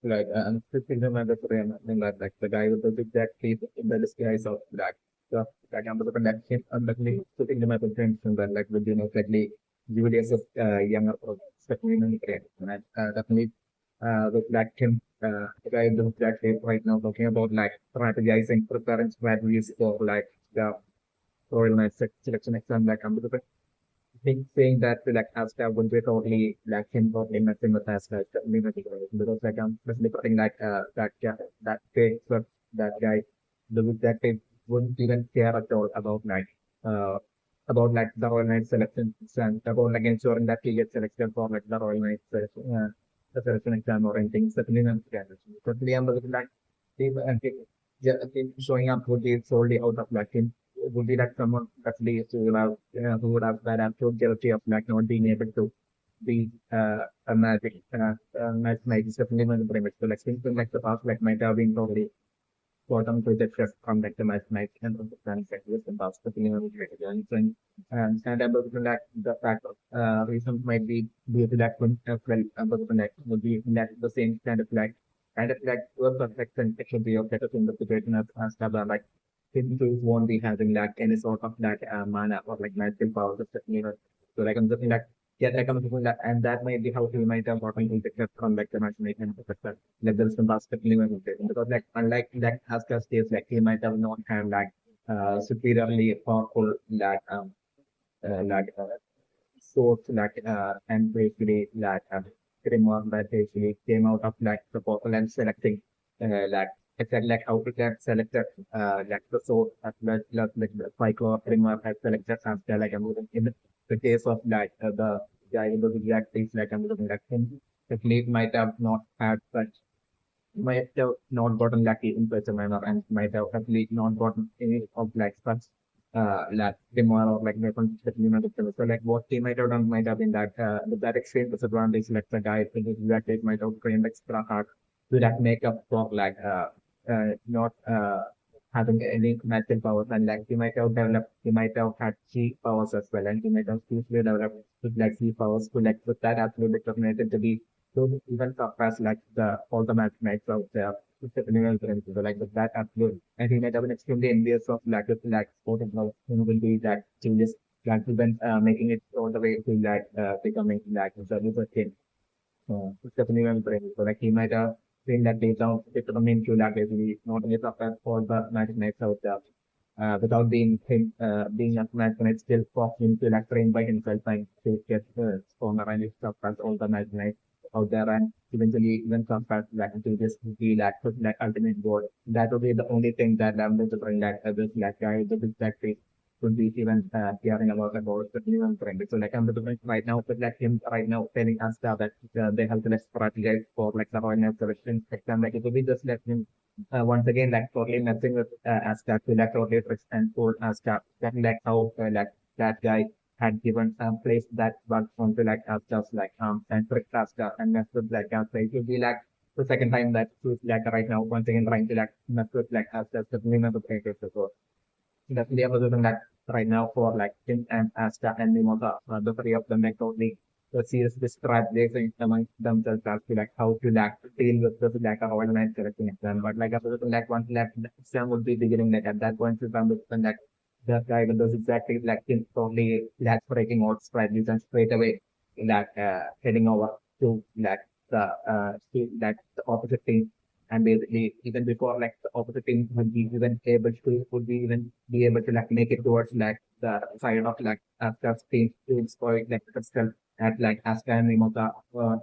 Like I'm thinking about the Korean thing like the guy with the big black teeth in the disguise of black. So like I'm looking at him and definitely sitting in my friends and then like with slightly Julius of younger especially in Korean. And definitely with black him the guy with the black teeth right now talking about like strategizing, preparing strategies for like the Royal Knights selection exam like I'm looking think saying that like Asta would be totally like him totally messing with us like community because like I'm especially putting like that guy that face but that guy that they wouldn't even care at all uh about like the Royal Knight selection and about like ensuring that he gets selected for like the Royal Knight the selection exam or anything. Certainly not certainly I'm looking like yeah, showing up would be solely out of like him would be like someone actually who would have bad absolute guilty of like not being able to be a magic definitely one of the premise. So like things like the past like might have been probably bottom to the chef from like the match and the plans like this and past the feeling of it and about like the fact of reason might be due to that one well about the next would be that the same kind of like work perfection it should be of better in the situation as like people won't be having like any sort of that mana or like magical powers so like I'm just like yeah like I'm thinking that and that might be how he might have gotten into from like the imagination of the like there is some basketball because like unlike like Haskell states like he might have not had like superiorly powerful like sorts like and basically like framework that basically came out of like the portal and selecting like exactly like how to get selected like the source as well as like the cycle framework has selected Haskell like in the case of like the guy with the exact things like I'm looking at him. The Leaf might have not had such might have not gotten lucky in such a manner and might have actually not gotten any of like such like demand or like weapons that you know so like what they might have done might have been that with that extreme disadvantage like the guy thinking that it might have trained extra hard to like make up for like not having any magical powers and like he might have developed he might have had key powers as well and he might have hugely developed with like key powers to like with that absolutely determined to be so even surpass like the all the mathematics out there, numerals and so like with that absolute. I think that I was extremely envious of like sport and how you know, will be that changes like even making it all the way to like becoming like a service thing. It's definitely very brave. So like he might have seen that data determined to like basically not only surpass all the mathematics out there. Without being a mathematics still forced him to like train by himself and to get stronger and surpass all the mathematics out there and eventually even surpass like to just be like ultimate goal. That would be the only thing that I'm going to bring that this like guy the big factory would be even caring about the new trend. So like I'm looking right now, but like him right now telling us that they have to let's strategize for like the Royal selection exam. Like it would be just let him once again like totally messing with Asta to like totally twist and pull Asta. That like how like that guy had given place that bug onto like Asta's like and tricked Asta and messed with like Asta. It would be like the second time that she's like right now once again trying to like mess with like Asta's the winner of the papers before. Definitely I was doing that right now for like Tim and Asta and Mimosa, the three of them like totally the serious strategizing among themselves as to like how to like deal with this like a organized correcting exam. But like after like once like the exam would be beginning like at that point if I'm looking like that guy with those exactly like Tim totally like breaking out strategies and straight away like heading over to like the opposite team and basically even before like the opposite team would be even be able to like make it towards like the side of like Aska's team to destroy like crystal at like Aska and Mimosa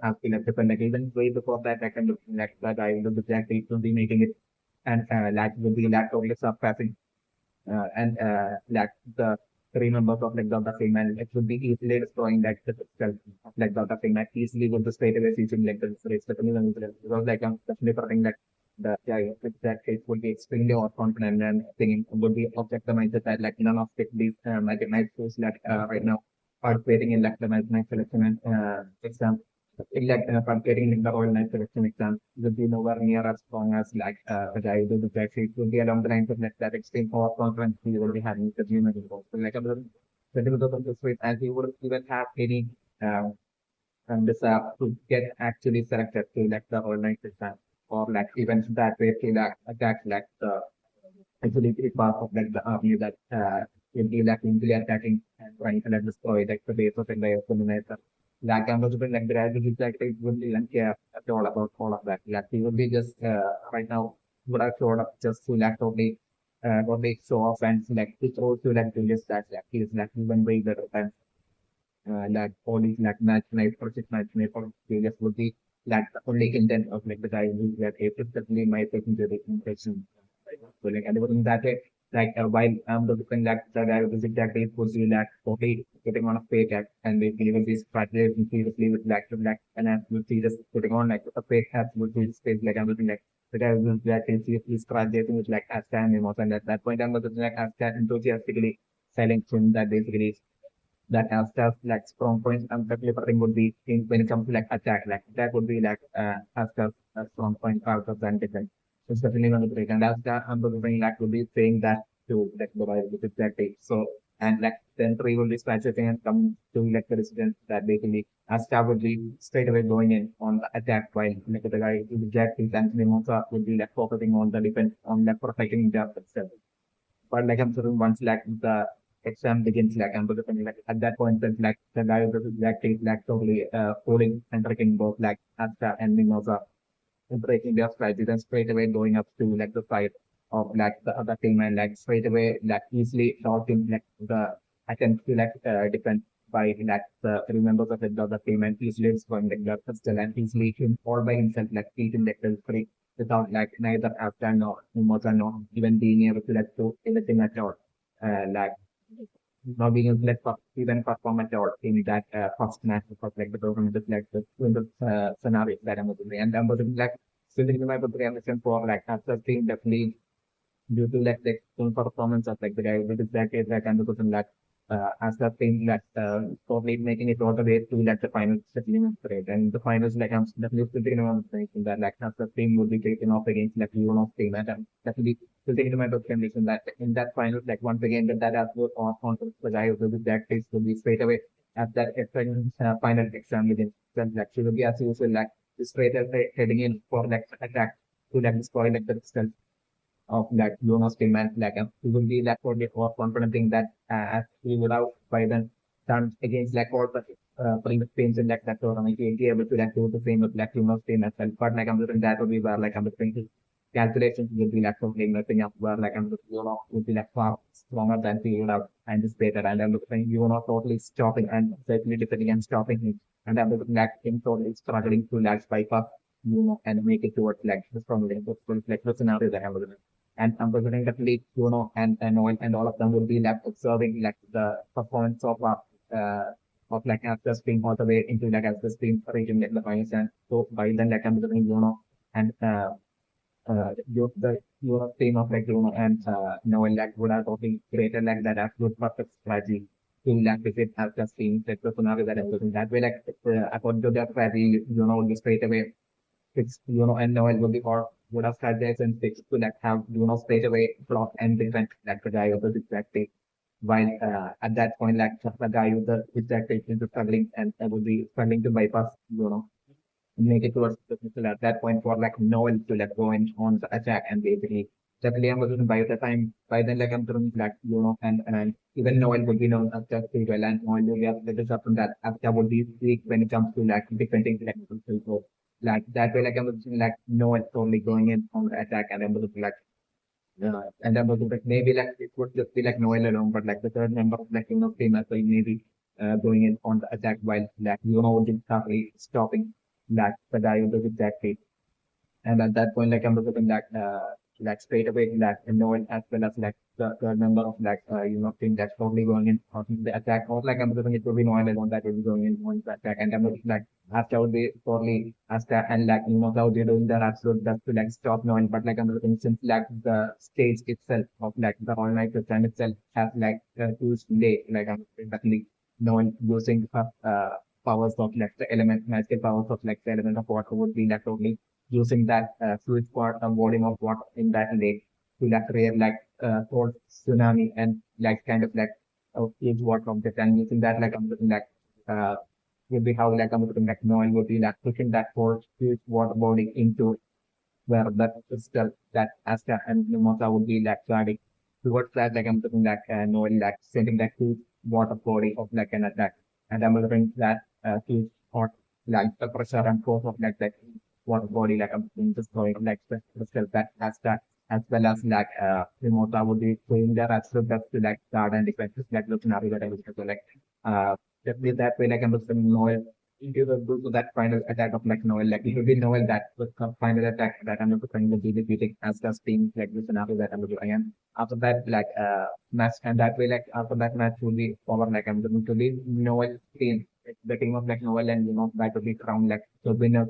have been like different like even way before that like I'm looking like that I will exactly to be making it and like will be like totally surpassing and like the three members of like Delta Sigma and it would be easily destroying like the crystal of like Delta Sigma easily with the straight away using like the race because like I'm definitely putting that the yeah, that it would be extremely overconfident and thinking would be object the mindset that like none of it these like night schools like right now participating in like the night selection and exam like participating in the Royal Night selection exam would be nowhere near as strong as like the guy who did the it would be along the lines of like that extreme overconfidence he will be having the human involved. So like I'm little bit of this way as he wouldn't even have any uh, this to get actually selected to like the organization or like even that way to like attack like the actually be part of like the army that will be like easily attacking and trying to like destroy like the base of the colonizer. Like I'm also like the graduate like it would be like care at all about all of that. Like he would be just right now would have showed up just to like only show off and like it's also like to just that like he's like even way better than like all these like match night or six match night or previous would be like the only intent of like the guy who that April certainly my secondary impression. So like and it wasn't that way. Like while I'm looking like the guy was exactly supposed to be like totally putting on a fake act and they even these strategies and seriously with like and I'm just putting on like a fake act would be space like I'm looking like the guy was like seriously strategizing with like Asta and Mimosa and at that point I'm looking like Asta enthusiastically selling him that basically that have stuff like strong points and delivering would be in when it comes to like attack, like that would be like have stuff a strong point out of that defense. It's definitely one of the great and that's the delivering like would be saying that to like the Bible with exactly. So and like then three will be specifying and come to like the resident that basically Asta would be straight away going in on the attack while like the guy with Jack is and Mimosa would be like focusing on the defense on like protecting the itself. But like I'm saying, once like the exam begins, like I'm looking like at that point, then like the guy who is like is like totally holding and breaking both like Asta and Mimosa and breaking their strategy, then straight away going up to like the side of like the other team and like straight away like easily dodging like the attempt to like defend by like the members of the other team and easily destroying like the pistol and easily him all by himself like beating like the free without like neither After nor Mimosa nor even being able to like do anything at all. Like not being able to let even perform at all in that first match because like the program is like the scenario that I'm looking at. And I'm looking like sitting in my preparation for like after team definitely due to like the extreme performance of like the guy with exactly like 100% like as the thing that totally making it all the way to like the final settlement rate and the finals like I'm definitely still thinking about thinking that like as the team would be taken off against like one of team and I'm definitely still thinking about the condition that in that final like once again that has was on the guy who will be that case will be straight away at that final exam within then like she will be as usual like straight away heading in for like attack to like destroy like the result of that Luna's demand, like we will be like for the more confident thing that we would have by then done against like all the previous teams in like that tournament, we'll be able to like do the same with like Luna's team as well. But like I'm looking that would be where like I'm looking calculations will be like something nothing up where like I'm looking would be like far stronger than we would have anticipated and I'm looking totally stopping and certainly defending and stopping him. And I'm looking like him totally struggling to like bypass and make it towards like the strong like the scenario that I'm looking at and I'm presenting definitely and Noel and all of them will be like observing like the performance of like actors being all the way into like actors being reaching like the finals and so by then like I'm presenting and the team of like and Noel like would have totally created like that absolute perfect strategy to like visit actors being like the scenario that I'm looking that way like according to their strategy will be straight away fix, and now it will be or would have strategized and fixed to like have, straight away block and defend like the guy with the exact while at that point, like the guy with the exact is struggling and would be struggling to bypass, make it towards the missile at that point for like Noel to like go in on the attack and basically definitely I'm looking by the time by then like I'm throwing like and even Noel would be known as just pretty well and Noel will have the up from that after would be weak when it comes to like defending like so like that way like I'm looking like Noel totally going in on the attack and I'm looking like and I'm looking like maybe like it would just be like Noel alone but like the third member of like team as well maybe going in on the attack while like would be stopping like the guy who does exactly. And at that point, like I'm looking like straight away like knowing as well as like the number of like thing that's probably going in on the attack or like I'm looking it will be Noel alone that will be going in on the attack and I'm looking like Asta would be probably Asta and like how they're doing their absolute best to like stop Noel but like I'm looking since like the stage itself of like the all night time itself has like a huge delay like I'm definitely Noel using powers of like the element magical powers of like the element of water would be like totally using that fluid part volume of water in that lake to like create like cold tsunami and like kind of like a huge water object and using that like I'm looking like uh, would be how like I'm looking like Noel would be like pushing that huge water body into where that crystal that Asta and Mimosa would be like guarding towards that like I'm looking like Noel like sending that huge water body of like an attack. And I'm looking that huge hot like the pressure and force of like that water body like I'm just going like the crystal that Asta as well as like Mimosa would be going there as well just to like guard and defend like looking at it and so like uh definitely that way like I'm looking Noel you will go to that final attack of like Noel. Like it will be Noel that was the final attack that I'm going to be defeating as the team like the scenario that I'm going to do again. After that, like match and that way like after that match will be over like I'm going to leave Noel team. Like, the team of like Noel and that will be crowned like the winner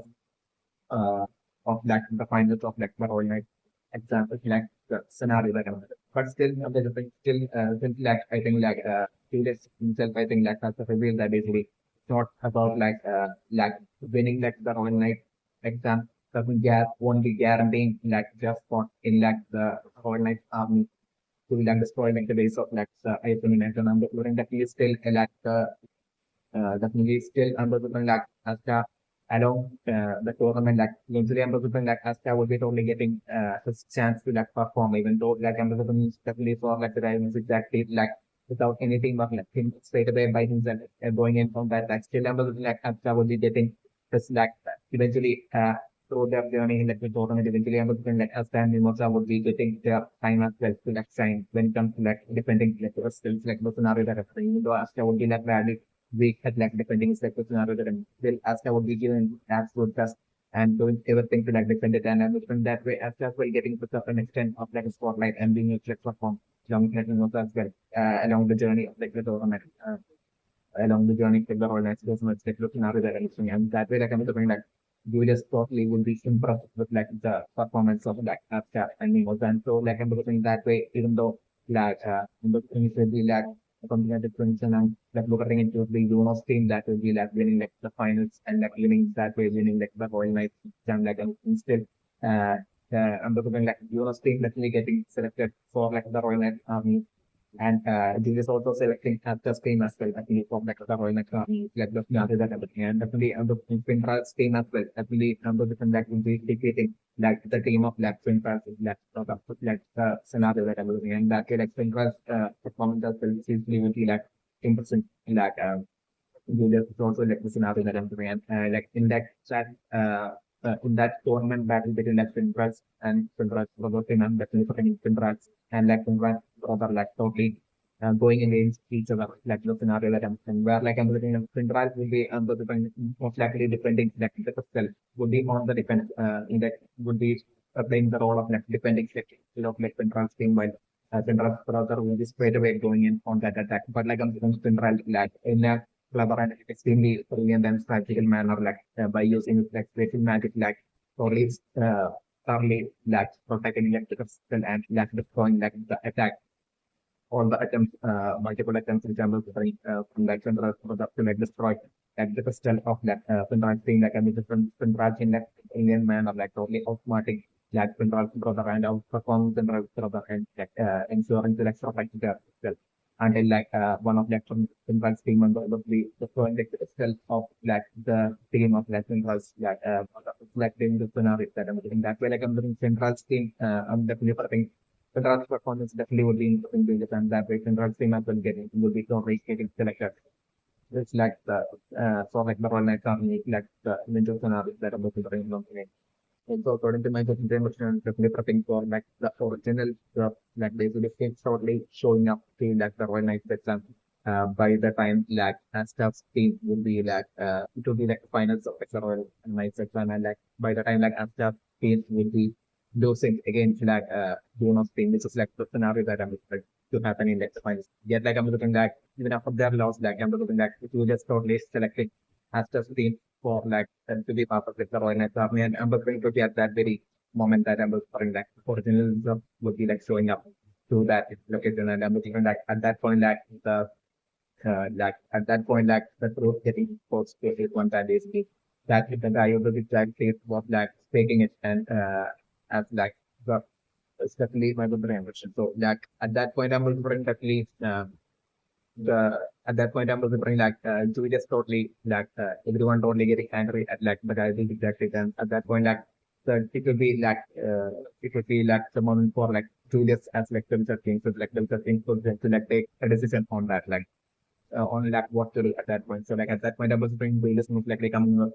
uh of like the finals of like the Royal Knight example like the scenario that I'm but still still since like I think like Julius himself I think like has a reveal that basically not about like winning like the Royal Knight exam doesn't won't be guaranteeing like just for in like the Royal Knight army to like destroy like the base of like the Iron and number that he is still like definitely still unpredictable like Asta along the tournament like usually unpredictable like Asta would be totally getting his chance to like perform even though like unpredictable is definitely for like the driving exactly like without anything but like him straight away by himself going in from that like still unpredictable like Asta would be getting his like eventually through their journey in like the tournament eventually unpredictable like Asta and Mimosa would be getting their time as well to like shine when it comes to like defending like the skills like the scenario that happening even though Asta would be like badly weak at like defending his like scenario that will Asta would be given absolute trust and doing everything to like defend it and from that way Asta will getting to certain extent of like a spotlight and being a flex perform along like as well along the journey of like the tournament along the journey to the Royal Knights goes much like looking at that and that way like I'm looking like Julius totally will be impressed with like the performance of like Asta and Mimosa and so like I'm looking that way even though like in the initially like something like the Crimson and like looking into the Jonas team that will be like winning like the finals and like winning that way winning like the Royal Knights and like and instead uh I'm looking like Jonas team definitely getting selected for like the Royal Knights army and this is also selecting the team as well. I think from like the Royal Navy, like the United and everything. And definitely the Finras team as well. Definitely the different like will be dictating like the team of like Finras like sort of like the scenario that I'm looking and that like Finras performance as well is will be like impressive like Julius is also like the scenario that I'm doing. And like in that tournament battle between like Finras and Finras brother and definitely putting Finras and like Finras brother like totally going against each other like the scenario that I'm saying where like I'm looking at Finras will be the most likely defending like the crystal would be on the defense in that would be playing the role of like defending like like Finras team while Finras brother will be straight away going in on that attack. But like I'm saying Finras like in a clever and extremely brilliant and strategical manner, like by using like special magic, like totally thoroughly like protecting like the crystal and like destroying like the attack all the attempts, multiple attempts, examples from like Chandra to like destroy like the crystal of like Chandra thing like I mean different Chandra in like Indian man or like totally outsmarting like Chandra's brother and outperforming Chandra's brother and like ensuring the like survive the crystal. Until like one of like Chandra's team members of the destroying like the crystal of like the team of like Chandra's like doing the scenario that I'm doing that way like I'm doing Chandra's team I'm definitely Conrad's performance definitely would be interesting to defend that way. Conrad's team as well getting would be totally getting selected. It's like the so like the Royal Knights Army, like the Ninja scenarios that are looking for in long game. And so according to my definition, definitely prepping for like the original stuff, like they would be shortly showing up to like the Royal Knights exam. By the time like Staff's team will be like it will be like the finals of like, the Royal Knights exam and like by the time like Staff's team will be losing against like Jonas team, which is like the scenario that I'm expecting to happen in like the finals. Yet like I'm looking like even after their loss, like I'm looking like it will just totally selecting Staff's team for like to be part of like, the Royal Knights Army and I'm going to be at that very moment that I'm looking like originalism would be like showing up to that location and I'm looking like at that point like at that point like the truth getting exposed to it one time basically that the guy over the flag face was like taking it and as like the it's definitely my good impression. So like at that point I'm referring definitely at that point I'm remembering like Julius totally like everyone totally getting angry at like the guy did exactly then at that point like it would be like it would be like the moment for like Julius as like the things so like the things to like take a decision on that like on like what to do at that point. So like at that point, I was doing various moves like coming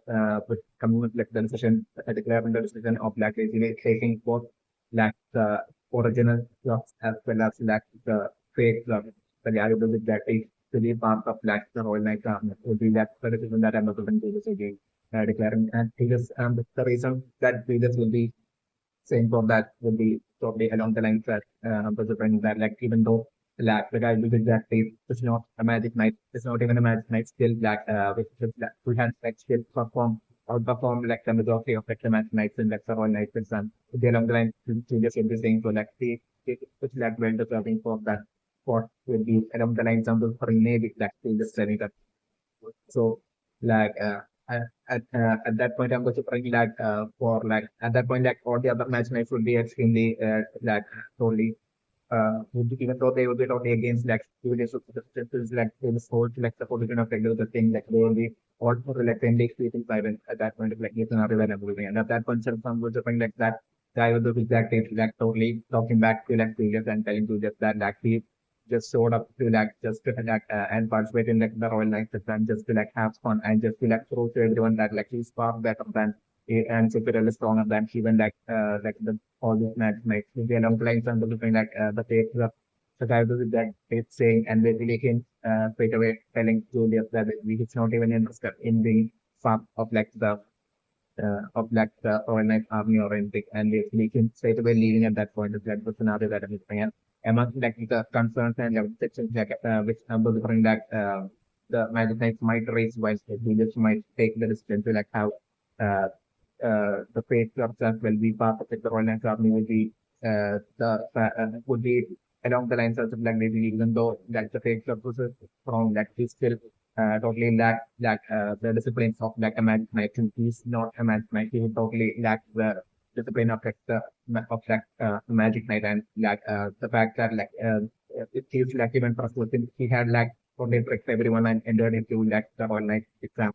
with like the decision, declaring the decision of like basically taking both like the original drugs as well as like the fake drugs. So yeah, I will exactly to be part of like the whole like would be that the decision that I'm not going to do this again. Declaring and he just the reason that this will be same for that would be probably along the lines that was referring that like even though like the guy who did that tape is not a magic knight, it's not even a magic knight still like which is like who has like still outperform like the majority of like the magic knights and like the whole knights and some the along the line changes everything so like it's like well deserving for that spot will be along the lines of the maybe like still just setting that so like at that point, I'm going to bring like for like at that point like all the other match nights would be extremely like totally even though they would be totally against like Julius is like in the whole like the position of like the thing like they will be all for like 10 days sleeping silent at that point of like it's another and everything and at that point some would bring like that guy with the exact thing like totally talking back to like Julius and telling Julius that like he just showed up to like just to like and participate in like the Royal Knights and just to like have fun and just to like prove to everyone that like he's far better than and superiorly stronger than even like the all these match mates. They along the lines and looking like the face of the guy with that face saying and basically him straight away telling Julius that he's not even interested in being part of like the Royal Knight army or anything, and they can straight away leaving at that point. Is like the scenario that I'm looking at. Among like the concerns and sections like which number different that the Magic Knights might raise while they just might take the decision to like how uh, the fate of that will be part of like, the Royal Knights army will be would be along the lines of like maybe even though like the fate of was strong, that he still totally lack the disciplines of like a magic knight. Since he's not a magic knight, he totally lack the discipline of like the of like magic knight and like the fact that like it feels like even for since he had like totally tricked everyone and entered into like the whole night exam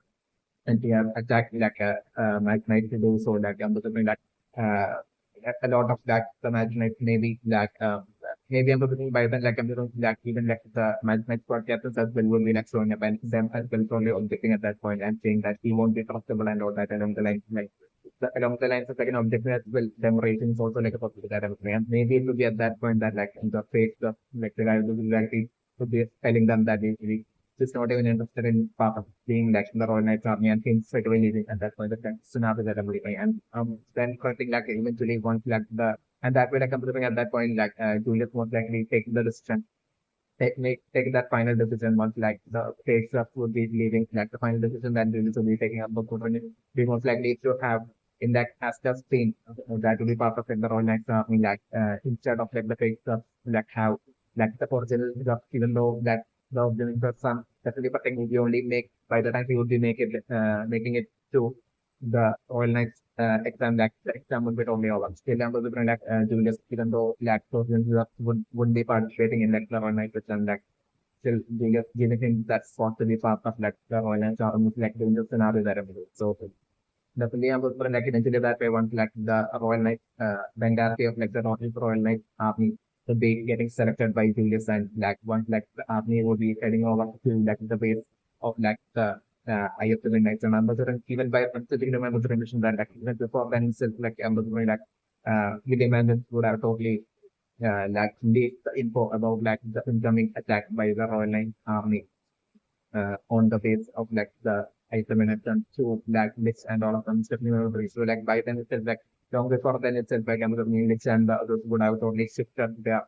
and he have attacked like a magic knight to do so like I'm assuming that uh, a lot of that the magic knight maybe like maybe I'm looking by then like I'm doing like even like the magic knight squad captains as well will be like showing up and them as well probably objecting at that point and saying that he won't be trustable and all that along the line like along the lines of like an objective as well them rating is also like a possibility that I'm saying. And maybe it will be at that point that like the fate of like the guy who will exactly would be telling them that he is not even interested in part of being like in the Royal Knights army and things straight away leaving at that point of time scenario that I'm living and then correcting like eventually once like the and that way like I'm living at that point like Julius most likely taking the decision take that final decision once like the takes up would be leaving like the final decision that Julius will be taking up the opponent we most likely to have in that as just seen that will be part of like the Royal Knights army like instead of like the fake stuff like how like the original stuff even though that the original stuff some definitely but thing will be only make by the time he would be making it to the Royal Knights exam like the exam would be only over. Still I'm going to like Julius even though like those wouldn't be participating in like the Royal Knights exam like still Julius giving him that spot to be part of like the Royal Knights almost like doing the scenario that I'm doing. So definitely I'm going to like eventually that way once like the Royal Knight the entirety of like the Royal Knight army would be getting selected by Julius and like once like the army would be heading over to like the base of like the IF7 Knights and Ambassador even by considering the Ambassador mission that like even before then itself like Ambassador like William Mandel would have totally like leaked the info about like the incoming attack by the Royal Knight army on the base of like the item and attempt to like mix and all of them definitely memory. So like by then itself like long before then itself like Amazon Unix and the others would have totally shifted their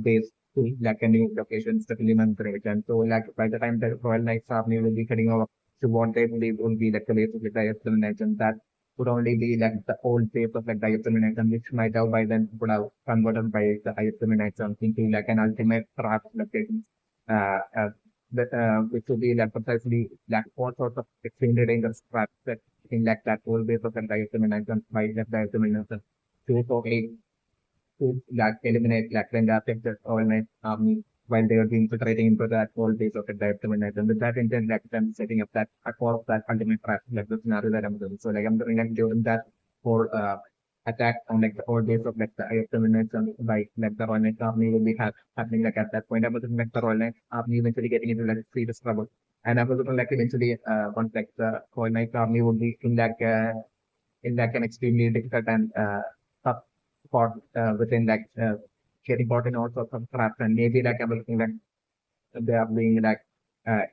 base to like a new location, definitely memory. And so like by the time the Royal Knights army will be heading over to what they believe will be like the base of the Diaspora and that would only be like the old base of like Diaspora and which might have by then would have converted by the Diaspora into like an ultimate trap location. Uh, that which will be like precisely like all sorts of extremely dangerous traps that in like that whole base of anti-Semitism by left to totally to like eliminate like the affected all night army while they were being infiltrating into that whole base of the Dive and with that intent, like them setting up that for that ultimate trap, like the scenario that I'm doing. So like I'm doing like during that whole attack on like the whole base of like the Dive and like the Royal Knight army will be happening like at that point. I was looking like the Royal Knight army eventually getting into like serious trouble. And I was looking like eventually once like the Royal Knight army would be in like an extremely difficult and tough spot within like getting caught in all sorts of traps and maybe like I'm looking like they are being like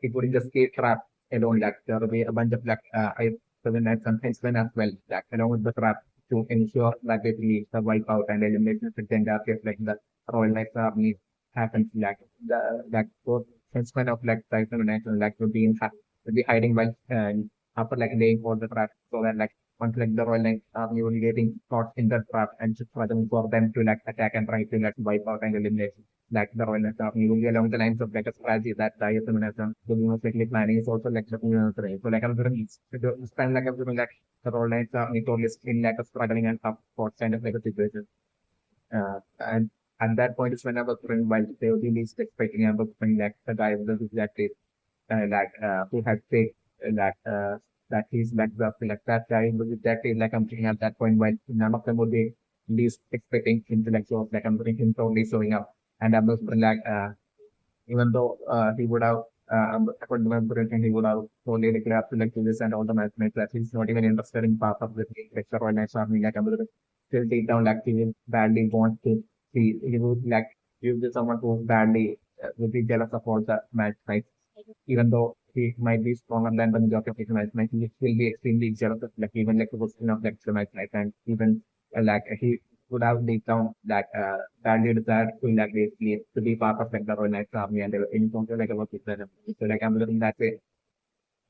it wouldn't just be trap alone, like there will be a bunch of like I seven and some henchmen as well, like along with the trap to ensure that basically the wipeout and elimination of the entire case like the Royal Knights army happens like the like both henchmen of like Titan and like would be hiding while after like laying for the trap so that like once like the Royal Knights army will be getting caught in the trap and just for them to like attack and try to like wipe out and eliminate like the Royal Navy army will be along the lines of like a strategy that the ISM has done. So we most likely planning is also like the So like I'm doing spend like I'm doing like the Royal Navy army totally in like a struggling and tough spot kind of like a situation. And at that point is when I was doing while they were the least expecting I was doing like the guy with the exactly who had faith that that he's like that guy was exactly like I'm thinking at that point while none of them would be least expecting him to like show up like I'm doing him totally showing up and I was like even though he would have according to my prediction he would have totally declared to like do this and all the matchmates that he's not even interested in part of the like the Royal Knights army like I'm still deep down like he badly wants to see he would like use someone who badly would be jealous of all the matchmates even though he might be stronger than the majority of his matchmates, he will be extremely jealous of like even like the position of like the matchmates and even like he would have deep down like badly desired to like basically to be part of like the Royal Knights army and they were in something like about it. So like I'm looking that way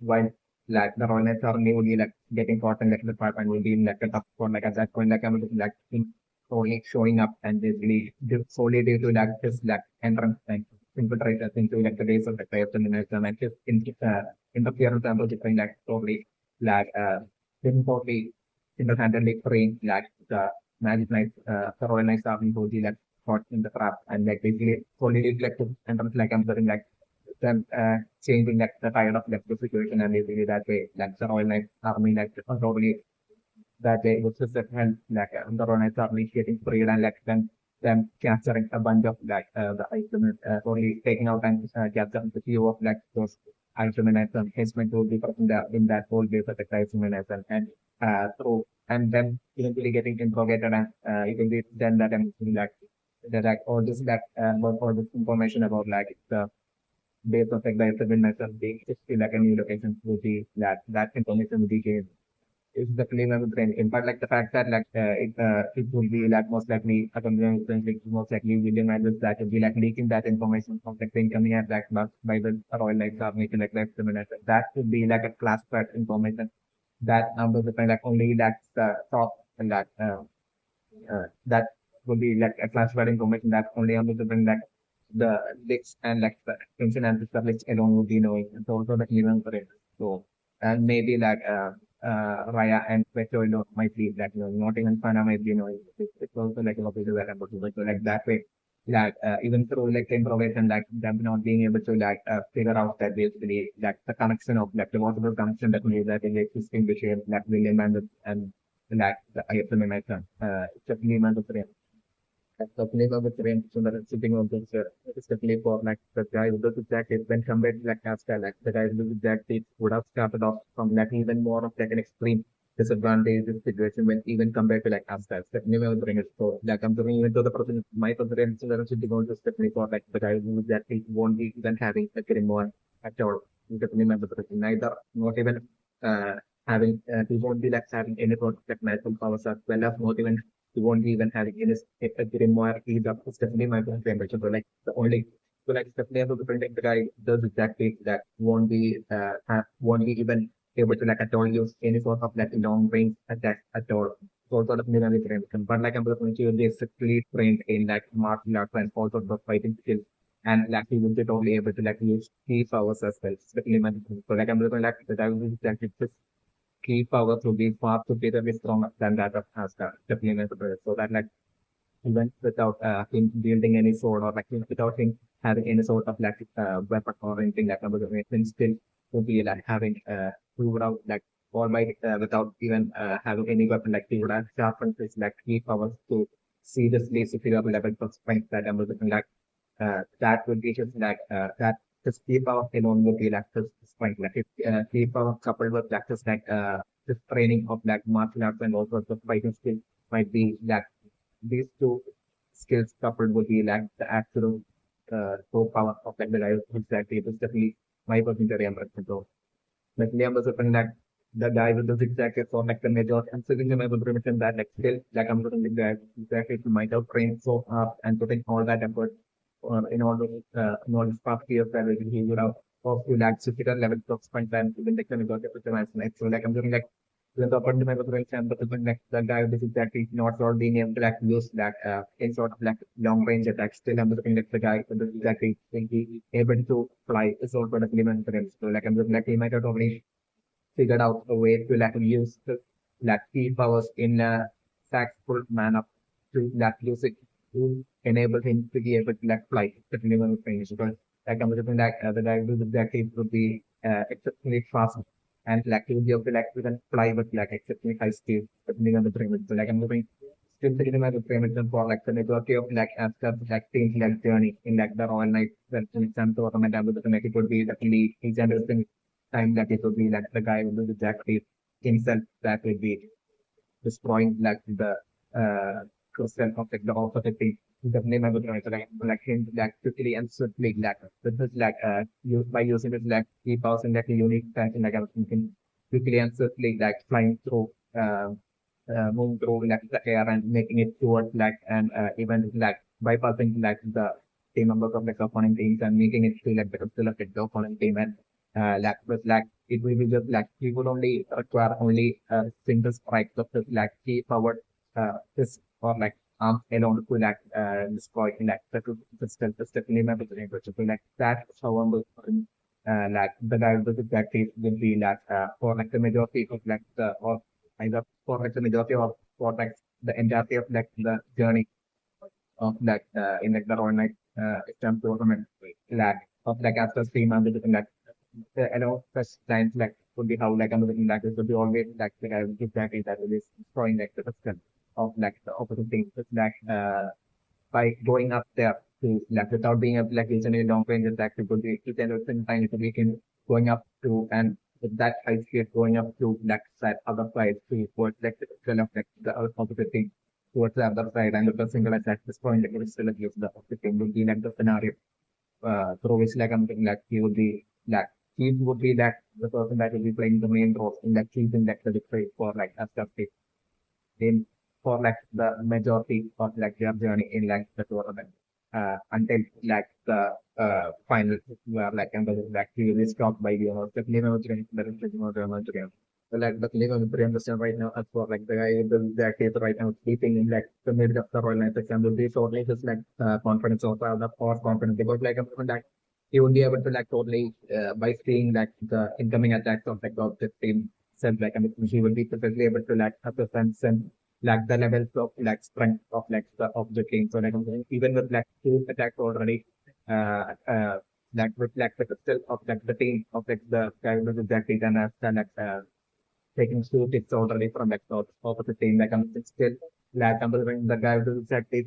while like the Royal Knights army would be like getting caught in like the trap and will be in like a tough spot like at that point like I'm looking like him only showing up and basically solely due to like his like entrance and infiltrators into like the days of the players and his interference and projecting like totally like didn't totally single-handedly freeing like the Magic Knights, the Royal Knights army who be like caught in the trap and like basically solely like to entrance like I'm saying like them changing like the tide of like the situation and basically that way like the Royal Knights army like totally that way was just that help like the Royal Knights army getting freed and like them capturing a bunch of like the items only taking out and capturing the few of like those items and henchmen to be present there in that whole base of the items and through and then eventually getting interrogated and it will be then that I'm like that all this that about all this information about like the base of like the items and being just like a new location would be that information would be gained is definitely not trending. But like the fact that like it would be like most likely a company like most likely William Andrews that would be like leaking that information from like the incoming and like by the Royal Knights Army to like that would be like a classified information that numbers depend like only like the top and that would be like a classified information that only numbers depend like the leaks and like the tension and the leaks alone would be knowing. It's also like even for it. So and maybe like Raya and Petro might be like not even Fana might be it's also like a bit development so like that way like even through like improvisation like them not being able to like figure out that basically like the connection of like the possible connection that we that is existing between like William and like the IFM and it's definitely mandatory the flavor with rain so that it's sitting on the chair. It's definitely for like the guy who does the jacket when compared to like Asta, like the guy who does the jacket would have started off from like even more of like an extreme disadvantage situation when even compared to like Asta. It's definitely will bring it so like I'm doing even though the person my president so that it's sitting on just definitely for like the guy who does that jacket won't be even having a getting more at all. It's definitely not the person neither not even having he won't be like having any sort of like magical powers as well as not even you won't be even having any a grimoire either. It's definitely my own temperature. So like the only so like it's definitely able to predict the guy does exactly that won't be even able to like at all use any sort of like long range attack at all. So sort of mirror trained. But like I'm going to they strictly trained in like martial arts and all sorts of fighting skills. And like he will be totally able to like use key powers as well. Especially my so like I'm looking like the guy will be exactly key power to be far superiorly stronger than that of Asta, definitely. So that like even without him wielding any sword or like without him having any sort of like weapon or anything like that. Then still would be like having proved out like all by without even having any weapon like he would have sharpened his like key powers to seriously superior level of strength that I'm like that would be just like that just keep power alone would be like this point like if keep power coupled with like just like this training of like martial arts and also the fighting skill might be like these two skills coupled would be like the actual core power of like the guy who's exactly it is definitely my personal impression. So like Liam was open like the guy with the zigzag is on like the major and so in my permission that like still like I'm looking like that exactly to might have trained so hard and putting all that effort in order to spark fear that he would have of to like superior levels of sprint and even like the majority of the match. So like I'm doing like when the opponent my potential but like the guy with exactly not all being able to like use that in sort of like long range attack still I'm looking like the guy with the exactly think he able to fly is also the element for him. So like I'm looking like he might have already figured out a way to like use the like key powers in a tactful manner to like use it to enable him to be able to like fly the minimum range because like I'm looking like the guy with exactly would be exceptionally fast and like he would be able to like even fly with like exceptionally high speed depending on the pyramid. So like I'm looking still thinking about the pyramid for like the majority of like after like things like journey in like the Royal Knight when it comes to automatic with the like it would be definitely each and time that it would be like the guy with the jack teeth himself that would be destroying like the crystal of like the opposite team. The name I would try to like him like quickly and swiftly like this is like use by using this like key powers in like a unique fashion like I was thinking quickly and swiftly like flying through move through like the air and making it towards like and even like bypassing like the team members of like opponent teams and making it to like the crystal of like the opponent team and like with like it will be just like he would only require only a single strike of the like key powered fist or like arm alone to like destroy in like the pistol just definitely my position so like that is how I'm like the guy with the black teeth will be like for like the majority of like the or either for like the majority of for like the entirety of like the journey of like in like the Royal Knight attempt tournament like of like after 3 months like I know first times like would be how like another thing like this would be always like I would exactly that it is destroying like the system of like the opposite things. It's like by going up there to like without being able like usually long range attack it would be to tend to find it we can going up to and with that high speed going up to like that other side to towards like the kind of like the opposite thing towards the other side and the single attack destroying like it is still like the opposite thing would be like the scenario through which like I'm thinking like he would be like he would be that the person that will be playing the main role in like choosing like the victory for like Asta in for like the majority of like their journey in like the tournament until like the final where like and the like he is stopped by the the Cleveland was going the tournament again. So like the Cleveland we understand right now as for like the guy the case right now sleeping in like the middle of the Royal Knights example this only just like confidence of the or confidence because like like he would be able to like totally by seeing like the incoming attacks of like the team self like I mean he would be perfectly able to like understand like the levels of like strength of like the of the king. So like I'm saying, even with like two attacks already, like with like the still of like the team of like the guy with exactly then like taking two hits already from like the opposite team. Like I'm still like I'm considering the guy with exactly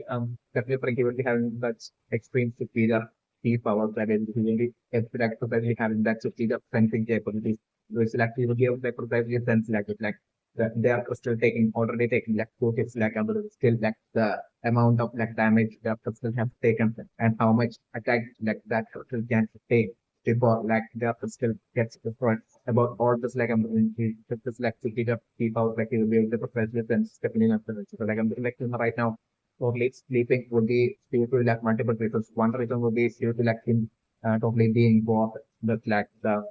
definitely he will be having such extreme superior key powers that is really like precisely having that superior fencing capabilities. Which like he will give like precisely sense like it like they are still taking already taking like two hits like still like the amount of like damage the pistol have taken and how much attack like that pistol can take before like the pistol gets destroyed. About all this like I'm doing this like to keep out like he will be able to progress with and stepping up the so like I'm like right now totally sleeping would be due to like multiple reasons. One reason would be due to like him totally being bored with like the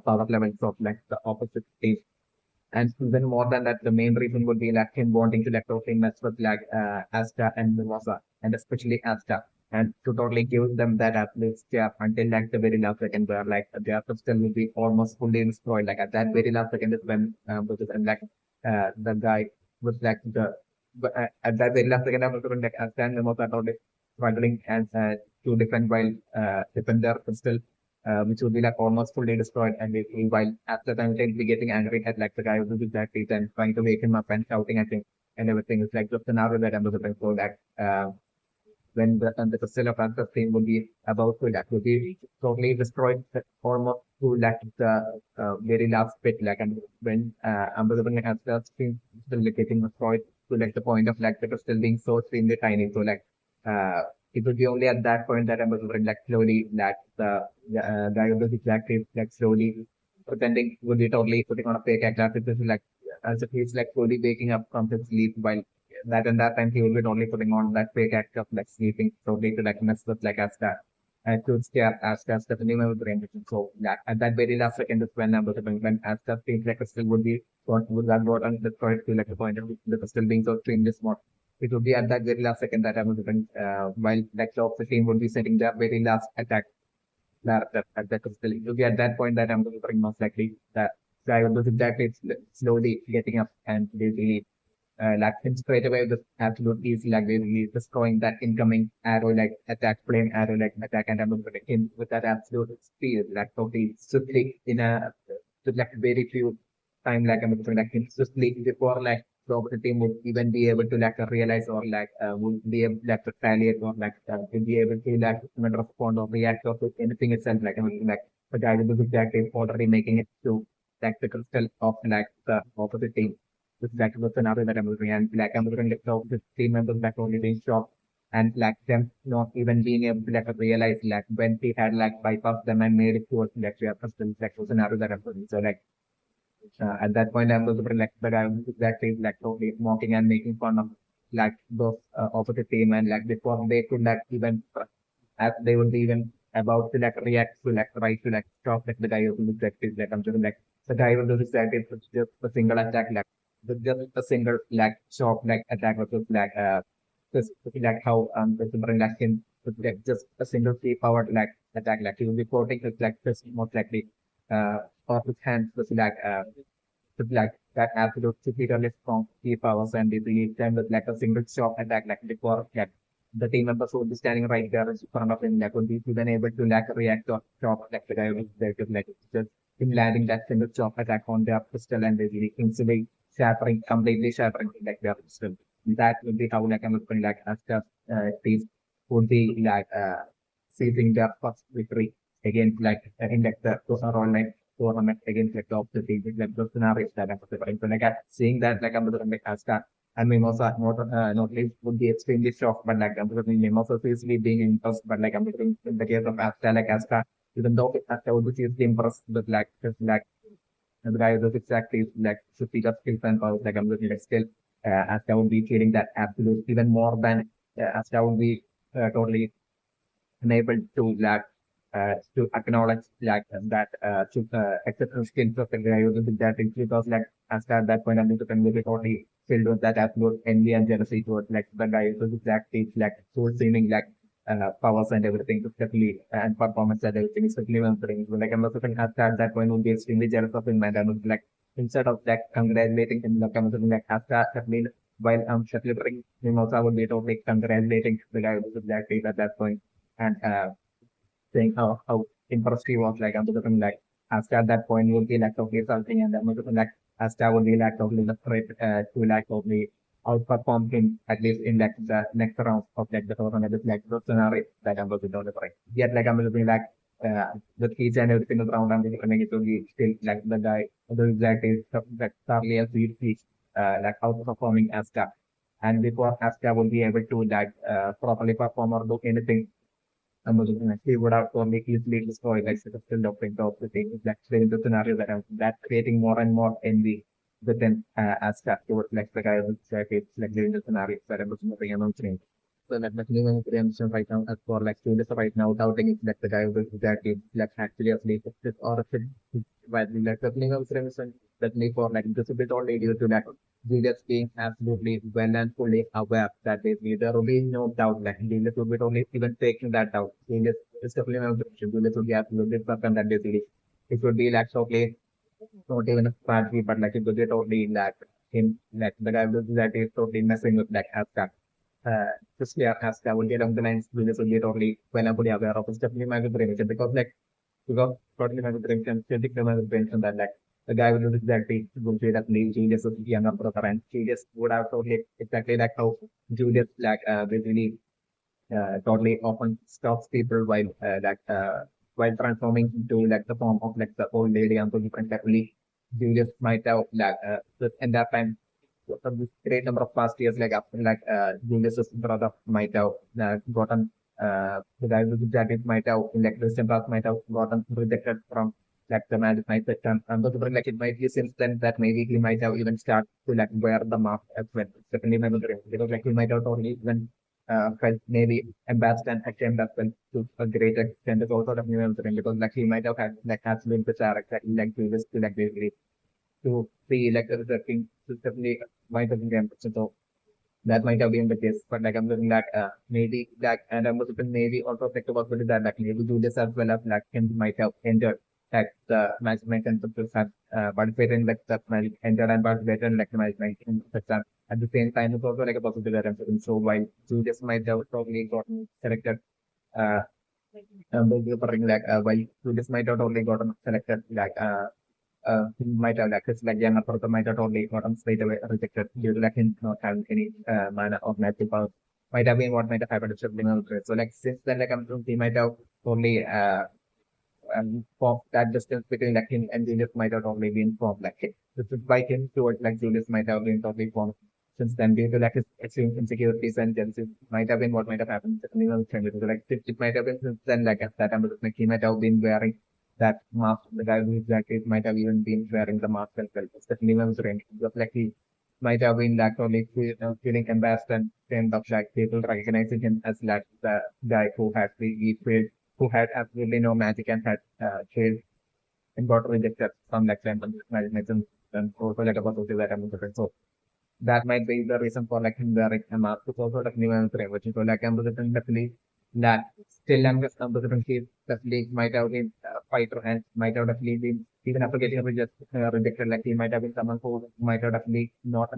power levels of like the opposite team and then more than that, the main reason would be like him wanting to like totally mess with like Asta and Mimosa, and especially Asta, and to totally give them that absolute scare until like the very last second where like their pistol will be almost fully destroyed. Like at that very last second is when which is and like the guy with like the but at that very last second, I'm also like Asta and Mimosa are totally struggling and to defend while defend their crystal, which would be like almost fully destroyed. And while after time be getting angry at like the guy who did that feat and trying to wake him up and shouting at him and everything. It's like the scenario that I'm looking for that. When the crystal of Asta team would be about to like would be totally destroyed almost to like the very last bit like and when Ambassador like Asta team still like, getting destroyed to like the point of like the crystal being so extremely tiny. So like it would be only at that point that Ambassador like slowly like the guy of the exact is like slowly pretending would be totally putting on a fake act as if this is like as if he's like slowly waking up from his sleep while that and that time he will be only putting on that fake act of like sleeping totally to like mess with like Asta and to scare Asta Stephanie my brain. So that at that very last second is when when Asta feels like Crystal would be would have got on destroyed to like the point of the Crystal being so extremely small. It would be at that very last second that while like the opposite team would be setting their very last attack at that Crystal. It would be at that point that I'm going to most likely that guy was exactly slowly getting up and basically like him straight away with absolute easy like basically destroying that incoming arrow like attack flame arrow like attack and I'm going to him with that absolute speed like totally swiftly in a with like very few time like I'm going to like him swiftly before like the opposite team would even be able to like realize or like would be able like to retaliate or like would be able to like even respond or react or to anything itself like I'm like the guy with the exactly already making it to like the crystal of like the opposite team with like the scenario that I'm looking and like I'm looking at the team members like only being shocked and like them not even being able to like realize like when he had like bypassed them and made it towards like the crystal like the scenario that I'm looking. So like at that point, I'm also like the guy who's exactly like totally mocking and making fun of like those opposite team and like before they could like even as they would be even about to like react to like try to like stop like the guy who looks like I'm just like the guy who looks like it's just a single attack like just a single like shot like attack or just just like how the super like him with like just a single key powered like attack like he will be quoting it like this most likely off his hands with like that absolute superiorly strong key powers and basically them with like a single shot attack like before like the team members would be standing right there in front of him like would be even able to like react or stop like the guy was there to like just him landing that single shot attack on their pistol and basically instantly shattering completely shattering like their pistol. That would be how like I'm looking like Asta team would be like seizing their first victory against like in like the online tournament against like top the team like the scenarios that I'm preparing. So like seeing that like I'm looking like Asta and Mimosa not least would be extremely shocked, but like I'm looking Mimosa seriously being impressed, but like I'm looking in the case of Asta like Asta, even though Asta would be seriously impressed with like just like the guy does exactly like 50 just skills and powers like I'm looking at still Asta would be feeling that absolute even more than Asta would be totally unable to like to acknowledge like that to acceptance skills of the guy who did that things because like as at that point I'm going to convey it only filled with that absolute envy and jealousy towards like the guy who does exactly like so seeming like powers and everything especially and performance and everything especially when playing so, like I'm also thinking at that point would be extremely jealous of him and I would like instead of like congratulating him like I'm also like after that mean while I'm celebrating him also I would be totally congratulating the guy who did exactly at that point and saying how impressed he was. Like I'm looking like Asta at that point would be like totally something, and I'm looking like Asta would be like totally desperate to like totally outperform him at least in like the next round of like the tournament. It's like the scenario that I'm looking down the right. Yet like I'm looking like the keys and every single round I'm looking it to be still like the guy the exact is like Charlie as we like outperforming Asta. And before Asta would be able to like properly perform or do anything he would have probably easily destroyed like sort of still opening top the thing. Like in the scenario that I'm that creating more and more envy within as that towards like the guy who's like it's like in the scenario that I'm looking at the announcement. So like the new preemption right now as for like students right now doubting it like the guy who is exactly like actually asleep this or if it widely like the new preemption that me for like this a bit only due to like Julius being absolutely well and fully aware that basically there will be no doubt that Julius will be only even taking that doubt. Julius is definitely not the issue. Julius will be absolutely certain that basically it would be like okay, not even a strategy, but like it would be totally like him, like the guy that is totally messing with like Asta. Especially Asta would be along the lines, Julius would be totally well and fully aware of. It's definitely my good relation because totally my good relation, still my good relation that like the guy would do exactly would be that leave Julius is younger brother and Julius would have totally exactly like how Julius like basically totally often stops people while transforming into like the form of like the old lady and so different definitely Julius might have like in that time for this great number of past years like after like Julius's brother might have gotten the guy with the jacket might have in like Christian past might have gotten rejected from like the magic might system and those like it might be since then that maybe he might have even start to like wear the mask as well. Definitely my because like he might have totally even felt maybe embarrassed and ashamed as well to a great extent is also definitely answering because like he might have had like absolute bizarre exactly like previous to like basically to see like the researching to definitely might have been so that might have been the case. But like I'm looking at maybe like and I'm looking maybe also think about that like maybe do this as well as like him might have entered like the management and to have participated in like the entered and participated in like the management and such at the same time it's also like a possibility that I'm saying. So while Julius might have probably gotten selected uh like while Julius might have only gotten selected he might have like his like younger brother might have only gotten straight away rejected due to like him not having any manner of natural power. Might have been what might have happened to sibling. So like since then like he might have only for that distance between like him and Julius might have only been formed like this is by him towards like Julius might have been totally formed since then due to like his extreme insecurities and jealousy might have been what might have happened. So like it might have been since then like at that time like he might have been wearing that mask. The guy who exactly might have even been wearing the mask as well. Especially when it was raining. Just like he might have been like only feeling embarrassed and kind of like people recognizing him as like the guy who had the who had absolutely no magic and had failed and got rejected from like magic and also like about that I'm different. So that might be the reason for like him wearing a mask. It's also like new and which is like I'm definitely that still I'm just he definitely might have been a fighter and might have definitely been even after getting rejected like he might have been someone who might have definitely not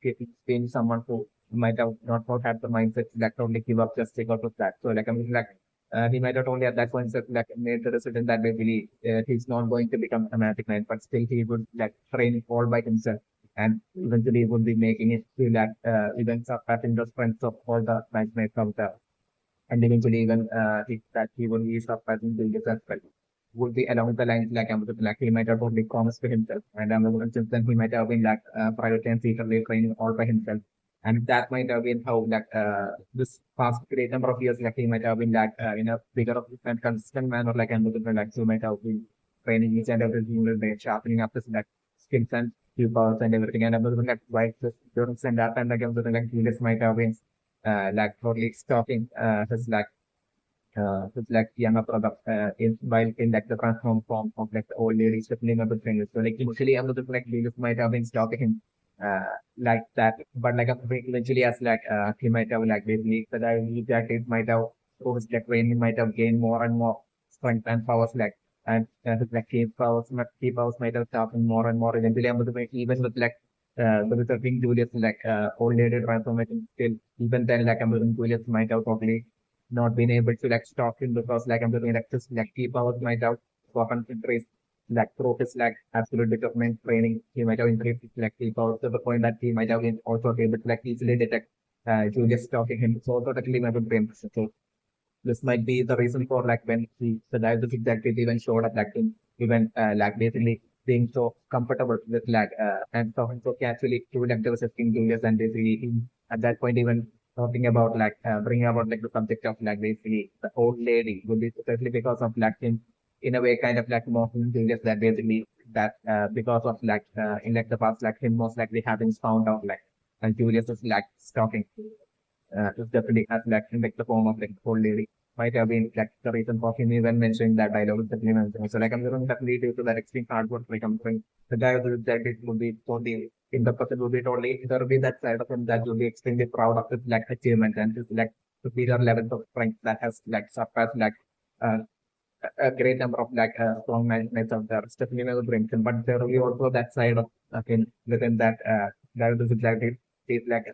getting been someone who might have not had the mindset that only give up just because of that. So like I'm like he might have only at that point said, like made the decision that basically he's not going to become a magic knight, but still he would like train all by himself and eventually would be making it to that even surpassing the strength of all the magic knights out there. And eventually even that he will be surpassing the as well. Would be along the lines like like he might have only promised to himself. And since then he might have been like private and secretly training all by himself. And that might have been how like this past great number of years like he might have been like in a bigger and consistent manner like and like he might have been training each and every single day, sharpening up his like skills and skill powers and everything. And I'm looking at why during that time like I'm looking like Julius might have been like totally stalking his like younger brother in while in like the transform form of like the old lady sibling of the thing. So like initially I'm looking like Julius might have been stalking him like that, but like eventually as like he might have like basically that I exactly might have through his like training might have gained more and more strength and powers like and his like key powers might have sharpened more and more. Eventually I'm looking like even with like the King Julius like old lady transformation still even then like I'm looking Julius might have totally not been able to like stop him because like I'm looking like this like key powers might have gotten increased like through his like absolute determined training, he might have increased his like key powers to the point that he might have been also able to like easily detect Julius stalking him. So also technically my good brain. So this might be the reason for like when the diabetic executive even showed up like even like basically being so comfortable with like and talking so casually to like the King Julius and basically at that point even talking about like bringing about like the subject of like basically the old lady would be especially because of like him in a way kind of like mocking Julius that basically that because of like in like the past like him most likely having found out like and Julius is like stalking is definitely has like in like the form of like old lady might have been like the reason for him even mentioning that dialogue is definitely mentioning. So like I'm going definitely due to that extreme hard work like I'm saying the guy who rejected it would be totally in the person would be totally there will be that side of him that will be extremely proud of his like achievement and his like superior levels of strength that has like surpassed like uh, a great number of like strong management out there. It's definitely another brain but there will be also that side of him within that. guy with the zigzag teeth, he's like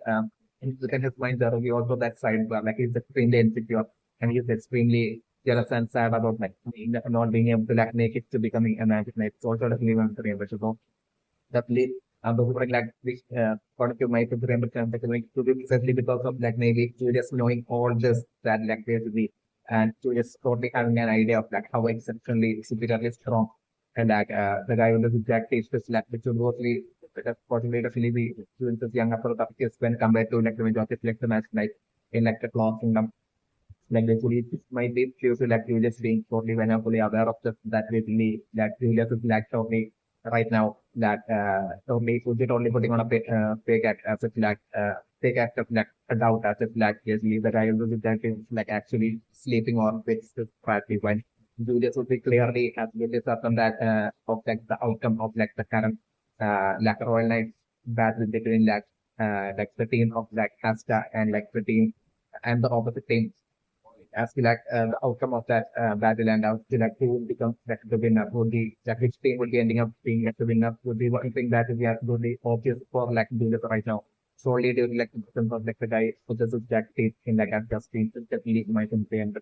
within his mind there will be also that side where like he's extremely insecure and he's extremely jealous and sad about like not being able to like make it to becoming a magic knight. It's also definitely one of the rainbow. So definitely before like this part of your mind to the rainbow like to be precisely because of like maybe Julius knowing all this that like basically and Julius totally having an idea of like how exceptionally superiorly strong and like the guy with the exact taste is like which will mostly possibly definitely be Julius' younger brother is when compared to like the majority of like the match like in like the claw kingdom like basically this might be few to like Julius being totally when I'm fully aware of just that basically that Julius is like totally right now that totally would be totally putting on a fake act as if like fake act of like a doubt as if like basically the guy who is that is like actually sleeping on fixed party when Julius would be clearly absolutely certain that of like the outcome of like the current like Royal Knights battle between like the team of like Asta and like the team and the opposite team as to like the outcome of that battle and as to like who will become like the winner, would be like which team would be ending up being like the winner would be one thing that is absolutely obvious for like doing this right now. Solely during like the presence of like the guy who just Jack Tate in like I've just seen definitely my company and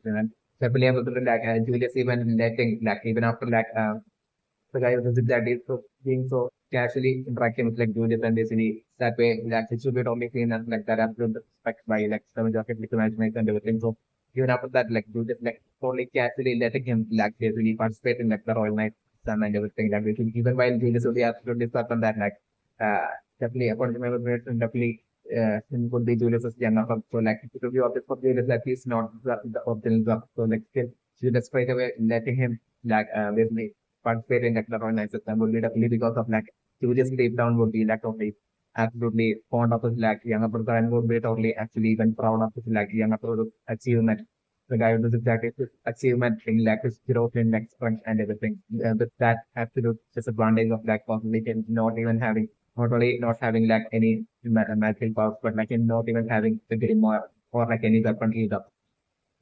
definitely able to like Julius even letting like even after like the guy was exactly so being so casually interacting with like Julius and basically that way like it should be only seen as like that absolute respect by like some jacket with the management and everything. So even after that like Julius like totally casually letting him like basically participate in like the Royal Knights and everything like basically even while Julius would be absolutely certain that like uh definitely according to my information definitely him would be Julius's younger son. So like it would be obvious for Julius that he's not the original son. So like still Julius straight away letting him like basically participate in like the Royal system would be definitely because of like Julius deep down would be like totally absolutely fond of his like younger brother and would be totally actually even proud of his like younger brother's achievement. The guy who does exactly his achievement in like his growth in like strength and everything. With that absolute disadvantage of like possibly him not even having not only not having like any magical powers, but like him not even having the game or like any weapon either.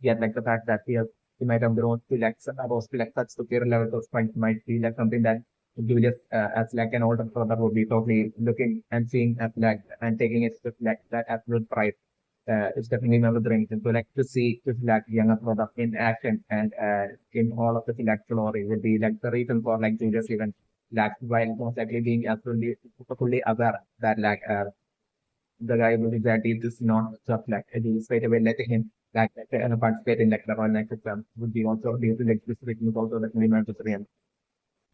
Yet like the fact that he might have grown to like about to like such superior levels of strength might be like something that Julius as like an older brother would be totally looking and seeing as like and taking it with like that absolute pride. It's definitely one of the things. So like to see this like younger brother in action and in all of the like glory would be like the reason for like Julius even like while most likely being absolutely fully aware that like the guy will exactly just not just like he straight away letting him like participate in like the Royal Knight exam would be also due to like this weakness also like minimum to three.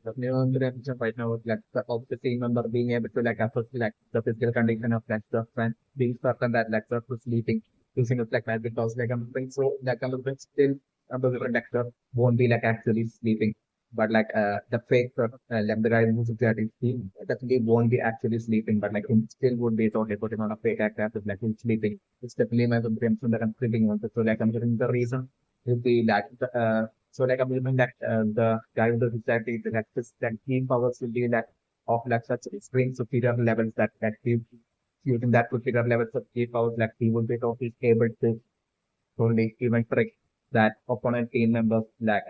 The minimum reaction right now is like the of the team member being able to like assess like the physical condition of like the friend being certain that like the sleeping using it like magic toss like I'm think so like I'm still the different actor won't be like actually sleeping. But like the fake like the guy who's exactly he definitely won't be actually sleeping, but like he still would be totally putting on a fake act as if like he's sleeping. It's definitely my comprehension that I'm sleeping on. So like I'm giving the reason would be that so like I'm assuming that the guy with the exactly the like this that team powers will be that of like such extreme superior levels that he using that superior levels of team powers like he will be totally able to only even trick that opponent team members like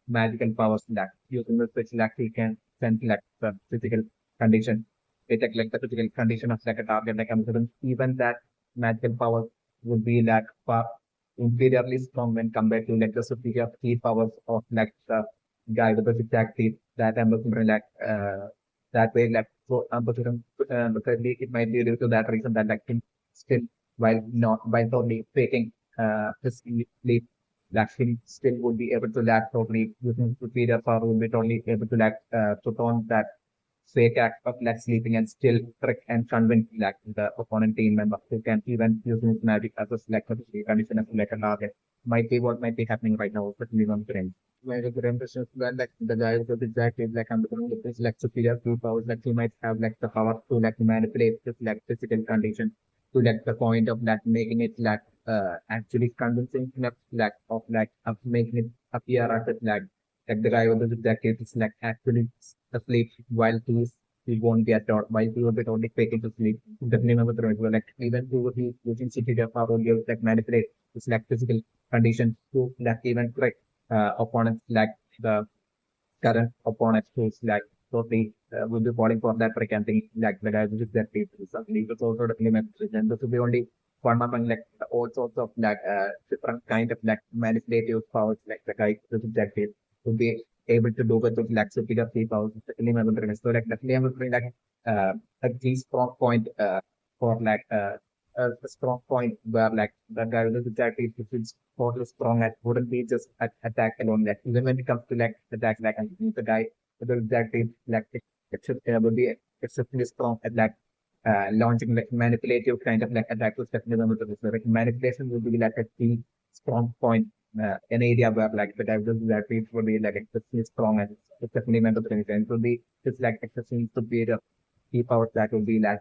magical powers like using the switch like he can sense like the physical condition. Detect like the physical condition of like a target like even that magical powers would be like far inferiorly strong when compared to like the superior key powers of like the guy with the exact teeth that ambassador like that way like so ambassador thirdly it might be due to that reason that like him still while not by totally faking his sleep like him still would be able to like totally using superior power would be totally able to like put on that fake act of like sleeping and still trick and convince like the opponent team member who can even using his magic as a select condition as like a target. Might be what might be happening right now, especially on Grim. Where the Grim is just when like the guy with exactly like I'm with this like superior two powers like he might have like the power to like manipulate this like physical condition to like the point of like making it like actually convincing enough like of like of making it appear as if like the guy with the jacket is like actually asleep while he won't be at all while he will be only faking to sleep. Definitely remember the right like even he would be using CTD power will like manipulate his like physical condition to like even trick opponents like the current opponent who's like totally will be falling for that trick and think like the guy will that teeth. Suddenly it was also definitely message. And this will be only one among like all sorts of like different kind of like manipulative powers like the guy with that teeth will be able to do with like superior three powers. Definitely my brother. So like definitely I'm bring like uh, a key strong point for like a strong point where like the guy with that teeth is totally strong at wouldn't be just attack alone. Like even when it comes to like attack, like I think the guy with that teeth like it should will be exceptionally strong at like launching like manipulative kind of like attack was definitely one of the like manipulation will be like a key strong point an area where like the guy with that teeth will be like exceptionally strong and it's definitely one of the things and it will be just like exceptionally superior key powers that will be like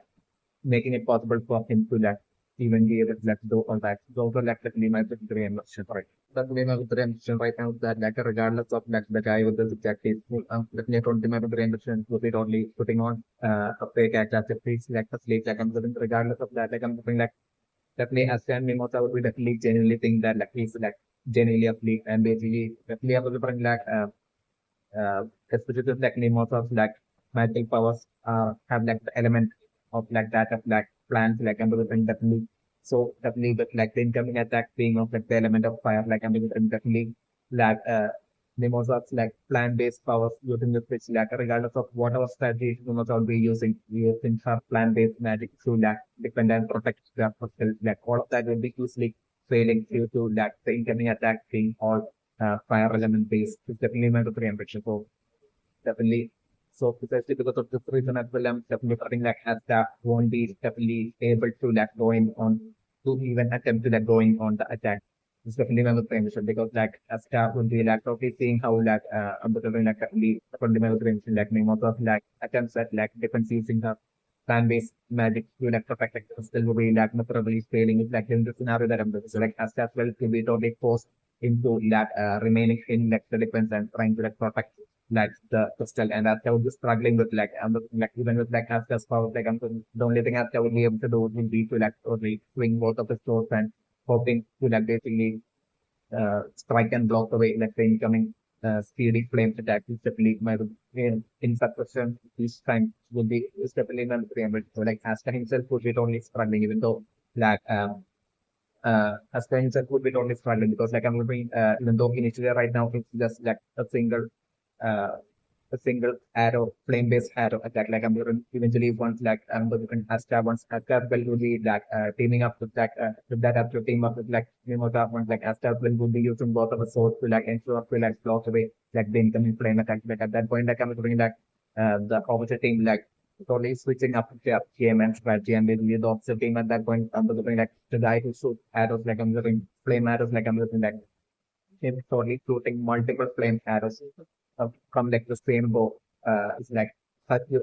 making it possible for him to like even give it like do all that. Those are like the my victory and mission, right? That my victory and mission right now that like regardless of like the guy with the jacket, definitely don't my victory and mission will be only putting on a fake act as if he's like a slave like I'm doing regardless of that, like I'm doing like definitely as and Mimosa would be definitely genuinely think that like he's like genuinely a fleet and basically definitely I was bring like especially like Mimosa's like magical powers have like the element of like that of like plants like everything definitely so definitely with like the incoming attack being of like the element of fire like everything definitely like Mimosa's like plant-based powers using the switch like regardless of whatever strategy Mimosa will be using her plant-based magic to like defend and protect their herself like all of that will be usually failing due to like the incoming attack being all fire element based. It's definitely my preemption. So definitely. So precisely because of this reason as well, I'm definitely putting like Asta won't be definitely able to like going on to even attempt to like going on the attack. It's definitely my preemption because like Asta will be like totally seeing how like I'm definitely like definitely from my preemption like most of like attempts at like defense using the plan-based magic to like protect like still will be like probably failing. It's like in the scenario that I'm doing. So like Asta as well to be totally forced into that remaining in like the defense and trying to like protect like the crystal and Asta would be struggling with like like even with like Asta's power like the only thing Asta would be able to do would be to like totally swing both of the swords and hoping to like basically strike and block away like the incoming speedy flame attack is definitely my in succession each time would be is definitely not preempted. So like Asta himself would be only struggling even though like Asta himself would be only struggling because like I'm looking even though initially right now it's just like uh, a single arrow, flame-based arrow attack. Like I'm going eventually once like I'm going to Asta once Asta will be like teaming up with that up to team up with like Mimosa once like Asta will be using both of the swords to like ensure to like block away like the incoming flame attack. Like at that point like I'm doing like the opposite team like totally switching up their game and strategy and basically the opposite team at that point I'm doing like the guy who shoots arrows like I'm doing flame arrows like I'm doing like him totally shooting multiple flame arrows from like the same bow is like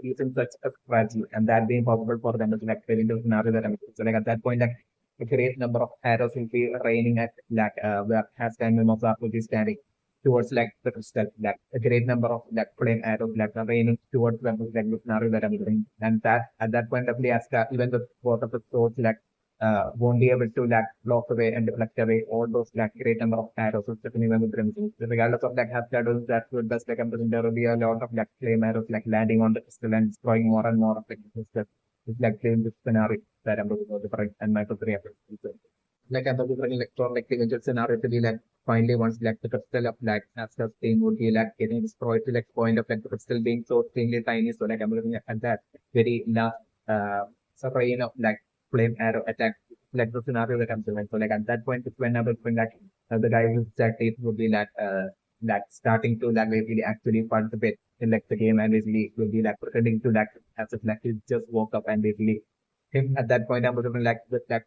using such a strategy and that being possible for them to like fit into the scenario that I'm so like at that point like a great number of arrows will be raining at like where has time Mimosa will be standing towards like the crystal like a great number of like flame arrows like raining towards them like the scenario that I'm doing and that at that point definitely Asuka even the both of the swords like won't be able to like block away and deflect away all those like great number of arrows which definitely when with them. Regardless of like have shadows that would best like I'm present there will be a lot of like flame arrows like landing on the crystal and destroying more and more of the crystal. It's like playing this scenario that I'm looking for different and my three like I'm looking like for like the eventual scenario to be like finally once like the crystal of like Astra's team would be like getting destroyed to like point of like the crystal being so extremely tiny. So like I'm looking at that very last rain of like flame arrow attack like the scenario that I'm doing. So like at that point it's when I was going like the guy who's that it would be like starting to like basically actually participate in like the game and basically will be like pretending to like as if like he just woke up and basically him at that point I'm looking like with like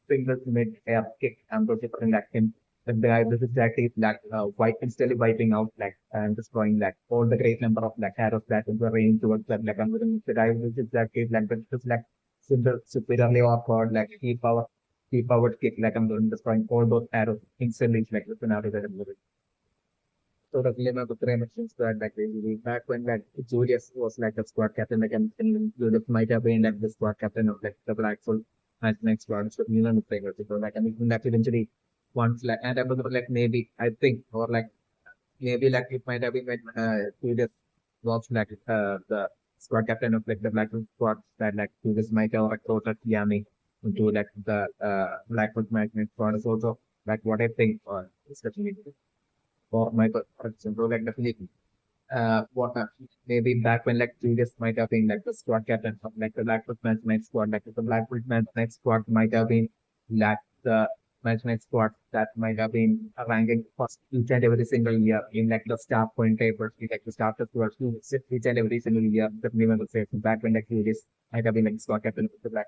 single mid air kick and protecting like him. Like the guy this is exactly like wipe instantly wiping out like and destroying like all the great number of like arrows that were raining towards them. Like I'm looking the guy this is exactly like this like superiorly offered like key powered kick like I'm doing destroying all those arrows instantly like the scenario that I'm living. So the dilemma of the three mentions that like basically back when like Julius was like the squad captain like and Julius might have been like the squad captain of like the Black Soul and next squad so you know playing so like I mean that eventually once like and I was like maybe I think or like maybe like it might have been when Julius was like the squad captain of like the Blackwood squad that like he just might have recruited Yami into like the Blackwood management squad is also like what I think especially for my person. So like definitely what maybe back when like Julius might have been like the squad captain of like the Blackwood management squad, like the Blackwood management squad might have been like the management squad that might have been ranking first each and every single year in like the staff point table, like the staff towards each and every single year. Definitely when the say back when like Julius might have been like squad captain of the Black.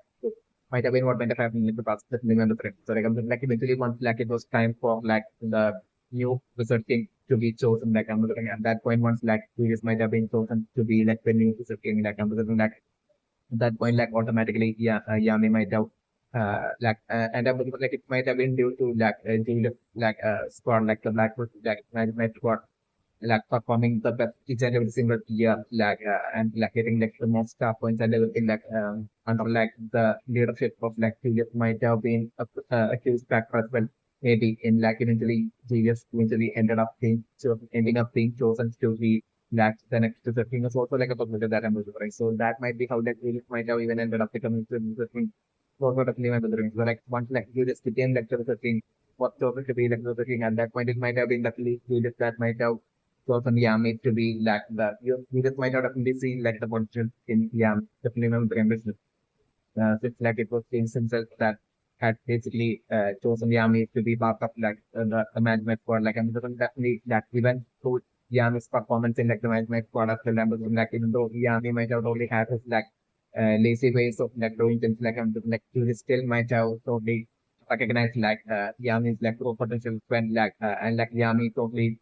Might have been what might have happened in the past. Definitely when the trend. So like eventually once like it was time for like the new wizard king to be chosen. Like I'm looking at that point once like Julius might have been chosen to be like the new wizard king. Like I'm looking like at that point like automatically yeah Yami might have and I was like it might have been due to like Julius like squad like the Blackwood like management squad like performing the best each and every single year, and like getting like the most star points and everything under like the leadership of like Julius might have been a huge factor as well. Maybe in like eventually Julius eventually ending up being chosen to be like the next to the king is also like a possibility that I'm remembering. So that might be how like Julius might have even ended up becoming the king. So sort of name the ring. So like once like Julius became like the king, was chosen to be like the king at that point it might have been luckily Julius that might have person Yami to be like that. You just might not definitely see like the potential in Yami, definitely remember the business. Since like it was James himself that had basically chosen Yami to be part of like the management squad. Like I'm definitely that even through Yami's performance in like the management squad as well, like even though Yami might have only had his like lazy ways of like doing things like he still might have totally recognized like Yami's like true potential when and like Yami totally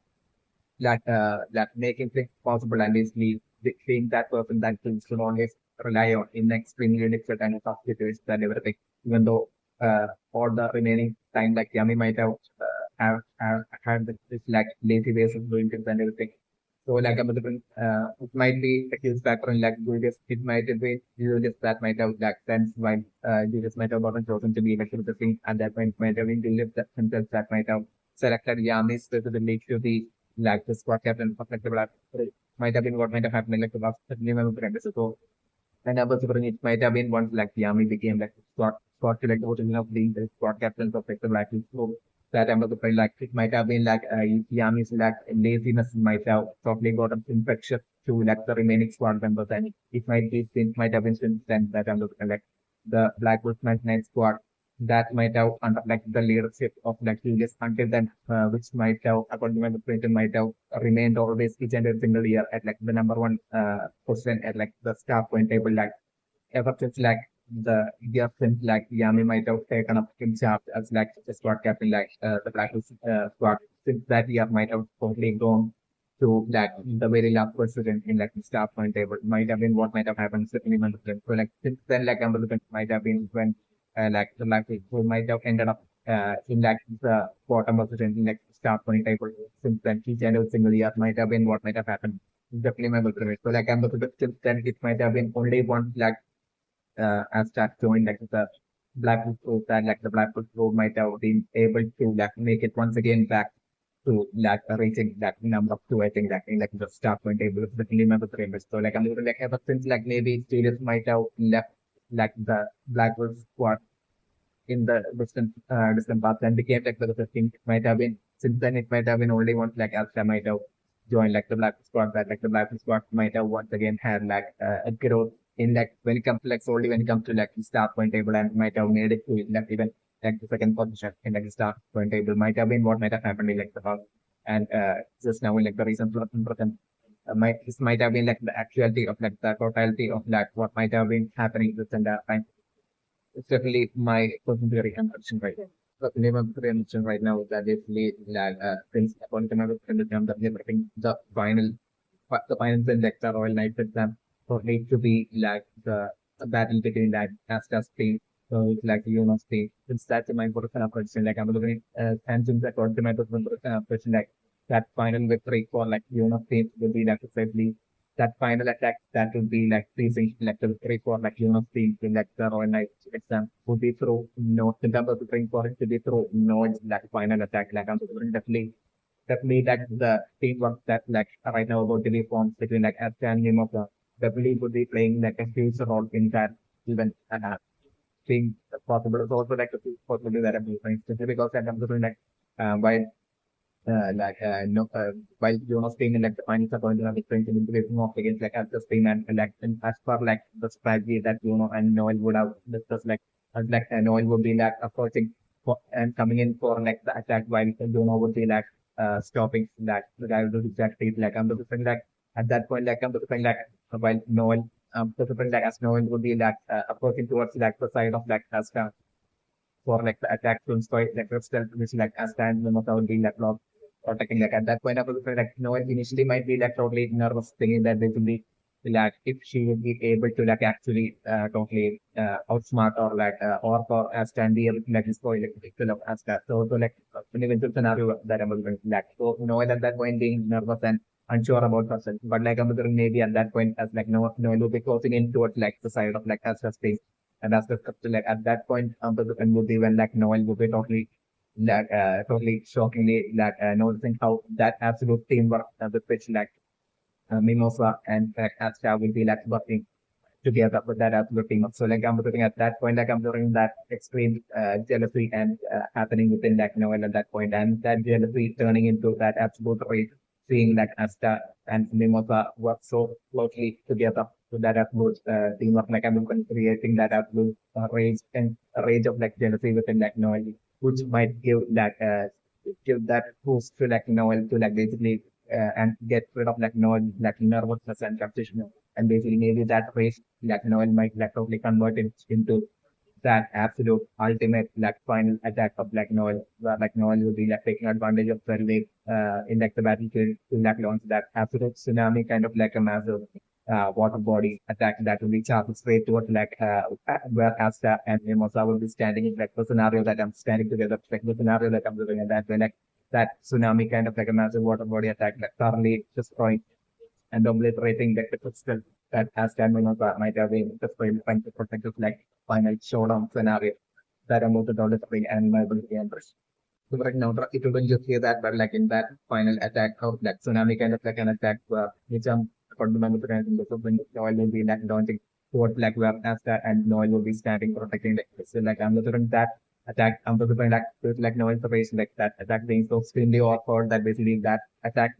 that making things possible and basically being that person that things should always rely on in extremely difficult and tough situations and everything. Even though all the remaining time like Yami might have had this like lazy ways of doing things and everything. So like a different it might be a huge factor in like Julius. It might be Julius that might have like sense why Julius might have gotten chosen to be elected to the king and that might have been Julius that himself that might have selected Yami specifically to be like the squad captain of like the Black might have been what might have happened in like the last so and I was wondering it might have been once like Yami became like squad to like the original of being the squad captain of like the Black so that I'm looking like it might have been like Yami's like laziness might have probably got infectious to like the remaining squad members and it might be since might have been since then that I'm looking like the Black Wolf 99 squad that might have under like the leadership of like Julius until then, which might have, according to my printer, might have remained always each and every single year at like the number one position at like the staff point table, like ever since like the year since like Yami might have taken up himself as like the squad captain, like the Black Wolf squad, since that year might have totally gone to like the very last position in like the staff point table might have been what might have happened certainly when so like since then like I'm looking might have been when like the like who might have ended up in like the bottom position in like start point table since then each and every single year might have been what might have happened. Definitely my it. So like I'm looking at since then it might have been only one like as that joined like the Blackwood group that like the Blackwood group might have been able to like make it once again back to like reaching that number of two, I think that in like the start point table of the remember the members. So like I'm looking like ever since like maybe Julius might have left like the Blackwood squad in the distant past and became like the 15th. It might have been since then it might have been only once like Asta might have joined like the Black Squad that like the Black Squad might have once again had like a growth in like when it comes to like solely when it comes to like the start point table and might have made it to like even like the second position in like the start point table might have been what might have happened in like the past and just now in like the recent present this might have been like the actuality of like the totality of like what might have been happening this and that time it's definitely my contemporary consumption right now. The minimum consumption right now is that basically like things according to my consumption that they're getting the final index the Royal Knights exam so need to be like the battle between that Asta's team. So it's like you know state. It's that's my personal question. Like I'm looking at and since according to my personal question like that final victory for like Yuna state will be like precisely that final attack that would be like freezing like the victory for like team in like the Royal Knights exam would be through no in terms of preparing for it to be through no like final attack like I'm definitely definitely like the teamwork that like right now about to be formed between like Asta and Mimosa definitely would be playing like a huge role in that event being possible. It's also like a huge possibility that I'm doing, especially because I'm considering like while like no while Jonas being in like the finals are going to have different in facing off against like Asta Spain and like and as per like the strategy that and Noel would have discussed Noel would be like approaching and coming in for like the attack while Jono would be like stopping that the guy would do exactly like I'm the thing like at that point like I'm the thing like while Noel the thing like as Noel would be like approaching towards like the side of like Asta for like the attack to destroy like crystal which like Asta and Mimosa would be like not protecting like at that point I was like Noel initially might be like totally nervous thinking that they will be like if she would be able to like actually totally outsmart or like or for Asta and be able to like destroy like the kill of Asta. So like an eventual scenario that I was going to like so Noel at that point being nervous and unsure about herself. But like I'm maybe at that point as like Noel will be closing in towards like the side of like Asta's face. And that's the like at that point and would be when like Noel would be totally like totally shockingly like noticing how that absolute teamwork the pitch like Mimosa and Asta will be like working together with that absolute team. So like I'm looking at that point, like I'm looking that extreme jealousy and happening within like Noel at that point, and that jealousy turning into that absolute rage, seeing like Asta and Mimosa work so closely together to that absolute teamwork. Like I'm creating that absolute rage and rage of like jealousy within like Noel, which might give that boost to like Noel to like basically and get rid of like Noel like nervousness and competition and basically maybe that race like Noel might like totally convert it into that absolute ultimate like final attack of like Noel where like Noel will be like taking advantage of the lake in like the battlefield to like launch that absolute tsunami kind of like a massive water body attack that will be charged straight towards like where Asta and Mimosa will be standing like the scenario that I'm standing together like the scenario that I'm doing and that way like that tsunami kind of like a massive water body attack like thoroughly destroying and obliterating the crystal that has Mimosa might have been destroyed trying to protect his like final showdown scenario that I'm about to develop and my ability and so right now, it wouldn't just hear that, but like in that final attack of that tsunami kind of like an attack, which according to my mechanism, so when Noel will be like launching towards like where Asta and Noel will be standing protecting like so like I'm looking at that attack, I'm looking at like Noel's face like that attack being so extremely awkward that basically that attack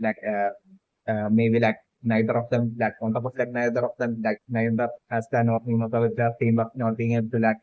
maybe like neither of them like on top of like neither of them like neither Asta nor Mimosa with their team of not being able to like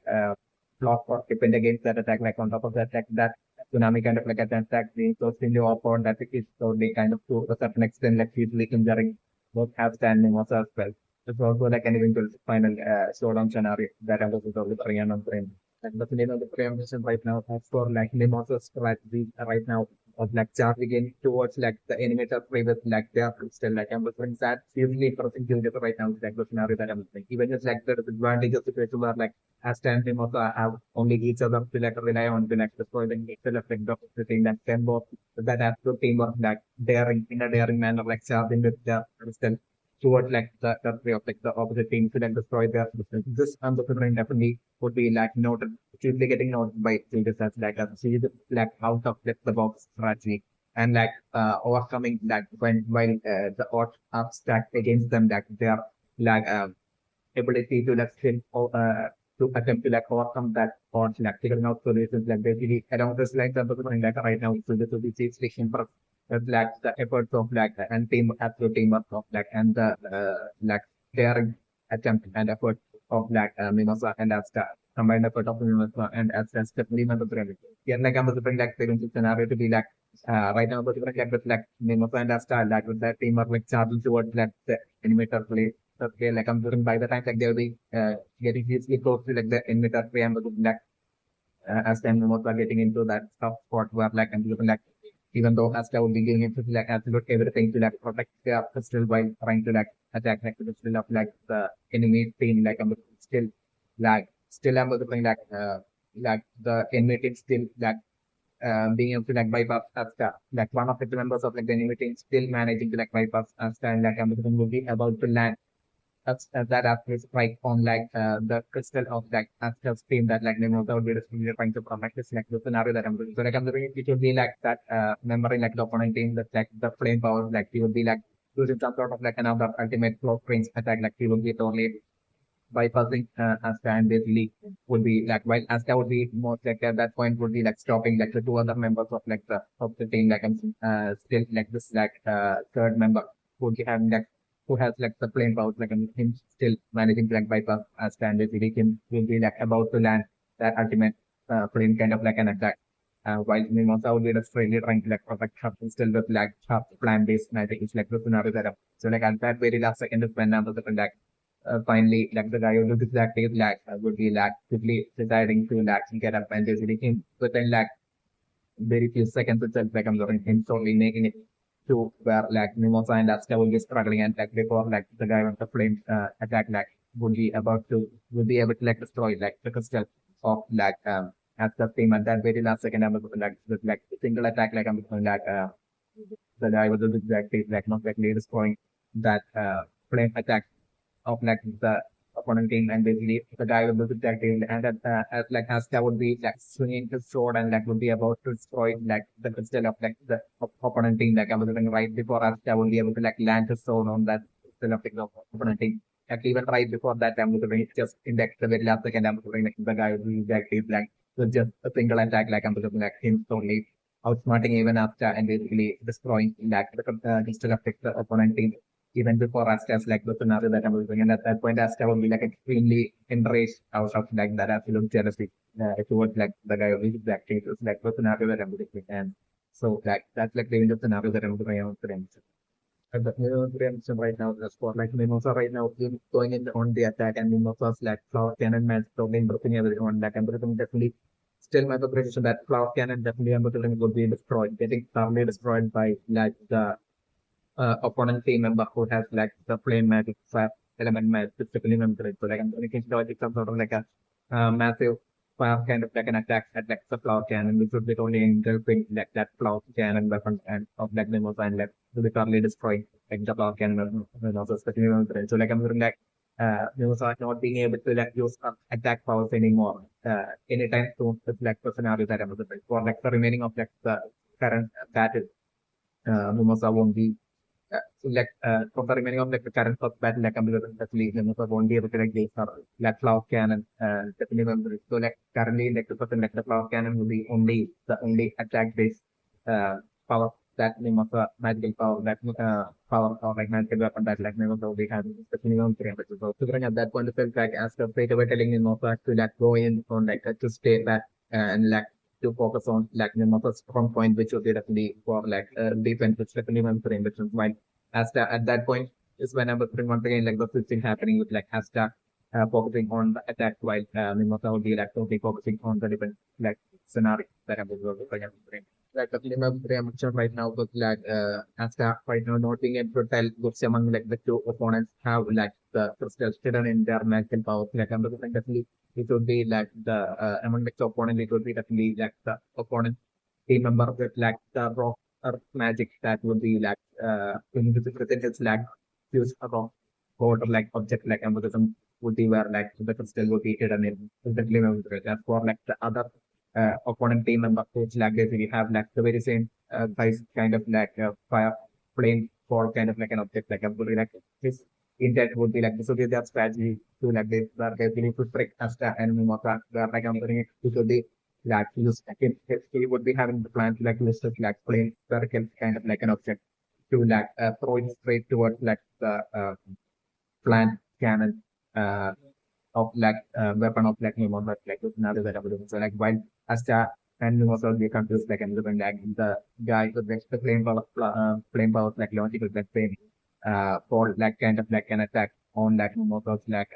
block or defend against that attack like on top of that like that tsunami kind of like attack being so extremely awkward that it is totally kind of to a certain extent like hugely injuring both have standing also as well. It's also like an eventual final showdown scenario that I was totally bringing on frame. And the name of the preemption right now as for like Mimosa's strategy right now of like charging in towards like the animator play with like their crystal like I'm looking that seriously interesting to get right now like the scenario that I'm looking. Even just like the disadvantage of the situation where like as time also have only each other to like rely on to like destroy the initial effect of the thing that can both that absolute teamwork like daring in a daring manner like charging with the crystal towards like the way of like the opposite team to then destroy their system. This unprecedented definitely would be like noted, usually getting noted by traders as like a series like out of like, the box strategy and like overcoming like when the odds are stacked against them like their like ability to like still to attempt to like overcome that odds like figuring out solutions like basically along this like the like right now so this will be station for like the efforts of like and team absolute teamwork of like and the like daring attempt and effort of like Mimosa and Asta combined effort of Mimosa and Asta definitely not the brand. Yeah, like I'm looking like the scenario to be like right now but like with like Mimosa and Asta like with that teamwork like charging towards like the animator play. Okay, like I'm looking by the time like they'll be getting hugely close to like the animator play and looking like as time Mimosa getting into that tough spot where like I'm looking like even though Asta will be giving it like absolute everything to like protect their pistol while trying to like attack like the pistol of like the enemy team like I'm still still I'm looking like the enemy team still being able to like bypass Asta like one of the members of like the enemy team still managing to like bypass Asta and like I'm will be about to land that actually strike on like the crystal of like Asta's stream that like Mimosa would be really trying to protect this like the scenario that I'm doing. So like I'm doing it would be like that memory like the opponent team that like the flame power like he would be like using some sort of like another ultimate close range attack like he would be totally bypassing Asta and basically would be like while Asta would be most like at that point would be like stopping like the two other members of the team like I'm still like this like third member who would be having like who has like the plane powers like him still managing to like bypass Asta and basically him will be like about to land that ultimate plane kind of like an attack. While Mimosa would be just really trying to like protect her still with like her plan based and I think it's like the scenario that up. So like at that very last second is when now the like finally, like the guy who did exactly like would be like quickly deciding to like get up and basically him within like very few seconds itself, like I'm going him slowly making it to where like Mimosa and Asta will be struggling and like before like the guy with the flame attack like would be able to like destroy like the crystal of like Asta's team at that very last second I'm going like with like single attack like I'm going like the guy with the exactly like not exactly destroying that flame attack of like the opponent team and basically the guy with the detective and as like Asta would be like swinging his sword and like would be about to destroy like the crystal of like the opponent team like I was doing right before Asta would be able to like land his sword on that crystal of the opponent team. Like even right before that I'm doing just in like the very last second I'm doing like the guy with the detective like with just a single attack like I'm doing like him totally outsmarting even Asta and basically destroying like the crystal of the opponent team even before Asta's like the scenario that I'm doing. And at that point, Asta will be like extremely enraged out of like that absolute jealousy towards like the guy who is black cases, like the scenario that I'm doing. And so like that's like the range of scenario that I'm doing on the and the Mimosa right now, the spot like Mimosa right now is going in on the attack and Mimosa's like flower cannon match totally broken everyone like everything definitely still my prediction that flower cannon definitely everything would be destroyed, getting thoroughly destroyed by like the opponent team member who has like the flame magic fire element match specifically memory. So like I'm thinking it's some sort of like a massive fire kind of like an attack at like the flower cannon, which would be only engulfing like that flower cannon weapon and of like the most and like to be totally destroying like the flower cannon weapon also specifically memory. So like I'm thinking like Mimosa not being able to like use attack powers anymore anytime soon with like the scenario that I'm looking for like the remaining of like the current battle Mimosa won't be like for the remaining of like the current first battle like I'm definitely Mimosa won't be able to like use her like flower cannon definitely memory. So like currently like the person like the flower cannon will be only the only attack based power that Mimosa magical power that power or like magical weapon that like Mimosa will be having especially on three episodes. So considering at that point it felt like as the straight away telling Mimosa to like go in on like to stay back and like to focus on like Mimosa's strong point, which would be definitely for like defense, which definitely memory, which is why Asta at that point is when I was once again like the switching happening with like Asta focusing on the attack while Mimosa would be like totally focusing on the different like scenario that I was working on. Like the mentioned right now with like Asta right now not being able to tell which among like the two opponents have like the crystals hidden in their magical powers. Like I'm looking definitely it would be like the among the two opponent it would be definitely like the opponent team member with like the rock or magic that would be like within his like use a rock code or like object like embolism would be where like the crystal would be hidden in the glimmer with it. As for like the other opponent team member which like basically have like the very same size kind of like fire flame for kind of like an object like a like his intent would be like this would be their strategy to like this where basically to trick Asta and Mimosa where like I'm putting it to the like use he would be having the plan to like use this like plain spherical kind of like an object to like throw it straight towards like the plant cannon uh, of like weapon of like Mimosa like with another that available. So like while Asta and Mimosa will be confused like and looking like the guy with the flame power like launching with that flame for like kind of like an attack on like Mimosa's like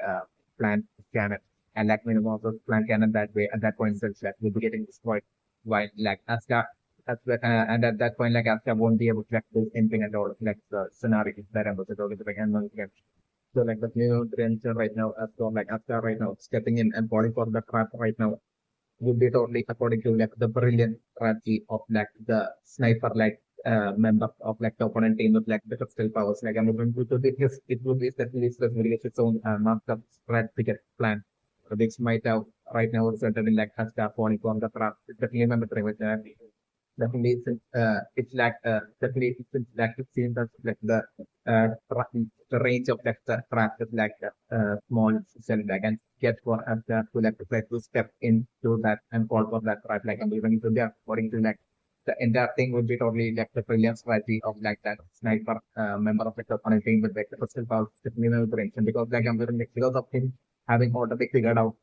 plant cannon and like Mimosa's plant cannon that way at that point itself like will be getting destroyed while like Asta and at that point like Asta won't be able to like do anything at all like the scenario that I'm about to go with the again. So like the new trend right now, as so like Asta right now stepping in and calling for the trap right now would be totally according to like the brilliant strategy of like the sniper like member of like the opponent team with like the crystal powers. Like I'm going to it would be especially specifically its own master strategic plan, which might have right now resulted in like Asta falling from the trap. It's definitely mandatory with definitely it's like definitely it's like it seems that like the range of like the trap is like small cell like and get for us to like to step into that and fall for that trap like and even if they are according to like the entire thing would be totally like the brilliant strategy of like that sniper member of like the opponent team with like the crystal power minimal prevention because like I'm very like because of him having already figured out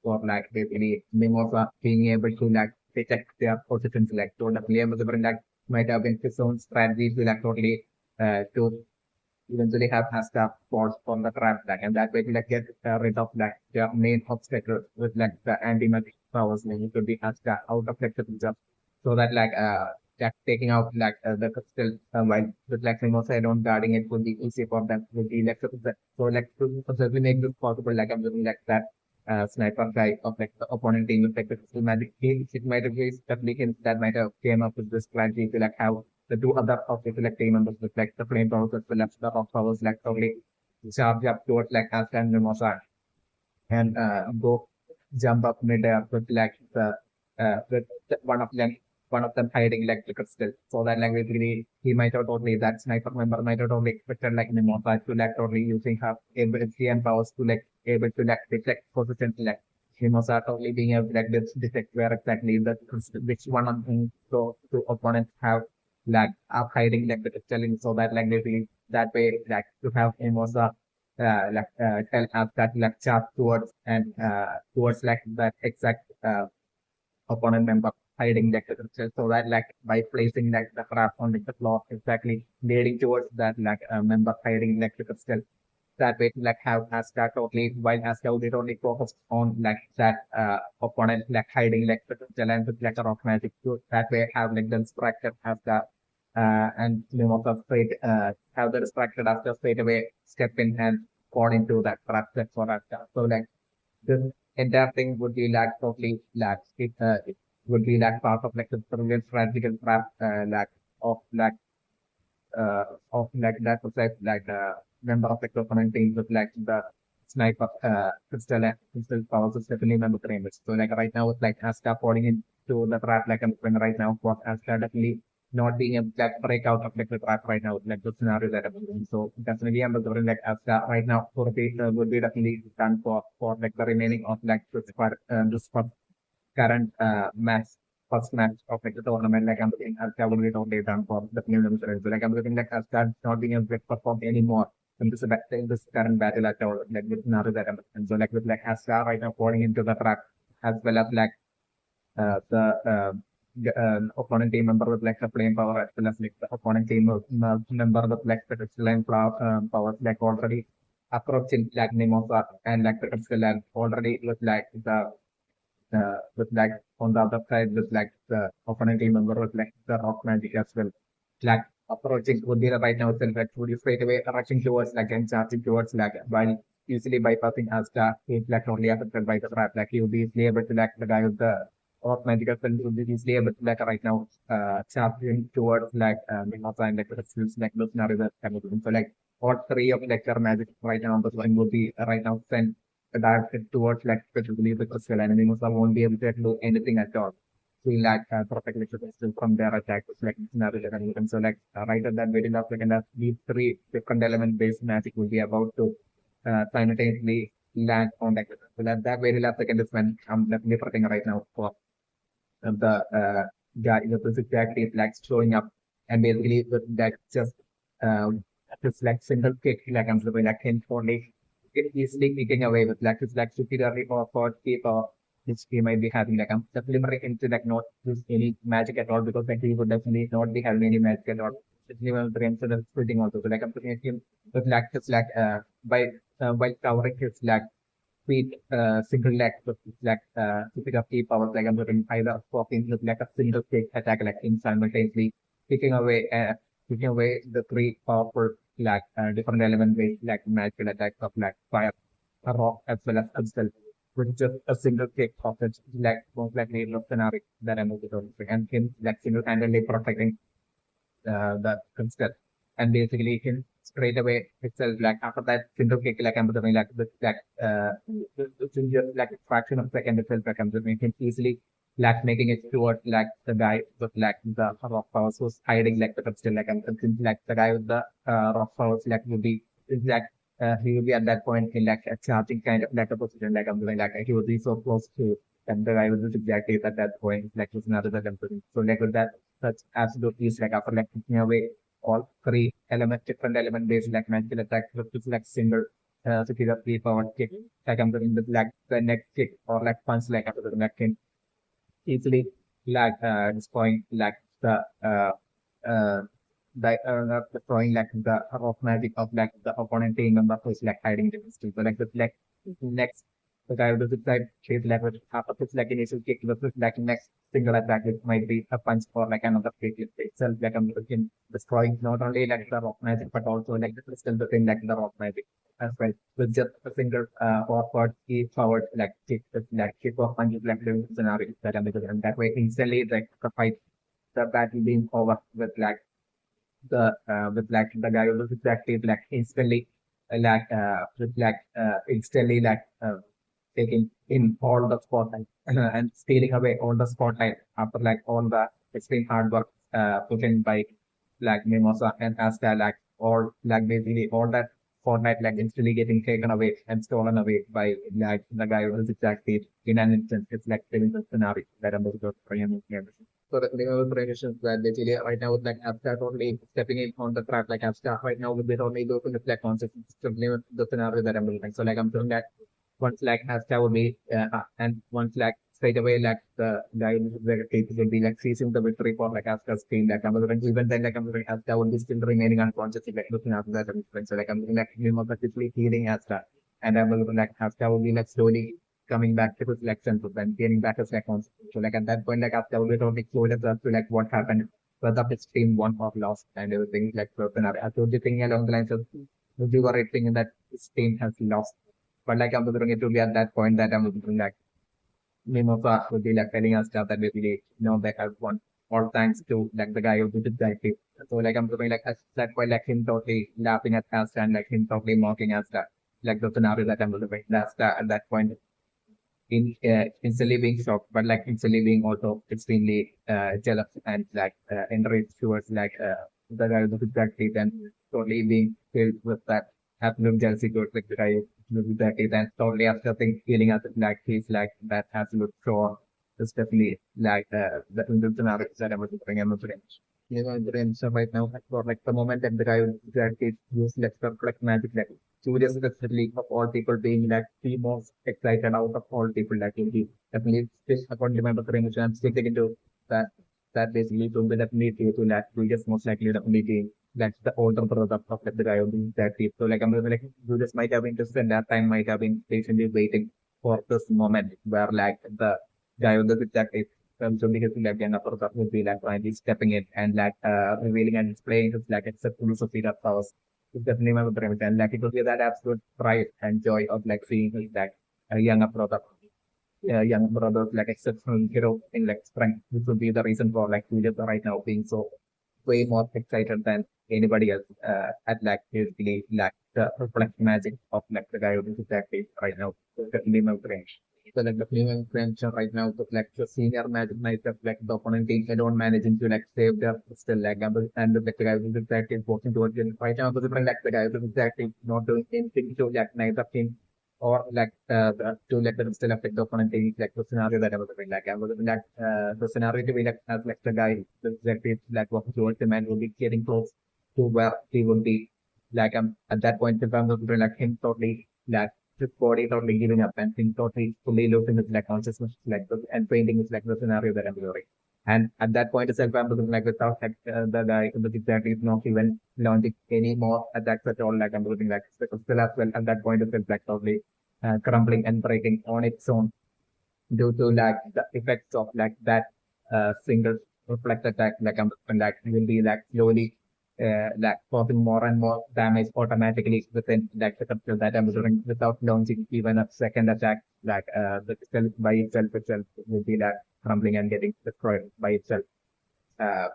for like basically Mimosa being able to like detect their positions like so definitely Amazon like might have been his own strategy to like totally to eventually have Asta falls from the trap like and that way to like get rid of like the main obstacle with like the anti-magic powers like it could be Asta out of like the picture so that like that taking out like the crystal while with like Mimosa alone guarding it would be easy for them with the electric so like to certainly make this possible like I'm doing like that sniper guy of like the opponent team with like the crystal magic it might have been definitely hints that might have came up with this strategy to like have the two other of the like team members with like the flame powers as well as the rock powers like totally charge up towards like Asta and Mimosa and go jump up mid-air with like one of them hiding like the crystal. So that like basically he might have totally that sniper member might have totally expected like Mimosa to like totally using her ability and powers to like able to like detect positions like Mimosa totally being able to like detect where exactly the crystal which one of them so two opponents have like are hiding like the crystal so that like basically that way like to have Mimosa tell us that like chart towards like that exact opponent member hiding like the crystal so that like by placing like the trap on like the floor exactly leading towards that like member hiding like the crystal that way to like have Asta totally while Asta would only focus on like that opponent like hiding like the challenge with like a rock magic so that way have like the distracted Asta and Mimosa straight have the distracted Asta straight away step in and fall into that trap set for Asta. So like this entire thing would be like totally like it would be like part of like the brilliant strategical trap of like of like that was like member of like the opponent team with like the sniper crystal and crystal powers is definitely member framework. So like right now it's like Asta falling into the trap like I'm when right now for Asta definitely not being able to like break out of like the trap right now like the scenario that I'm doing. So definitely I'm wondering like Asta right now for the would be definitely done for like the remaining of like this current match, first match of like the tournament, like I'm looking at will be totally done for the new themselves. Like I'm looking like Asta not being able to perform anymore in this current battle at all, like with Naru that and so like with like Asta right now falling into the trap as well as like the opponent team member with like the flame power as well as like the opponent team member with like the flame power like already approaching like Mimosa and like the crystal and already with like the with like on the other side with like the opponent team member with like the rock magic as well. Like approaching would be the right now itself like would you straight away rushing towards like and charging towards like while usually bypassing Asta he's like only affected by the trap like he would be easily able to like the guy with the rock magic as well would be easily able to like right now charging towards like Mimosa and like the skills like those scenarios that kind of thing. So like all three of like their magic right now on the line would be right now sent directed towards like specifically the crystal and Mimosa won't be able to do anything at all. So like protect the crystal from their attacks like scenario and so like right at that very last second that these three different element based magic will be about to simultaneously land on like so that very last second is when I'm definitely prepping right now for the guy the physics exactly is like showing up and basically with that just like single kick like I'm doing like 10 for get easily kicking away with like it's like superiorly for keeper which he might be having like I'm definitely into like not use any magic at all because like he would definitely not be having any magic at all. Especially when the range is splitting also. So like I'm looking at him with like his like by covering his like feet single leg with like to pick up key powers like I'm doing either walking with like a single kick attack like in simultaneously picking away the three powerful like different element based like magical attacks of like fire, rock as well as crystal with just a single kick of it like most likely scenario that I'm going to and him like single handedly protecting the crystal. And basically him straight away itself like after that single kick like I'm doing like the within just like a fraction of a second itself like I'm doing him easily like making it towards like the guy with like the rock powers who's hiding like the crystal like I'm like the guy with the rock powers like will be is like he will be at that point in like a charging kind of like a position like I'm doing like he will be so close to and the guy was just exactly at that point like was another that I'm doing. So like with that such absolutely is like after like taking away all three element different element based like magical attack with like single secure three power kick like I'm doing with like the neck kick or like punch like after the neck kick easily like destroying like the uh not destroying like the rock magic of like the opponent team member who's like hiding the mystery. So like the like next the guy with the side chase like with half of his like initial kick versus like next single attack it might be a punch or like another kick itself like I'm looking destroying not only like the rock magic but also like the crystal within like the rock magic as well with just a single forward key forward like kick like kick or punch like the scenario that I'm because and that way instantly like the fight the battle being over with like the guy who was exactly like instantly with like instantly taking in all the spotlight and stealing away all the spotlight after like all the extreme hard work put in by like Mimosa and Asta like or like basically all that spotlight like instantly getting taken away and stolen away by like the guy who was exactly in an instant. It's like living the scenario that I'm going to so the clinical predictions that basically right now with like abstract only stepping in on the track like abstract right now with it only looking at like concept the scenario that I'm looking. So like I'm doing that once like abstract will be and once like straight away like the guy the case will be like seizing the victory for like abstract's team like I'm doing even then like I'm doing abstract will be still remaining unconscious like looking after that I'm doing. So like I'm doing like pneumatically healing abstract and I'm doing like abstract will be like slowly coming back to his like sense of and gaining back his like concept. So like at that point, like after we totally clueless as to like what happened, whether his team won or lost and everything like broken up. I told you thinking along the lines of you were thinking that his team has lost. But like I'm doing it to be at that point that I'm doing like Mimosa would be like telling us stuff that basically that I've won. All thanks to like the guy who did it that day. So like I'm doing like at that point like him totally laughing at us and like him totally mocking us that like the scenario that I'm doing. That's at that point instantly being shocked, but like instantly being also extremely jealous and like enraged towards like the guy with that teeth and totally being filled with that absolute jealousy towards like the guy with that teeth and totally after feeling as if like he's like that absolute fraud. It's definitely like the scenario that I was bring him to the range. So right now, like, for like the moment that the guy with that teeth used like magic like Julius specifically of all people being like the most excited out of all people like will be definitely still according to my preference I'm still taking to that that basically to be definitely due to that Julius most likely definitely being that's the older brother of like, the guy who being that deep. So like I'm really like Julius might have been just at that time might have been patiently waiting for this moment where like the guy with the exact age so because like younger brother would be like finally stepping in and like revealing and displaying his like exceptional superior powers it's definitely my favorite. And like it will be that absolute pride and joy of like seeing like a younger brother like exceptional hero in like strength, which would be the reason for like Julius right now being so way more excited than anybody else at like basically like the reflect magic of like the guy who is exactly right now. So definitely my friend. So like the female friends right now to like the senior magic knight of like the opponent team they don't managing to like save their still like and the guy who is exactly walking towards him right now because like the guy who is exactly not doing anything to like neither the team or like to like the still affect the opponent team like the scenario that I was doing like I was like the scenario to be like as like the guy who exactly like walking towards him and will be getting close to where he will be like at that point if I'm going to like him totally like his body totally giving up and him totally fully losing his like consciousness like and painting is like the scenario that I'm doing. And at that point itself I'm looking like without like the guy who exactly is not even launching any more attacks at all like I'm looking like still as well at that point itself like totally crumbling and breaking on its own due to like the effects of like that single reflect attack like like will be like slowly like causing more and more damage automatically within like the control that I'm doing without launching even a second attack like the self by itself will be like crumbling and getting destroyed by itself. Uh,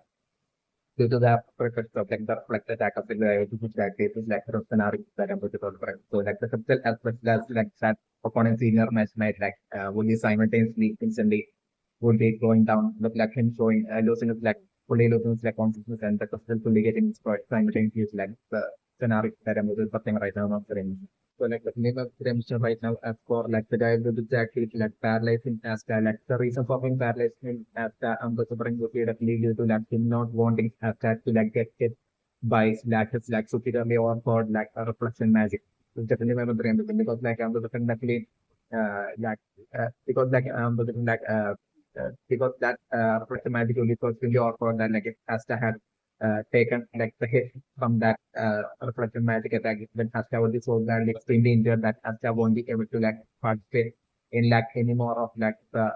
due to the purpose of like the reflect attack of the guy, which is like this is like the scenario that I'm going to talk about. So like the subtle aspect that's like that opponent senior match might like would be simultaneously instantly would be going down, look like him showing losing his like fully losing his like consciousness and the still fully getting destroyed simultaneously like the scenario that I'm talking right now not the so like the name of redemption right now as for like the guy with exactly like paralyzing Asta, like the reason for being paralyzed in Asta the suffering would be definitely due to like him not wanting Asta to like get hit by like his like superiorly or for like a reflection magic. It's definitely one of the reason because like the definitely because like because that reflection magic only was really or for that like if Asta had taken like the hit from that reflection magic attack when Asta would be so badly extremely injured that Asta won't be able to like participate in like any more of like the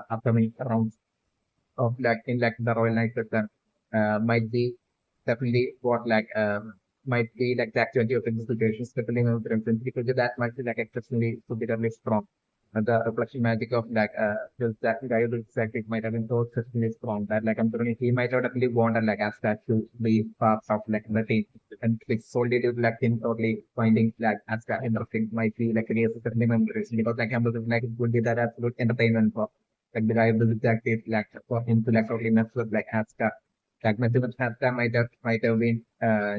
upcoming rounds of like in like the Royal Knight system might be definitely what like might be like the actuality of the situations depending on the reference because that might be like exceptionally superiorly strong. The reflection magic of like that guy who exactly might have been so exceptionally strong that like I'm thinking he might have definitely wanted like as that to be part of like the team and like solely due to like him totally finding like as that interesting might be like really a certainly memories because like I'm thinking like it would be that absolute entertainment for like the guy with exactly like for him to like totally mess with like Asta. Like Maximus Asta might have been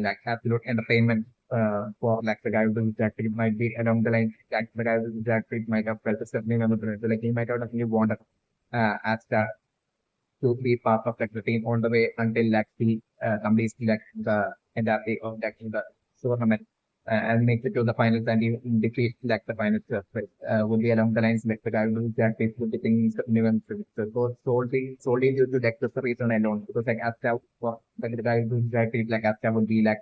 like absolute entertainment for like the guy with exactly it might be along the line like the guy with exactly might have felt a certain memorable. So like he might have definitely wanted Asta to be part of like the team all the way until like he completes like the entirety of like the tournament and makes it to the finals and even defeat like the finals would be along the lines like the guy who exactly would be thinking even so solely due to like this reason alone because like Asta like the guy who exactly like Asta would be like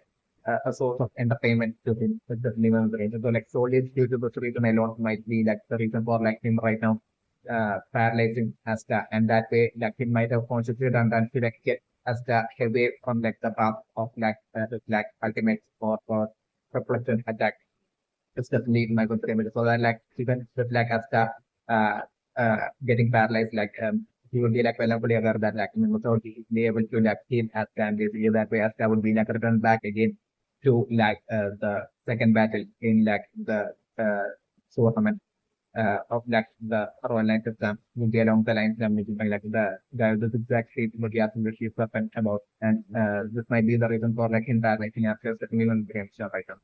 a source of entertainment to him with the minimum range. So like solely due to this reason alone might be like the reason for like him right now paralyzing Asta, and that way like he might have concentrated on that to like get Asta away from like the path of like ultimate for reflection attack. It's definitely my good remedy. So that like even with like Asta getting paralyzed, like he would be like well fully aware that like Mimosa would be able to like heal Asta and basically that way Asta would be like returned back again to like the second battle in like the tournament of like the Royal Line system would be along the lines of making like the this exact shape would be absolutely perfect about and this might be the reason for like him paralyzing after setting even brain shot right now.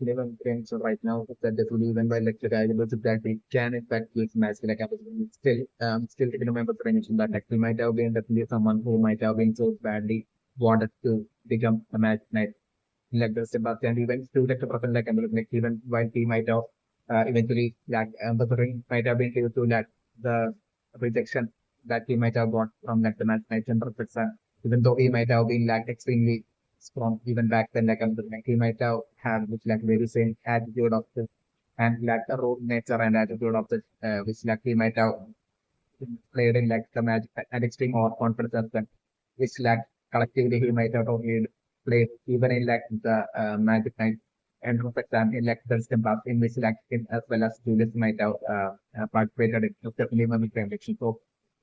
Even brain shot right now that this would be even by like the guy was exactly can in fact use match like still to remember the mention that like he might have been definitely someone who might have been so badly wanted to become a match knight like the Sebastian events to like the person like like even while he might have eventually like the ring might have been due to like the rejection that he might have got from like the match night and Perfection. Even though he might have been like extremely strong even back then like like he might have had which like very same attitude of this and like the road nature and attitude of this which like he might have played in like the magic and extreme or confidence as well, which like collectively he might have only played even in like the magic night and for example in like the system path in which like him as well as Julius might have participated in definitely mimic prediction. So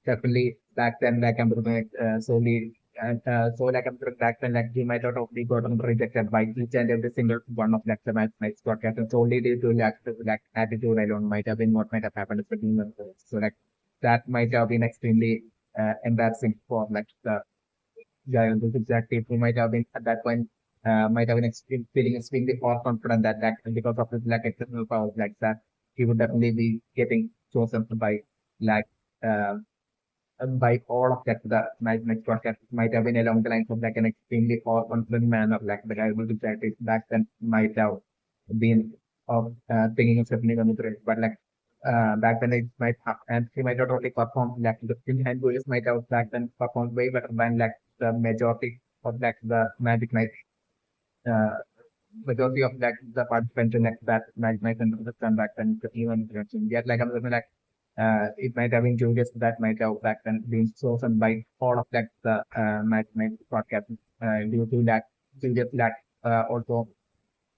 definitely back then like I'm looking at solely and so like I'm looking back then like he might have only gotten rejected by each and every single one of like the match nights broadcast and solely due to like attitude alone might have been what might have happened to the team members. So like that might have been extremely embarrassing for like the guy on this exactly who might have been at that point might have been feeling extremely confident that like because of his like exceptional powers like that he would definitely be getting chosen like uh, by all of that the next podcast might have been along the lines of like an extremely all confident manner like the guy able to practice back then might have been of thinking of stepping on the trail. But like back then it might have and he might not only perform like the skill hand boys might have back then performed way better than like the majority of like the Magic Knight uh majority of like the participants in like that Magic Knight and the back then even yet like I'm like it might have been Julius that might have back then been chosen by all of like the Magic Knight podcast due to that Julius that also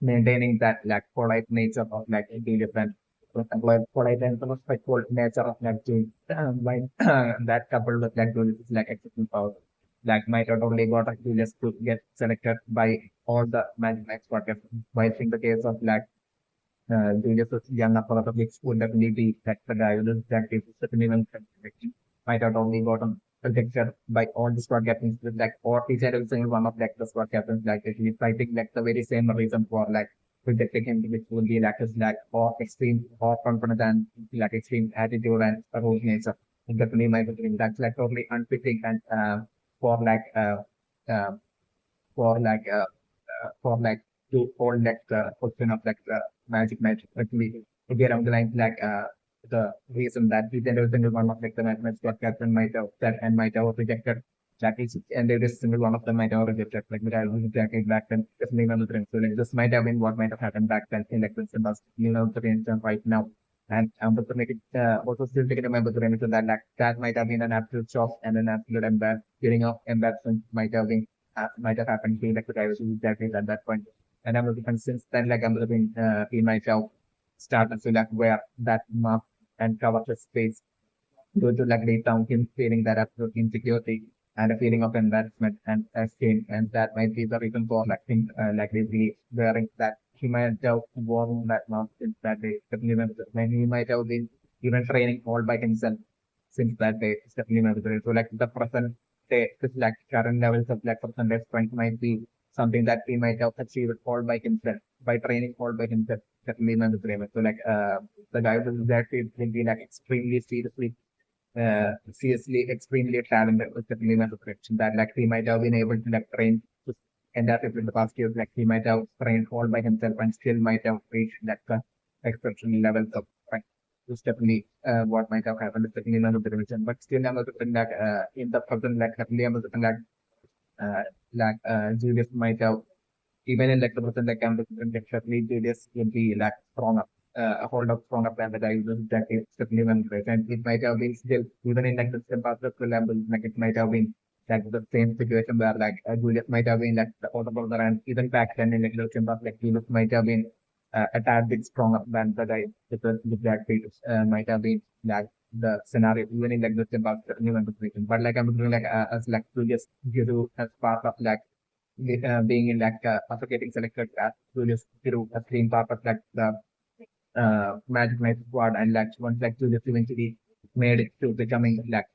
maintaining that like polite nature of like being different. For example, like polite and respectful nature of like doing by that coupled with like doing is like exceptional power. like might not only got a Julius to get selected by all the Magic Knight squad captains. But in the case of like Julius was young upper of which would definitely be like the guy who is that is certainly even might have only gotten rejected by all the squad captains with like or each and every single one of like the squad captains like he's citing like the very same reason for like rejecting him which would be like his like or extreme or confidence and like extreme attitude and rude nature. It definitely my opinion. That's like totally unfitting and for like uh, for like for like to hold like the question of like the magic actually to get on the line like the reason that each and every single one of like the match got captain might have that and might have rejected that is and every single one of them might have rejected like the guy who rejected back then definitely another thing. So like this might have been what might have happened back then in like the bus the instance right now. And but to make it also still taking remember to remember that like that might have been an absolute shock and an absolute feeling of embarrassment might have happened to like the guy was exactly at that point. And I'm looking since then like I'm looking in myself started to like wear that mask and cover his face due to like deep down him feeling that absolute insecurity and a feeling of embarrassment and shame. And that might be the reason for like him like really wearing that he might have worn that mask since that day. Definitely when he might have been even training all by himself since that day. It's definitely memorable. So like the present day, it's like current levels of like percentage point might be something that he might have achieved all by himself by training all by himself. Definitely memorable. So like the guy who that will be like extremely seriously extremely talented with the minimum description that like he might have been able to like train to end up in the past years like he might have trained all by himself and still might have reached that exceptional levels of right. It's definitely what might have happened with the minimum description. But still I'm also thinking that in the present like definitely I'm also thinking that Julius might have even in like the person like I'm looking at certainly Julius will be like stronger, a hold of stronger than the guy who's that is certainly one great. And it might have been still even in like the same part of the level, like it might have been like the same situation where like Julius might have been like the older brother and even back then in like the same part like Julius might have been a tad bit stronger than the guy with that fetus might have been like the scenario even in like the same part certainly one situation. But like I'm looking like as like Julius Guru as part of like being in like after getting selected as Julius Thiru as being part of like the Magic Knight squad and like once like Julius eventually made it to becoming like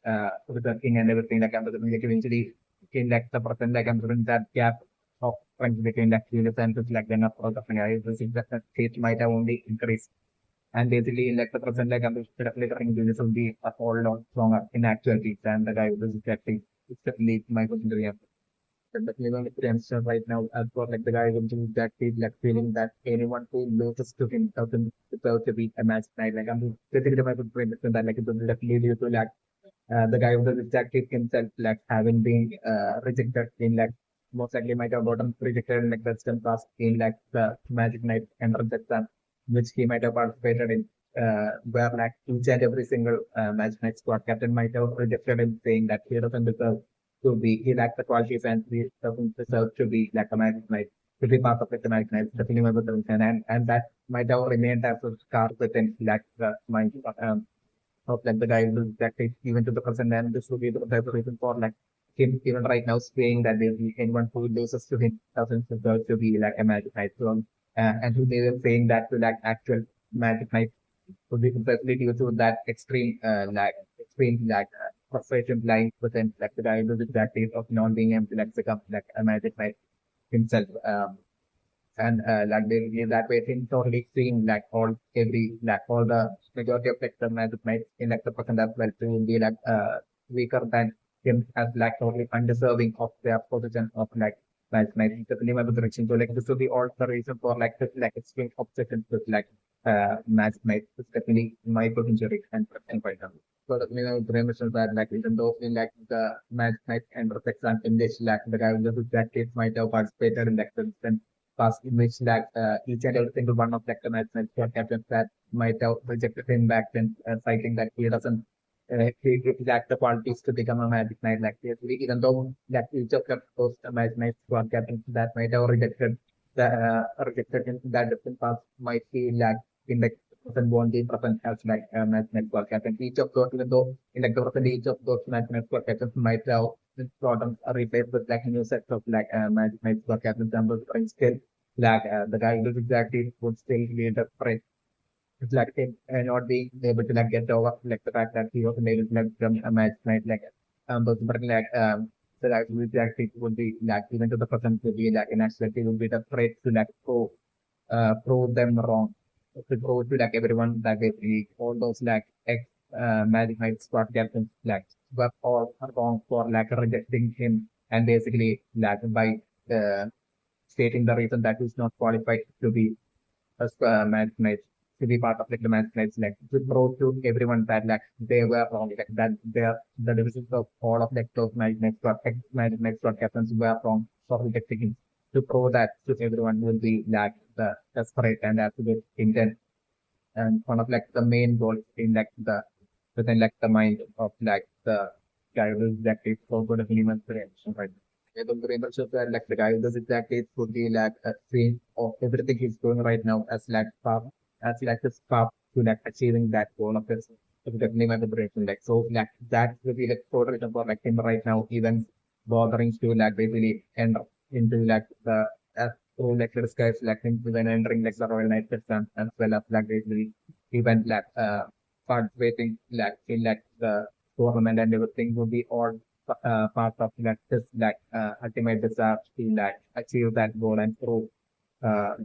with the king and everything like after the like eventually in like the person like I'm doing that gap of friends between like Julius and like then of all the guys that stage might have only increased. And basically, like the person, like I'm definitely trying to do this will be a whole lot stronger in actuality than the guy who is exactly. It's definitely my question to you. But living with youngster right now, I've got like the guy who do that feel like feeling that anyone who loses to him doesn't deserve to be a match night. Like I'm basically my good friend that like it will definitely lead to like the guy who does exactly himself like having been rejected in like most likely might have gotten rejected in like Western past in like the Magic Night entrance exam, which he might have participated in. Where like each and every single Magic Night squad captain might have rejected him saying that he doesn't deserve to be he lacks the qualities and he doesn't deserve to be like a Magic Knight, to be part of like the Magic Knight, definitely my brother and that might have remained as a scar within like the mind of like the guy who that takes even to the present and this will be the reason for like him even right now saying that there be anyone who loses to him doesn't deserve to be like a Magic Knight. So and who they were saying that to like actual Magic Knight would be completely due to that extreme frustration lying within like the guy who's exactly of not being able to like become like a Magic Knight himself. And like they that way things totally seeing like all the majority of like the magic might in like the person as well to be like weaker than him as like totally undeserving of their position of like magic might definitely my direction. So like this will be all the reason for like this like extreme obsession with like magic might is definitely my potential and right now. So the mention that like even though in like the magic might and exam in this like the guy who that case might have participated in like the past in which that each and every single one of like the management captains that might have rejected him back then, citing that he doesn't he lack the qualities to become a Magic Knight. Like basically, even though that each of those Magic Knight squad captains that might have rejected him that different paths might feel like in like person won't be present as like a Magic Knight squad captain. Each of those, even though in like the present each of those Magic Knight squad captains might have brought them replaced with like new sets of like Magic Knights for Captain Jumbo, but still like the guy who exactly would still be the threat. It's like him not being able to like get over like the fact that he was able to like become a Magic Knight like but like so like with exactly would be like even to the person would be like in actuality would be the threat to like prove them wrong. To prove to like everyone that basically all those like ex Magic Knight squad captains like were all wrong for like rejecting him and basically like by uh, stating the reason that he's not qualified to be a Magic Knight to be part of like the Magic Knights like to prove to everyone that like they were wrong like that they're the divisions of all of like those Magic Knights squad ex Magic Knight squad captains were wrong for rejecting him to prove that to everyone will be like the desperate and absolute intent and one of like the main goals in like the within like the mind of like the guy who is exactly so good at human interaction, right? Yeah, the very much of that like the guy who does exactly it would be like a screen of everything he's doing right now as like his path to like achieving that goal of his definitely my preparation. Like so like that will be like total for like him right now, even bothering to like basically end up into like the as through like the skies like him when entering like the Royal Knight system as well as like basically even like participating like in like the tournament and everything would be all part of like this like ultimate desire to like achieve that goal and prove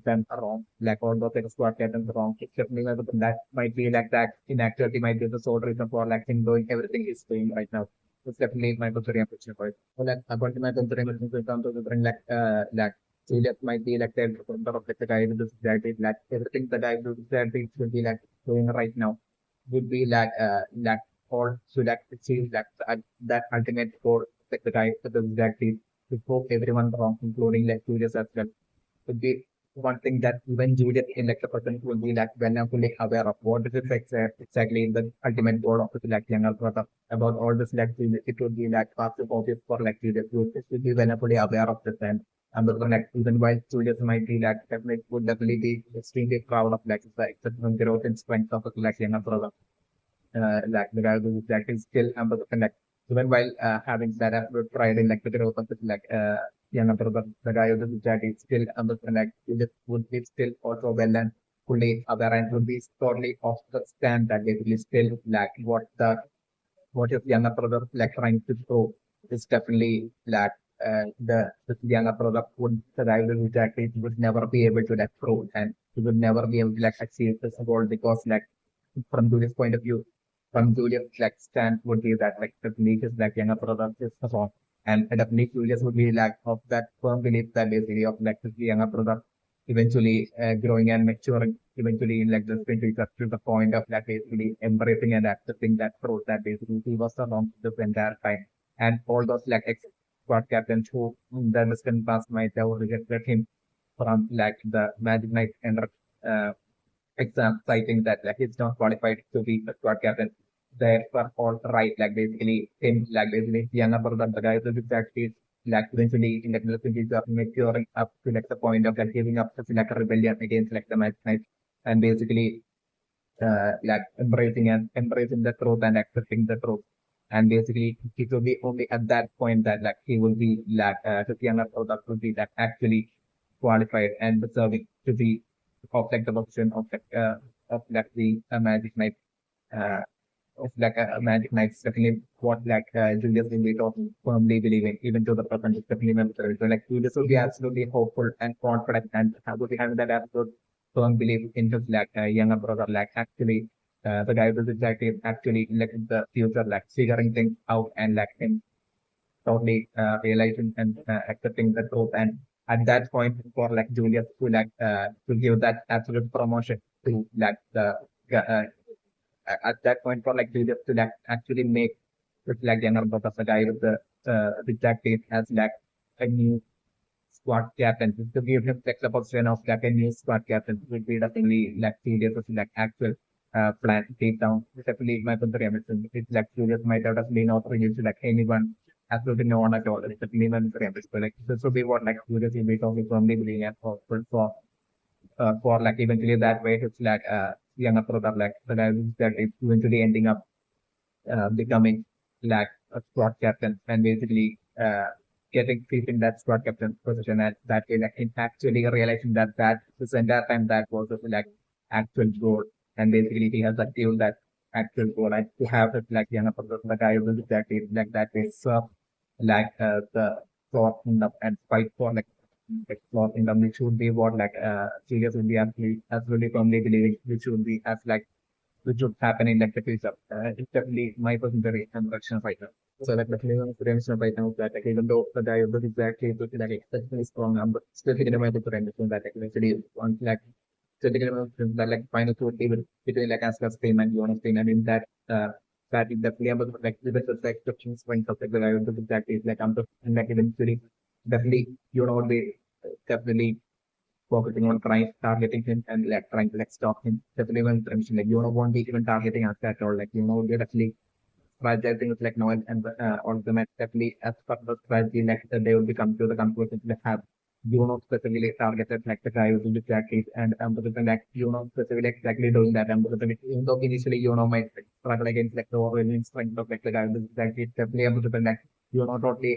them wrong. Like all those things were getting wrong. It's definitely that might be like that inactivity might be the sole reason for like him doing everything he's doing right now. It's definitely my considering picture for it. So like according to my considering in terms of the like Julius might be like the founder of like the guy with this exactly like everything the guy with this should be like doing right now would be like or should like achieve like that ultimate goal like the guy with the exactly to prove everyone wrong, including like Julius as well would be one thing that even Juliet in like the person will be like when I'm fully aware of what is it exactly the ultimate goal of the like younger brother about all this like it would be like fast obvious for like Juliet it will be when I'm fully aware of this and the like even while Juliet might be like definitely would definitely be extremely proud of like the exceptional growth and strength of the like younger brother like the guy who is acting skill and the connect. Even while having that absolute pride in like the growth of the like younger brother, the guy who is acting skill and the connect, it would be still also well and fully aware and would be totally off the stand that basically still like what his younger brother like trying to show is definitely like the younger brother would the guy who is acting would never be able to like prove and he would never be able to like achieve this goal because like from Julius' point of view, from Julius' like stand would be that like the belief is like younger brother is the song. And definitely Julius would be like of that firm belief that basically of like the younger brother eventually growing and maturing eventually in like the twenty to the point of like basically embracing and accepting that truth that basically he was the wrong this entire time. And all those like ex squad captains who in the distant past might have rejected him from like the Magic Knight and exam citing that like he's not qualified to be a squad captain. They were all right, like basically him, like basically younger brother, the guy who's exactly like eventually in the middle twenties are maturing up to like the point of like giving up to like a rebellion against like the Magic Knights and basically like embracing the truth and accepting the truth. And basically it will be only at that point that like he will be like his younger brother will be like actually qualified and deserving to be of like the position of like the Magic Knight uh, of like a Magic Knight definitely what like Julius will be talking firmly believing even to the present is definitely necessary. So like Julius will be absolutely hopeful and confident and will be having that absolute firm belief in his like younger brother like actually the guy who's exactly actually like in the future like figuring things out and like him totally realizing and accepting the truth. And at that point, for like Julius to give that absolute promotion to like the at that point for like Julius to like actually make with like younger brother the guy with that face as like a new squad captain to give him like the position of like a new squad captain would be definitely like Julius like actual plan deep down. Definitely my consideration. It's like Julius might have just been not reduced to like anyone absolutely no one at all. It's definitely my consideration. So like this would be what like Julius will be talking from the beginning and for like eventually that way it's like younger brother like the guy that is eventually ending up becoming like a squad captain and basically getting fit in that squad captain position at that way, like in actually realizing that this entire time that was like actual goal, and basically he has achieved that actual goal. Like to have it like younger person, the guy who is exactly like that way, so like the thought in the and fight for like thought in the which would be what like serious would be absolutely firmly believing which would be as like which would happen in like the future. It's definitely my percentage and direction right now. So like definitely one of the direction right now is that like even though the guy is exactly like exceptionally strong, but still thinking about the direction that like eventually one like still thinking about that like final two even between like Aska's team and Jonas team. I mean that that is definitely about like the best like exceptions when stuff like the guy is exactly like and like eventually definitely you know they definitely focusing on trying targeting him and like trying to like stop him. Definitely when like you know won't be even targeting us at all. Like you know they're actually strategizing with like Noel and ultimate definitely as part of the strategy like they will become to the conclusion to have you know specifically targeted like the guy who's in the case and but then like you know specifically exactly doing that and but then even though initially you know might like, struggle against like the overwhelming strength of like the guy who's exactly definitely able to then like you know totally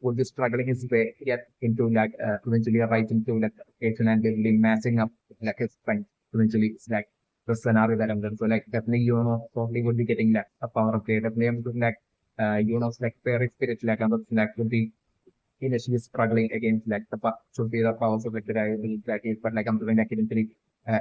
would be struggling his way yet into like eventually right into like occasion and basically matching up like his strength eventually it's like the scenario that I'm in. So like definitely you know probably would be getting like a power of play. Definitely I'm looking like you know like fairy spirit like I'm looking like would be initially struggling against like the should be the powers of like the guy who like it, but like I'm doing like eventually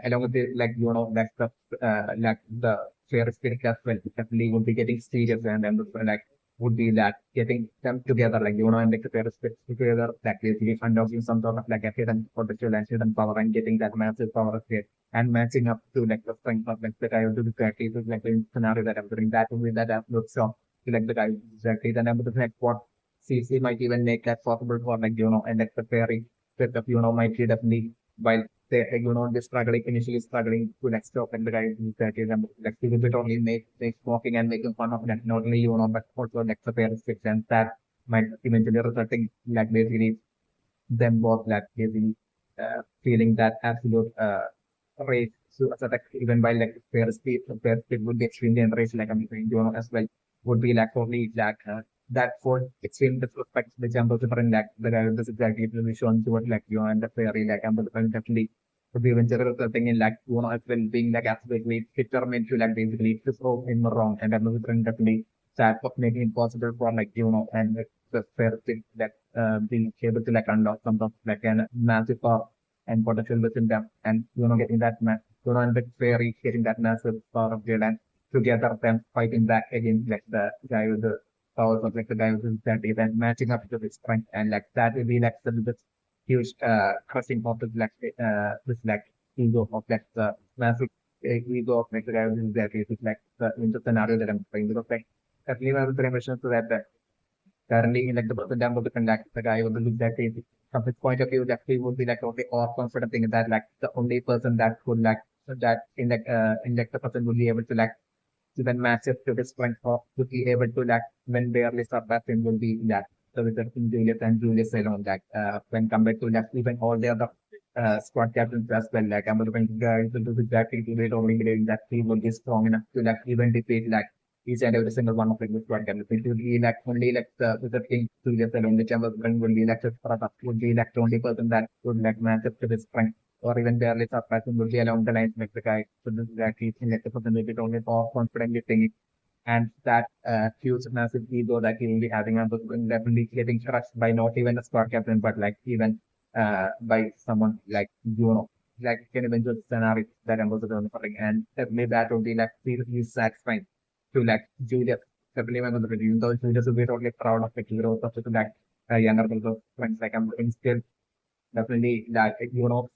along with the like you know like the fairy spirit as well definitely would be getting serious and then like would be that getting them together like you know and like the fairy spirit together like basically unlocking some sort of like a hidden potential and hidden power and getting that massive power of it and matching up to like the strength of like the guy who do exactly so, like the scenario that I'm doing that would be that absolute shock to like the guy exactly then I'm like what CC might even make that possible for like you know and like the pairing with the you know might be definitely while they you know they struggling initially struggling to like stop and the guy that is like a bit only make smoking and making fun of that not only you know but also like the pair restrictions that might eventually resulting like basically them both like basically feeling that absolute rage so attack even by like fair speed would be extremely enraged like I'm saying you know as well would be like probably like that for extreme disrespect the jump different like the guy this exactly to be shown to what like you know and the fairy like I'm definitely would be eventually resulting in like you know as well being like absolutely determined to like basically to prove him wrong and I'm definitely sad of making it possible for like you know and the fair speed that being able to like unlock some of like a massive power and potential within them and you know getting that you know and the fairy getting that massive power of good and together them fighting back against like the guy with the powers of like the guy with that event matching up to his strength and like that will be like this huge crushing of this like ego of like the massive ego of like the guy with that is like the in the scenario that I'm trying to like definitely I was very much to that currently like the dumb of the conduct, the guy who will exactly from his point of view that he would be like only or confident thing that like the only person that could like that in like the person would be able to like to then match it to his strength or would be able to like when barely surpass him will be that the result in Julius and Julius alone like when compared to like even all the other squad captains as well like I'm looking guys to do exactly to it only believing that he will be strong enough to like even defeat like each and every single one of like the squad captains. It will be like only like the king Julius alone, which was will be like just would be like the only person that would like match up to his strength or even barely surpassing would be along the lines like the guy. So this is actually like the person will be only more confidently thinking and that huge massive ego that he will be having and will definitely getting crushed by not even a squad captain but like even by someone like you know like can even just scenario that I'm also referring and definitely that would be like seriously satisfying to like Julius definitely one of the even though Julius will be totally proud of the growth of the like younger brother friends like I'm still definitely like you know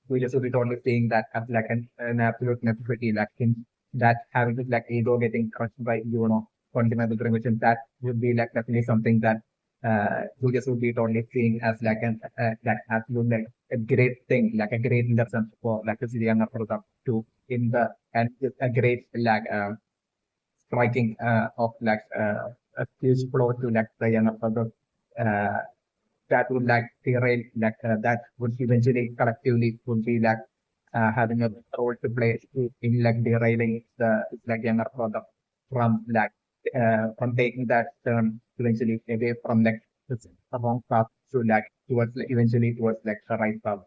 we just will be totally seeing that as like an absolute necessity like in that having this like ego getting crushed by you know fundamental primition that would be like definitely something that we just would be totally seeing as like an like absolute like a great thing like a great lesson for like the younger product to in the and it's a great like striking of like a huge blow to like the younger product uh, that would like derail like that would eventually collectively would be like having a role to play in like derailing the like younger product from like from taking that turn eventually away from like this wrong path to like towards like eventually towards like the right path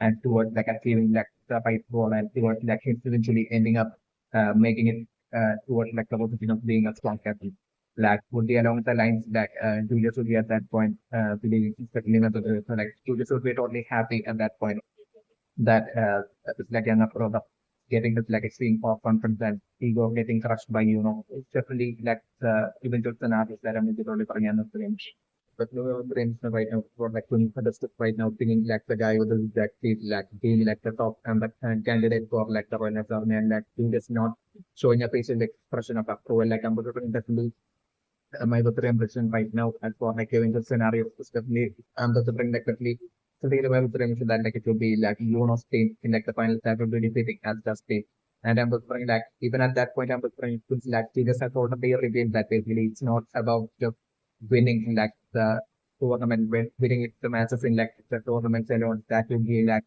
and towards like achieving like the right goal and towards like eventually ending up making it towards like the position of being a strong captain. Like would be along the lines that Julius would be at that point believing especially so like Julius would be totally happy at that point that it's like an approach of getting this like extreme of confidence and ego getting crushed by it's definitely like the eventual scenarios that I'm totally പറയുന്നത്. But no brains right now for like doing the stuff right now thinking like the guy with the exactly like being like the top and the candidate for like the Royal Army and like he is not showing a facial expression of approval like I'm definitely my birthday impression right now and for like eventual scenarios is definitely I'm the bring like definitely so the my birthday impression that like it will be like State in like the final that will be defeating as the state. And I'm bring like even at that point I'm bring like Jesus has already revealed that basically it's not about just winning like the tournament winning it the matches in like the tournaments alone that will be like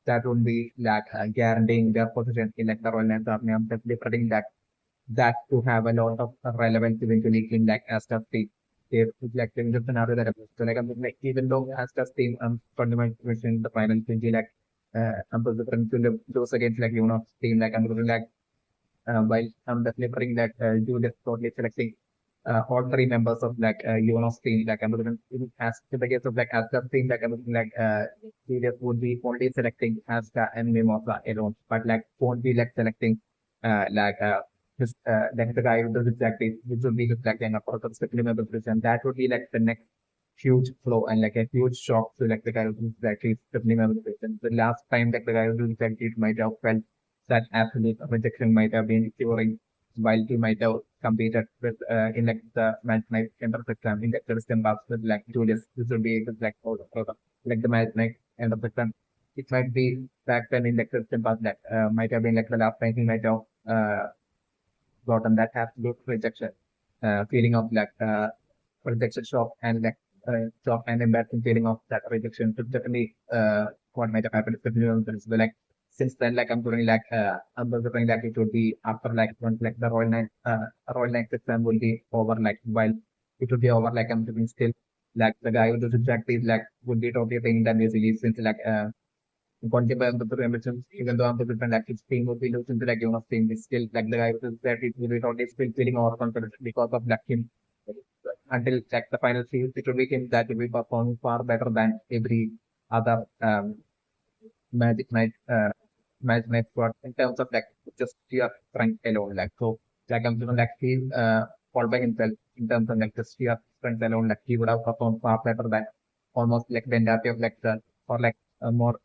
that would be like guaranteeing their position in like the Royal Army. I'm definitely predicting that to have a lot of relevance eventually in like Asta's team. If like in the scenario that happens. So like I'm like even though Asta's team fundamentally in the final 20 like I'm preferring to lose against like team like I'm like while I'm definitely preferring that Julius totally selecting all three members of like team like I'm looking as in the case of like Asta's team like I'm looking like Julius would be only selecting Asta and Mimosa alone, but like won't be like selecting like just like the guy who does exactly which would be reflecting a part of supplemental position. That would be like the next huge flow and like a huge shock to like the guy who does exactly supplemental position. The last time that the guy who does exactly it might have felt that absolute rejection might have been curing while he might have competed with in like the match night exam in the Christian paths with like Julius. This would be just like like the match night end of the exam. It might be back then in the Christian path that might have been like the last time he might have gotten that absolute rejection, feeling of like rejection shock and like shock and embarrassing feeling of that rejection. So definitely what might have happened is the like since then like I'm going like it would be after like once like the Royal Night exam would be over like while it would be over like I'm doing still like the guy who does exactly like would be totally thinking that basically since like quantify the emissions, even though I'm the different active team would be losing to like team is still like the guy with that it will be totally still feeling overconfident because of that him until like the final series it will be him that will be performing far better than every other magic night squad in terms of like just sheer strength alone. Like so like I'm doing like he all by himself in terms of like just sheer strength alone, like he would have performed far better than almost like the entirety of like the or like more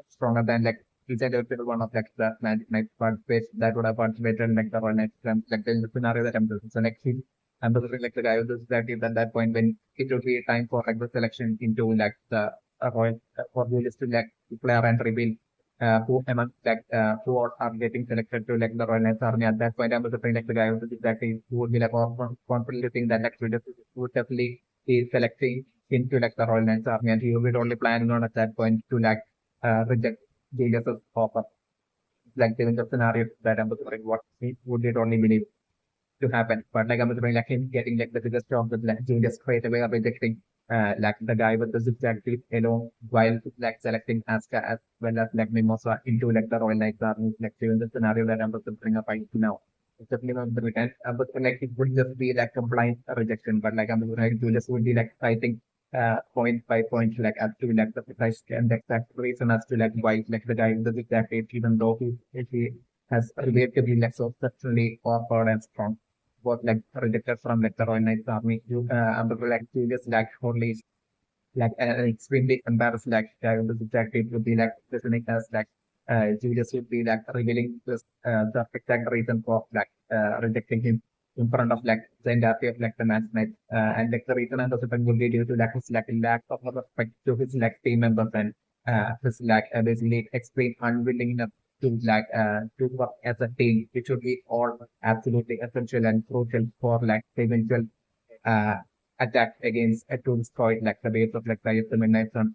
stronger than like each and every one of like the Magic Knight participants that would have participated in like the Royal Knight Scrum, like the scenario that I'm doing. So next week, I'm looking like the guy who does that is at that point when it would be time for like the selection into like the Royal for the list to like declare and reveal who among like who are getting selected to like the Royal Knights Army. At that point, I'm looking like the guy who does exactly who would be like confidently think that like would definitely be selecting into like the Royal Knights Army and he would be only planning on at that point to like reject Julius's offer. Like given the scenario that I'm wondering what he would it only believe to happen. But like I'm wondering like him getting like the biggest job with like Julius straight away rejecting like the guy with the zigzag teeth alone while like selecting Asta as well as like Mimosa into like the Royal Knights Army, like given the scenario that I'm bring up right now. It's definitely not the return. But like it would just be like a blind rejection, but like I'm like Julius would be like fighting point by point, like as to like the precise and the exact reason as to like why like the guy does exactly even though he has relatively like so structurally awkward and strong was like rejected from like the Royal Knights Army. And like Julius like only like extremely embarrassed like this exactly it would be like listening as like Julius would be like revealing this the exact reason for like rejecting him in front of like the entirety of like the match night and like the reason and the second would be due to like his like lack of respect to his like team members and his like basically extreme unwillingness to work as a team, which would be all absolutely essential and crucial for like the eventual uh, attack against to destroy like the base of like the Midnight Sun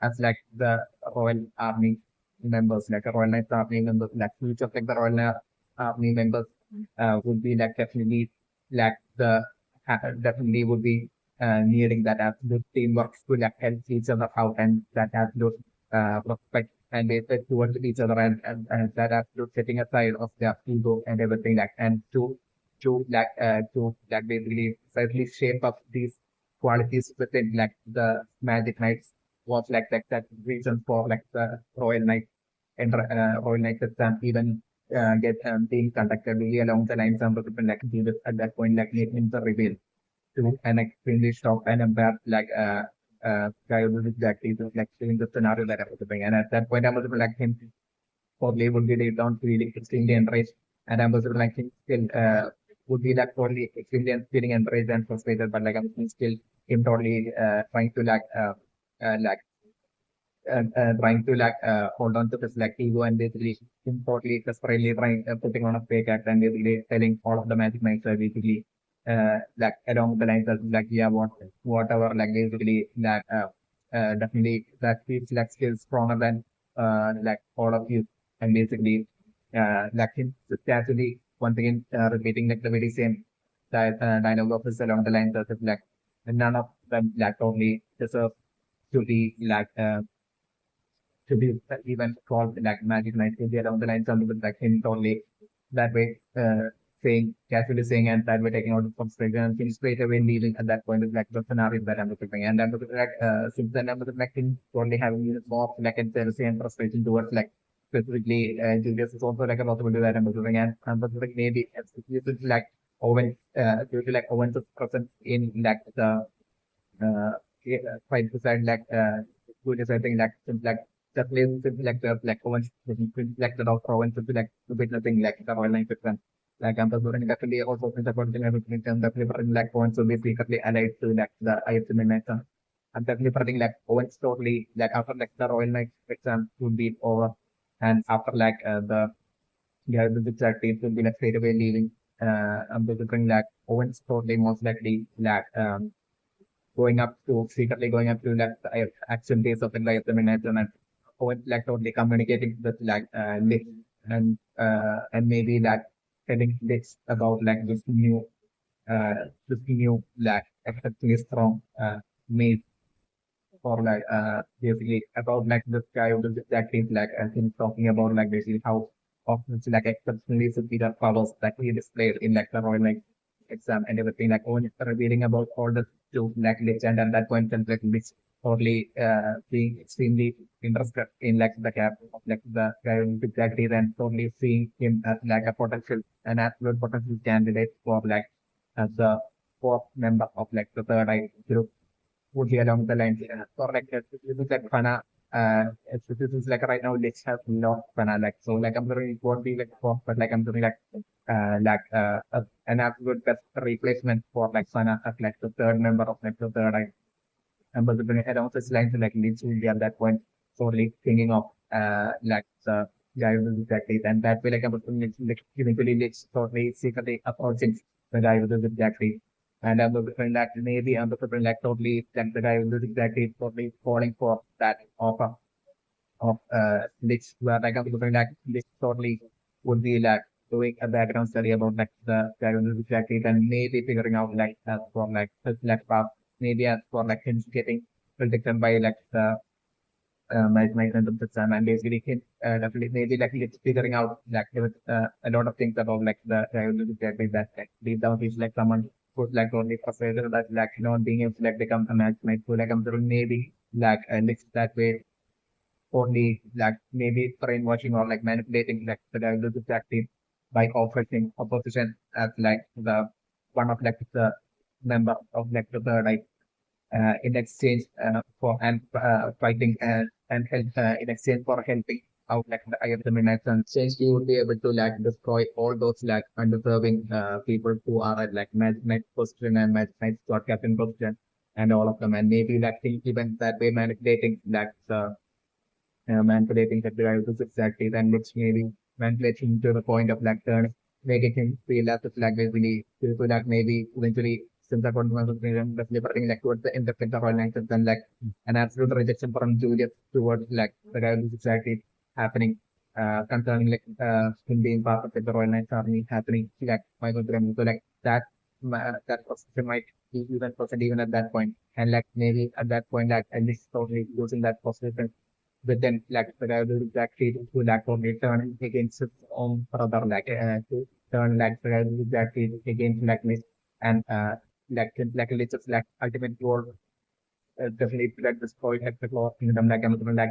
as like the Royal Army members, like a Royal Knights Army members, like each of like the Royal Army members would be like definitely like the definitely would be needing that absolute teamwork to like help each other out and that absolute respect and respect towards each other and that absolute setting aside of their ego and everything like and to like basically certainly shape up these qualities within like the Magic Knights was like that reason for like the Royal Knight and Royal Knights exam even get being conducted really along the lines of like Jesus at that point like making the reveal to an extremely shocked and embarrassed like guy who was exactly like seeing the scenario that I was doing. And at that point I was like him probably would be laid down feeling extremely enraged and I was like him still would be like totally extremely feeling enraged and frustrated but like I'm still him totally trying to like trying to hold on to this like ego and basically totally desperately trying putting on a fake act and basically telling all of the Magic Knights are basically like along the lines of like yeah whatever like basically definitely that feels like still stronger than like all of you and basically like him casually once again repeating like the very same dialogue of his along the lines of like none of them like only deserve to be to be even called like Magic Knight India down the line, something with like him only that way, saying casually saying and that way taking out from straight and him straight away leaving at that point is like the scenario that I'm looking and I'm looking like since then I'm looking like him only having even more like a jealousy and frustration towards like specifically Julius is also like a possibility that I'm looking and I'm looking maybe this is like Owen due to like Owen's presence in like the quite beside Julius I think like the place to be like the like Owens like the Doctor Owens to be like to be nothing like the Royal Nine Fiction. Like I'm just wondering definitely also since about the everything and definitely like Owens will be secretly allied to like the IFC Midnight Sun. I'm definitely putting like Owens totally like after like the Royal Knight exam would be over and after like the yeah the exact team will be like straight away leaving. I'm just wondering like Owens totally most likely going up to secretly going up to like the action days of the life of the midnight and like totally communicating with like Lich and maybe like telling Lich about like this new like exceptionally strong mage or like basically about like this guy who does exactly like him talking about like basically how often it's like exceptionally superior powers that he displayed in like the Royal like exam and everything like when revealing about all the to like legend and that point and like which totally being extremely interested in like the cap of like the guy who exactly then totally seeing him as like a potential an absolute potential candidate for like as the fourth member of like the third eye group would be along the lines. So like this is like Fana. This is like right now let's have no Fana like so like I'm doing it won't be like fourth, but like I'm doing an absolute best replacement for like Fana as like the third member of like the third eye. And but doing it along this lines like leads to be at that point totally thinking of like the guy who is exactly and that way like I'm like eventually leads totally secretly approaching the guy who is exactly and I'm looking like maybe I'm looking like totally like the guy who is exactly totally falling for that offer of Lich where like I'm looking like Lich totally would be like doing a background study about like the guy who is exactly then maybe figuring out like as for like his like path maybe as for like him getting predicted by like the my friend of the time and basically him definitely maybe like he's figuring out like there was a lot of things about like the guy who is exactly that like deep down he's like someone who's like only frustrated that like not being able to like become a matchmate so like I'm sure maybe like next that way only like maybe brainwashing or like manipulating like the diagnosis active by offering opposition as like the one of like the member of like the third like in exchange for and fighting and help in exchange for helping out like the IFM and change you would be able to like destroy all those like undeserving people who are at like match position and match squad captain position and all of them and maybe like even that way manipulating like the manipulating that guy was exactly then which maybe manipulating to the point of like turning making him feel as if like basically so that maybe eventually since I got to definitely like towards the end of the Royal Knights and like an absolute rejection from Julius towards like the guy was exactly happening concerning like him being part of like, the Royal Knights army happening like Michael Graham. So like that that position might be even present even at that point. And like maybe at that point, like at least totally losing that position. But then like the guy will exactly to like only turn against his own brother, like to turn like the guy will exactly against like me and like it's just like ultimate goal definitely like destroy like the Clover Kingdom, like I'm like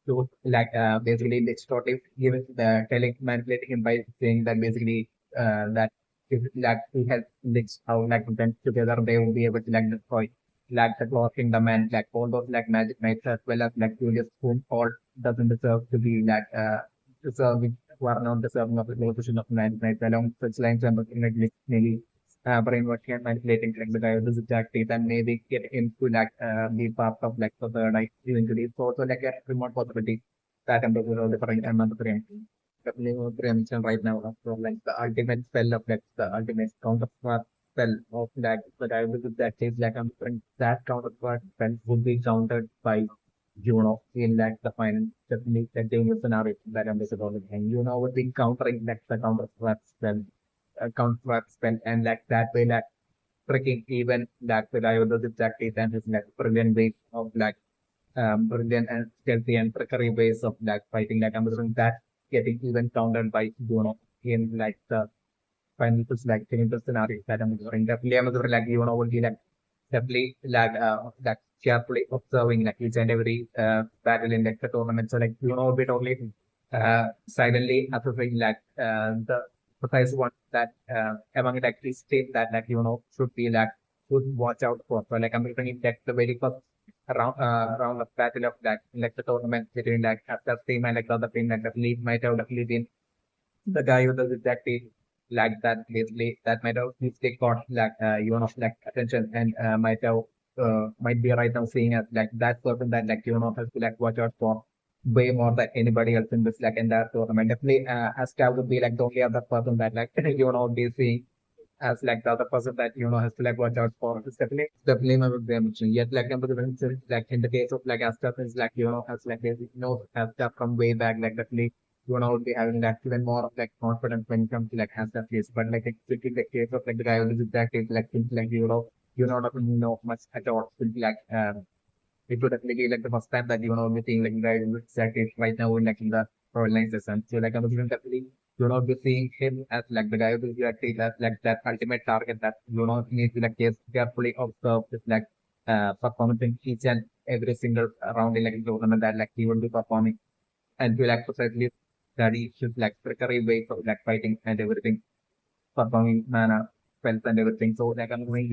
to like basically it's totally giving the telling manipulating him by saying that basically that if like he has links how like then together they will be able to like destroy like the Clover Kingdom and like all those like magic knights as well as like Julius whom all doesn't deserve to be like deserving who are not deserving of the position of magic knights along such lines and like maybe brainwashing and manipulating like the guy with the jack teeth and maybe get him to like be part of like the third eye eventually. So also like a remote possibility that I'm talking about different another frame. Definitely preemption right now. So like the ultimate spell of like the ultimate counterpart spell of like the guy with the jack teeth like I'm that counterpart spell would be countered by Juno in like the final definitely the dangerous scenario that I'm about and Juno would be countering like the counterpart spell counterpart spell and like that way like tricking even that with Iodo's exactly and his like brilliant ways of like brilliant and stealthy and trickery ways of like fighting like I'm assuming that getting even countered by Juno in like the final like technical scenario that I'm assuming definitely I'm assuming like Juno will be like definitely like carefully observing like each and every battle in like the tournament. So like will be totally silently assessing like the precise one that among like these states that like should be like should watch out for. So like I'm bringing that the very first round of battle of that like the tournament between like after team and like the other team like the lead might have definitely been the guy who does exactly like that basically that might have mistake got like like attention and might be right now seeing as like that person that like has to like watch out for way more than anybody else in this like entire tournament. Definitely Asta would be like the only other person that like would be seeing as like the other person that has to like watch out for. It's definitely my mention. Yet like number like in the case of like Asta is like has like has stuff from way back like definitely would be having like even more of like confidence when it comes to like has that case. But like especially the case of like the guy who is exactly like things like doesn't know much at all. Will be like it would definitely be like the first time that be seeing like the guy who is exactly right now in like in the organization. So like I'm definitely be seeing him as like the guy who is actually as like that ultimate target that needs to like carefully observe this like performance in each and every single round in like the tournament that like he will be performing and to like precisely study his like trickery way of like fighting and everything, performing mana spells and everything. So like I'm going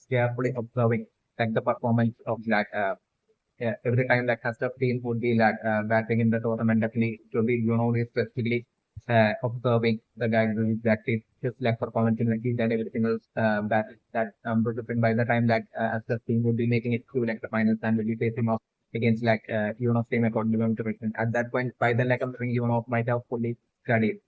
carefully observing like the performance of like yeah, every time like Asta team would be like batting in the tournament, definitely to be specifically observing the guy who is exactly his like performance in like each and every single bat that participant by the time that Asta's team would be making it through like the finals and will be facing off against like same according to the at that point by then like I'm thinking might have fully studied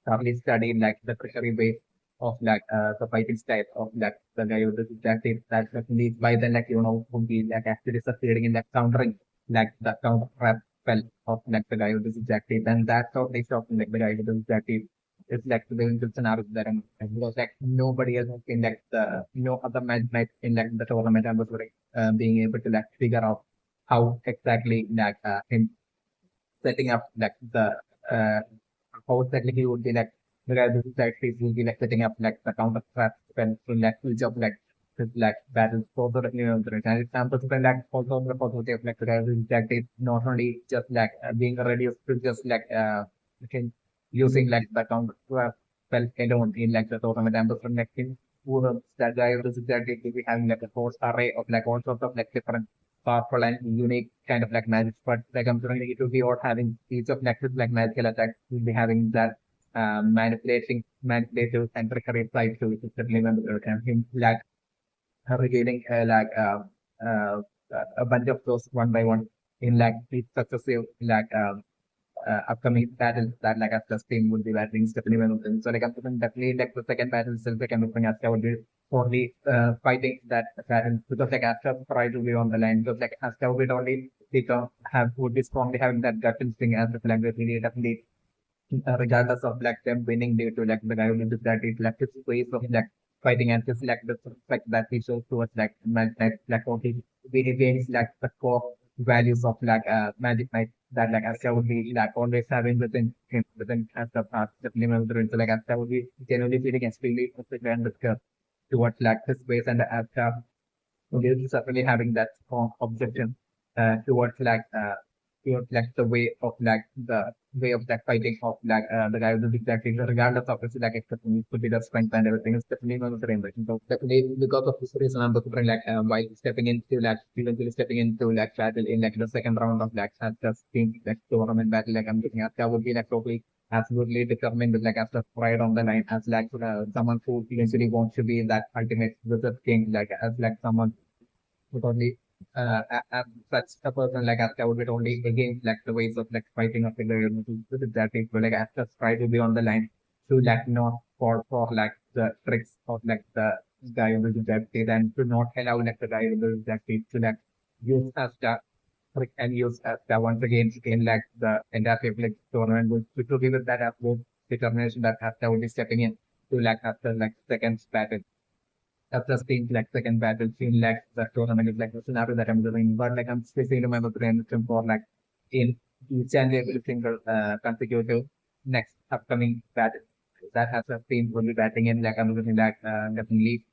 thoroughly studied like the treasury base of like the fighting style of like the guy who does exactly that definitely by then like would be like actually succeeding in like countering like the counter trap spell of like the guy who does exactly then that's how they stop like the guy who does exactly it's like the good scenario that because like nobody else in like the no other match night in like the tournament and was like being able to like figure out how exactly like in setting up like the uh, how exactly he would be like the guy who exactly will be like setting up like the counter trap when in like each of like his like battles for the and examples when like also the possibility of like the guy who exactly not only just like being ready to just like okay, using like the counter trap spell alone in like the tournament and the next thing who that guy who is exactly to be having like a whole array of like all sorts of like different powerful and unique kind of like magic. But like I'm currently it will be all having each of Nexus like magical attacks will be having that manipulative and trickery side to it. Certainly when him like revealing uh, a bunch of those one by one in like each successive like upcoming battles that like Asta's team would be battling Stephanie Hamilton. So like I'm thinking definitely like the second battle itself like I'm looking Asta would be only fighting that battle because like Asta pride will be on the line because like Asta would only become have would be strongly having that gut instinct as the language really definitely regardless of like them winning due to like the guy who did that is like his ways of like fighting and just like the respect that he shows towards like only video games like the core values of Magic Knight that like Asta would be like always having within as the past the film so like Asta would be genuinely feeling extremely and towards like his ways and Asta we're certainly having that strong obsession towards the way of like fighting of the guy who does exactly regardless of his like expertise could be the strength and everything is definitely not the same. So definitely because of this reason I'm considering while stepping into eventually stepping into battle in the second round of as just team tournament battle I'm looking at that would be totally absolutely determined with after pride on the line as someone who eventually wants to be that ultimate wizard king as someone would only such a person Asta would only against the ways of fighting of the that is but Asta try to be on the line to not fall for the tricks of the guy who is that and to not allow the guy who is that to use Asta trick and use Asta once again in the entire tournament which will give it that absolute determination that Asta would be stepping in to after second battle after seeing second battle, feel the tournament is the scenario that I'm doing. But I'm spacing my brain for in each and every single consecutive next upcoming battle. That has a team will be batting in I'm looking definitely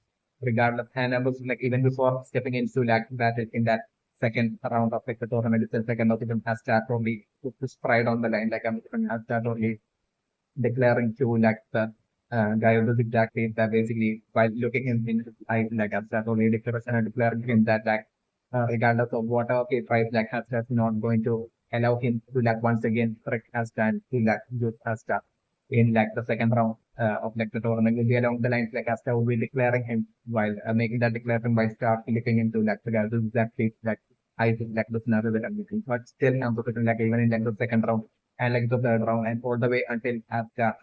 regardless. And I was even before stepping into battle in that second round of the tournament itself, I'm not even has start only put this pride on the line. I'm even has start only declaring to the guy who does exactly that basically by looking in his eyes as that only declaration and declaring him that regardless of whatever he tries has just not going to allow him to once again correct as that to use as that in the second round of the tournament will be along the lines Asta will be declaring him while making that declaration by start looking into the guy who does exactly I think the scenario that I'm looking but still I'm looking even in the second round and the third round and all the way until Asta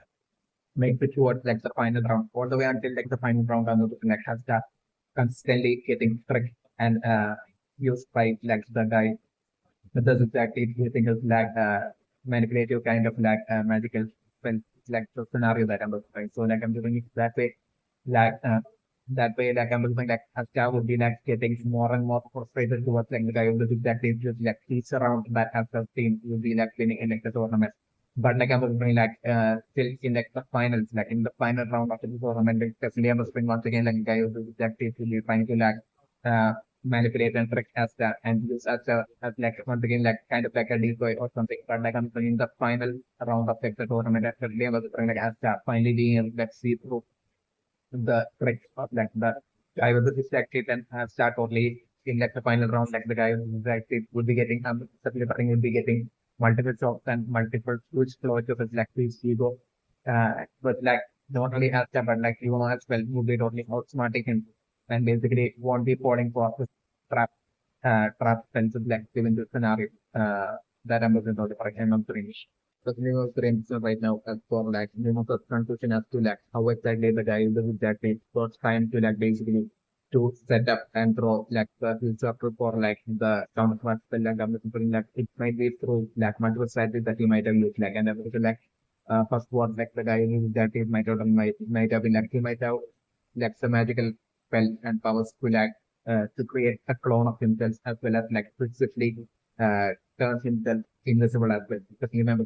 make it towards the final round, all the way until the final round and the has that consistently getting tricked and used by the guy that does exactly using his manipulative kind of magical spell the scenario that I'm looking. So I'm doing it that way like that way I'm looking Asta would be getting more and more frustrated towards the guy who does exactly just each round that has the team will be winning in the tournament. But I'm wondering still in the finals, in the final round of the tournament, especially I'm wondering once again a guy who's exactly to be trying to manipulate and trick as that and use as once again kind of a decoy or something. But I'm in the final round of the tournament, especially I'm wondering as that finally being able to see through the trick of the guy with the distracted and start only in the final round, the guy who's distracted would be getting certainly would be getting multiple shots and multiple huge flows of his his ego. But not only has that, but you as well would be totally outsmarting him and basically won't be falling for this trap trap spells given the scenario that I'm looking for the correction of the range. The new range right now as for Mimosa's conclusion as to how exactly the guy is exactly first time to basically to set up and draw the future for the counterpart spell I'm looking for it might be through multiple strategies that you might have used and everything first one the guy who that is might have been he might have some magical spell and powers to create a clone of himself as well as specifically turns himself invisible as well. Because you remember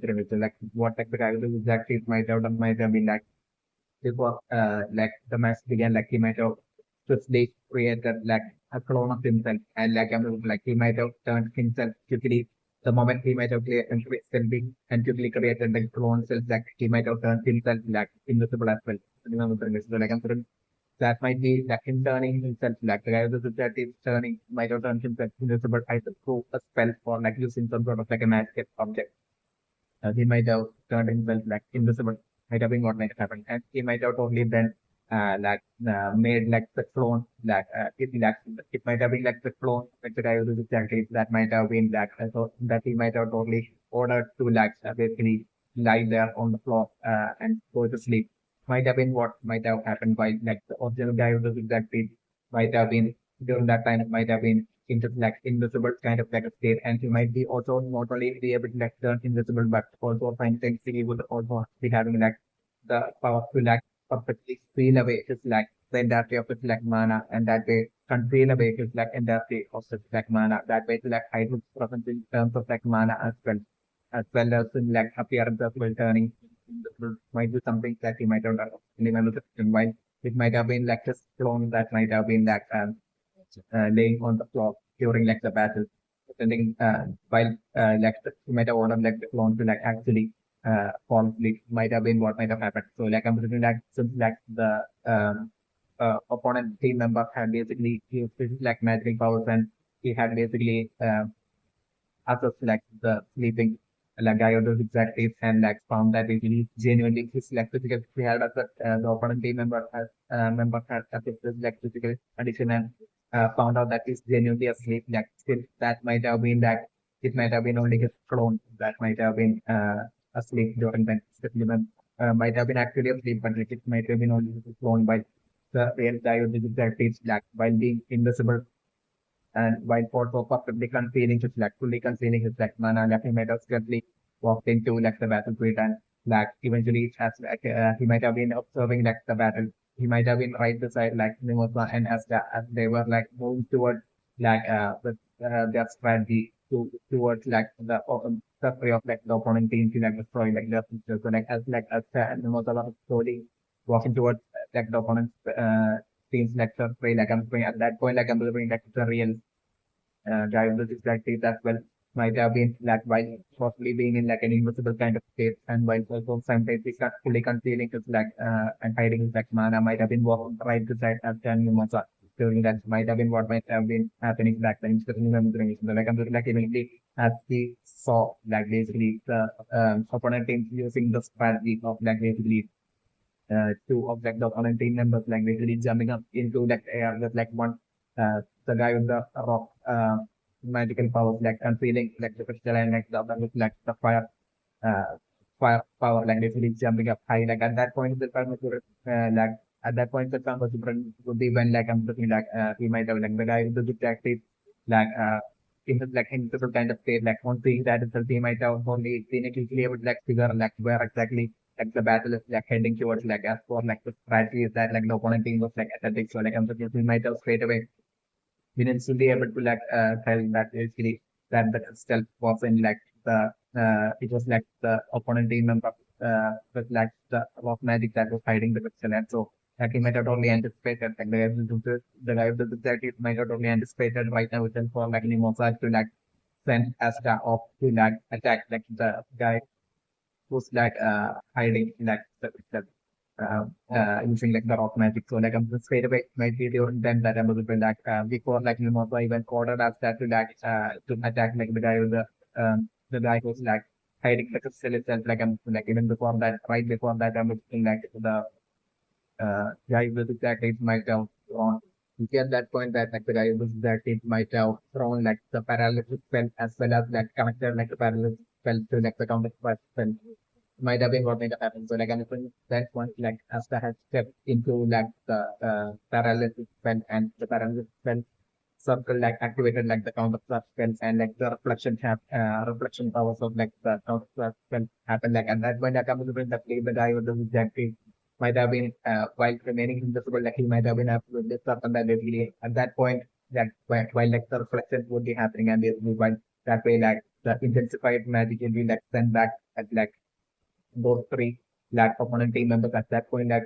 what the guy who exactly might have been before the match began he might have swiftly created a clone of himself and he might have turned himself quickly the moment he might have and quickly created the clone cells he might have turned himself invisible as well. Remember this. So I'm sure that might be him turning himself the guy who that is turning might have turned himself invisible either through a spell or using some sort of a magic object. He might have turned himself invisible, might have been what might have happened. And he might have only then made the clone it might have been the clone the guy who is exactly that might have been so that he might have totally ordered to basically lie there on the floor and go to sleep. Might have been what might have happened by the original guy who is exactly might have been during that time might have been into invisible kind of a state and he might be also not only be able to turn invisible but also simultaneously he would also be having the power to perfectly steal away his the entirety of its like mana, and that way conceal away his like entirety of its like mana. That way to like hide his presence in terms of like mana as well as in like appearance as well turning invisible might be something that he might have done in the system. While it might have been like just clone that might have been like laying on the floor during like the battle. Pretending while like he might have ordered like the clone to like actually fall asleep might have been what might have happened. So like I'm pretending like since like the opponent team member had basically used his like magic powers and he had basically assess like the sleeping like guy or those exact and like found that it really genuinely his like physical he had as the opponent team member had assessed his like physical condition and found out that he's genuinely asleep. Like still that might have been that it might have been only his clone that might have been asleep during that specimen might have been actually asleep, but like, it might have been only his clone by the real guy or the exact is black while being invisible and while also perfectly concealing his like fully concealing his like mana, like he might have secretly walked into like the battlefield and like eventually as like he might have been observing like the battle. He might have been right beside like Mimosa and Asta as they were like moving towards like their strategy towards like the prey of like the opponent team to like destroy like their sisters. So like as Asta and Mimosa were slowly walking towards like the opponent's team's like prey like I'm saying at that point like I'm delivering like it's a real diagnosis practice as well might have been like while possibly being in like an invisible kind of state and while also simultaneously fully concealing his like and hiding his like mana might have been walking right beside after Mimosa during that might have been what might have been happening back then. Instead of remembering it. So like I'm like immediately as he saw like basically the opponent team using the strategy of like basically two of like the opponent team members like basically jumping up into like air with like one the guy with the rock magical powers like concealing like the crystal and like the other with like the uh fire power like basically jumping up high like at that point the time like at that point the time was would be when like I'm looking like he might have like the guy with the detective like in the like in the kind of state like once seeing that itself he might have only been able to like figure like where exactly like the battle is like heading towards like as for like the strategy is that like the opponent team was like athletic so like I'm thinking we might have straight away been instantly able to like tell that basically that the stealth was in like the it was like the opponent team member with like the rock magic that was hiding the crystal and so like he might have only anticipated like the guy with the detective might have only anticipated right now within for like Mimosa to like send Asta off to like attack like the guy who's like hiding like the using like the rock magic. So like I'm just straight away might be the then that I'm going to like before like Mimosa even ordered us that to like to attack like the guy who's like hiding the crystal itself like I'm like even before that right before that I'm looking like the guy with exactly might have thrown at that point that like the guy with exactly might have thrown like the paralysis spell as well as like connected like the paralysis spell to like the counter spell might have been what might have happened. So like I'm thinking that once like Asta has stepped into like the paralysis spell and the paralysis spell circle like activated like the counter spells and like the reflection powers of like the counter spell happened like at that point like I'm going to play the guy with the objective might have been while remaining invisible like he might have been absolutely certain that basically at that point that while like the reflection would be happening and basically while that way like the intensified magic will be like sent back at like those three black opponent team members at that point that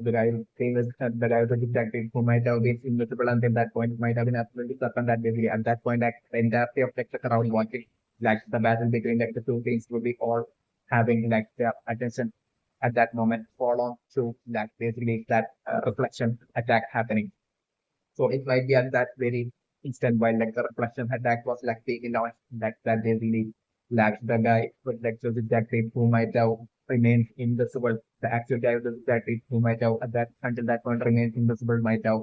the guy famous the guy was a detective who might have been invisible until that point might have been absolutely certain that basically at that point like the entirety of like the crowd watching like the battle between like the two teams would be all having like their attention at that moment fall on to like basically that reflection attack happening. So it might be at that very instant while like the reflection attack was like taken out that they really lacked the guy with like the detective who might have remained invisible. The actual guy with the detective who might have at that until that point remained invisible might have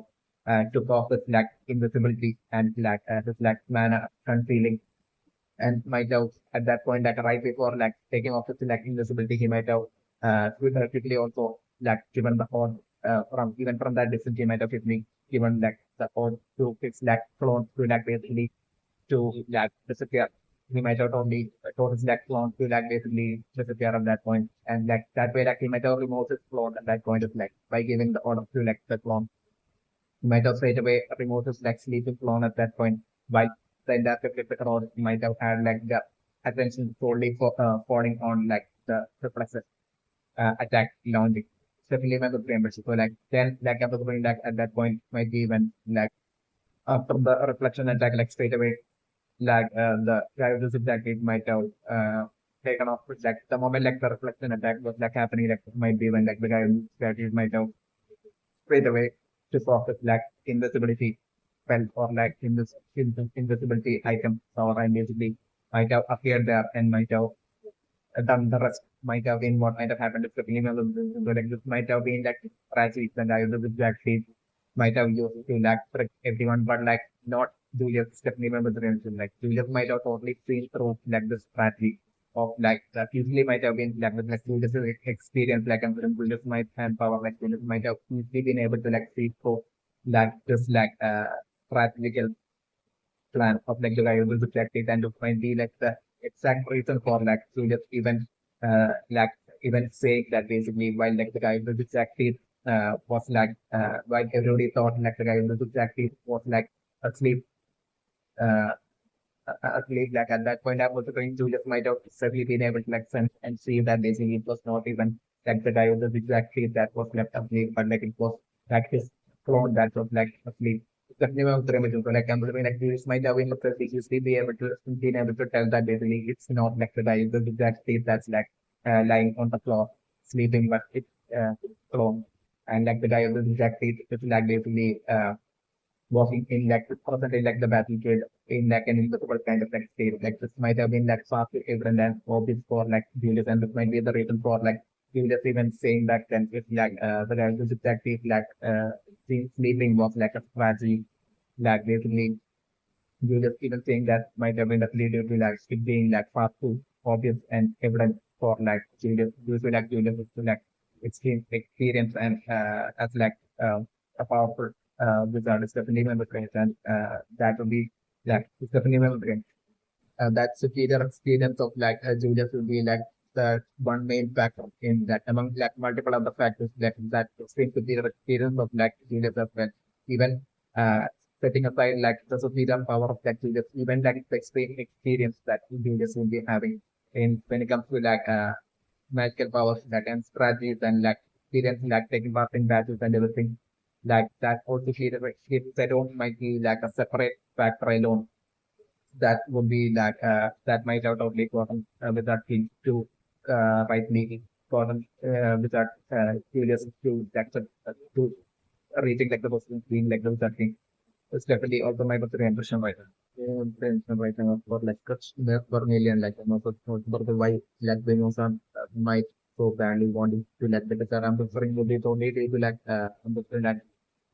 took off his like invisibility and like his like mana concealing and might have at that point like right before like taking off his like invisibility he might have quickly also like given the horn from even from that distance he might have quickly given like the horn to his like clone to like basically to like disappear. He might have only told his like clone to like basically disappear at that point and like that way like he might have removed his clone at that point of like by giving the order to like the clone. might have straight away removed his like sleeping clone at that point, while the entire crowd might have had like the attention solely for falling on like the reflexes attack launching. Definitely my good membership. So like then like after going like at that point might be when like after the reflection attack like straight away like the guy with the zigzag it might have taken off with like the moment like the reflection attack was like happening like might be when like the guy with the zigzag it might have straight away to focus like invisibility spell or like invisibility item or and basically might have appeared there and might have done the rest might have been what might have happened if the female like this might have been like tragedy and I was exactly might have used to like trick everyone, but like not Julius Stephanie member the reason. Like Julius might have totally seen through like the strategy of like that usually might have been like Julius experience like and Julius might have power like Julius might have easily been able to like see through like this like strategical plan of like the guy who exactly and to find the like the exact reason for like to just even like even saying that basically while like the guy who exactly was like while everybody thought like the guy who exactly was like asleep uh asleep like at that point I was going to just might have certainly been able to like sense and see that basically it was not even like the guy who was exactly that was left asleep but like it was like his clone that was like asleep definitely one of the images, but like I'm like this might have been because you still be able to tell that basically it's not like the guy the exact state that's like lying on the floor sleeping, but it's clone. And like the guy of the exact state is like basically walking in like percentage like the battlefield in like an invisible kind of like state. Like this might have been like fast evident and obvious for like Julius, and this might be the reason for like Julius even saying that then it's like the guy who's exactly like sleeping was like a strategy like basically Julius even saying that might have been the leader to like it being like fast too obvious and evident for like Julius usually like Julius is to like extreme experience and as like a powerful wizard is definitely member traits and that would be like it's definitely member trait. That superior experience of like Julius will be like the one main factor in that among like multiple other factors that extreme superior experience of like Julius as well. Even uh, setting aside like the superior power of like Julius, even like the extreme experience that Julius will be having in when it comes to like magical powers that and strategies and like experience like taking part in battles and everything like that also she alone might be like a separate factor alone that would be that might have totally gotten without him to rightly gotten without curious to accept to reaching like the person being like the without thing. It's definitely also my personal impression right now. Yeah, impression right now for like such for million like also for the why like the Mimosa might so badly wanting to like because I'm preferring would be only to like I'm preferring that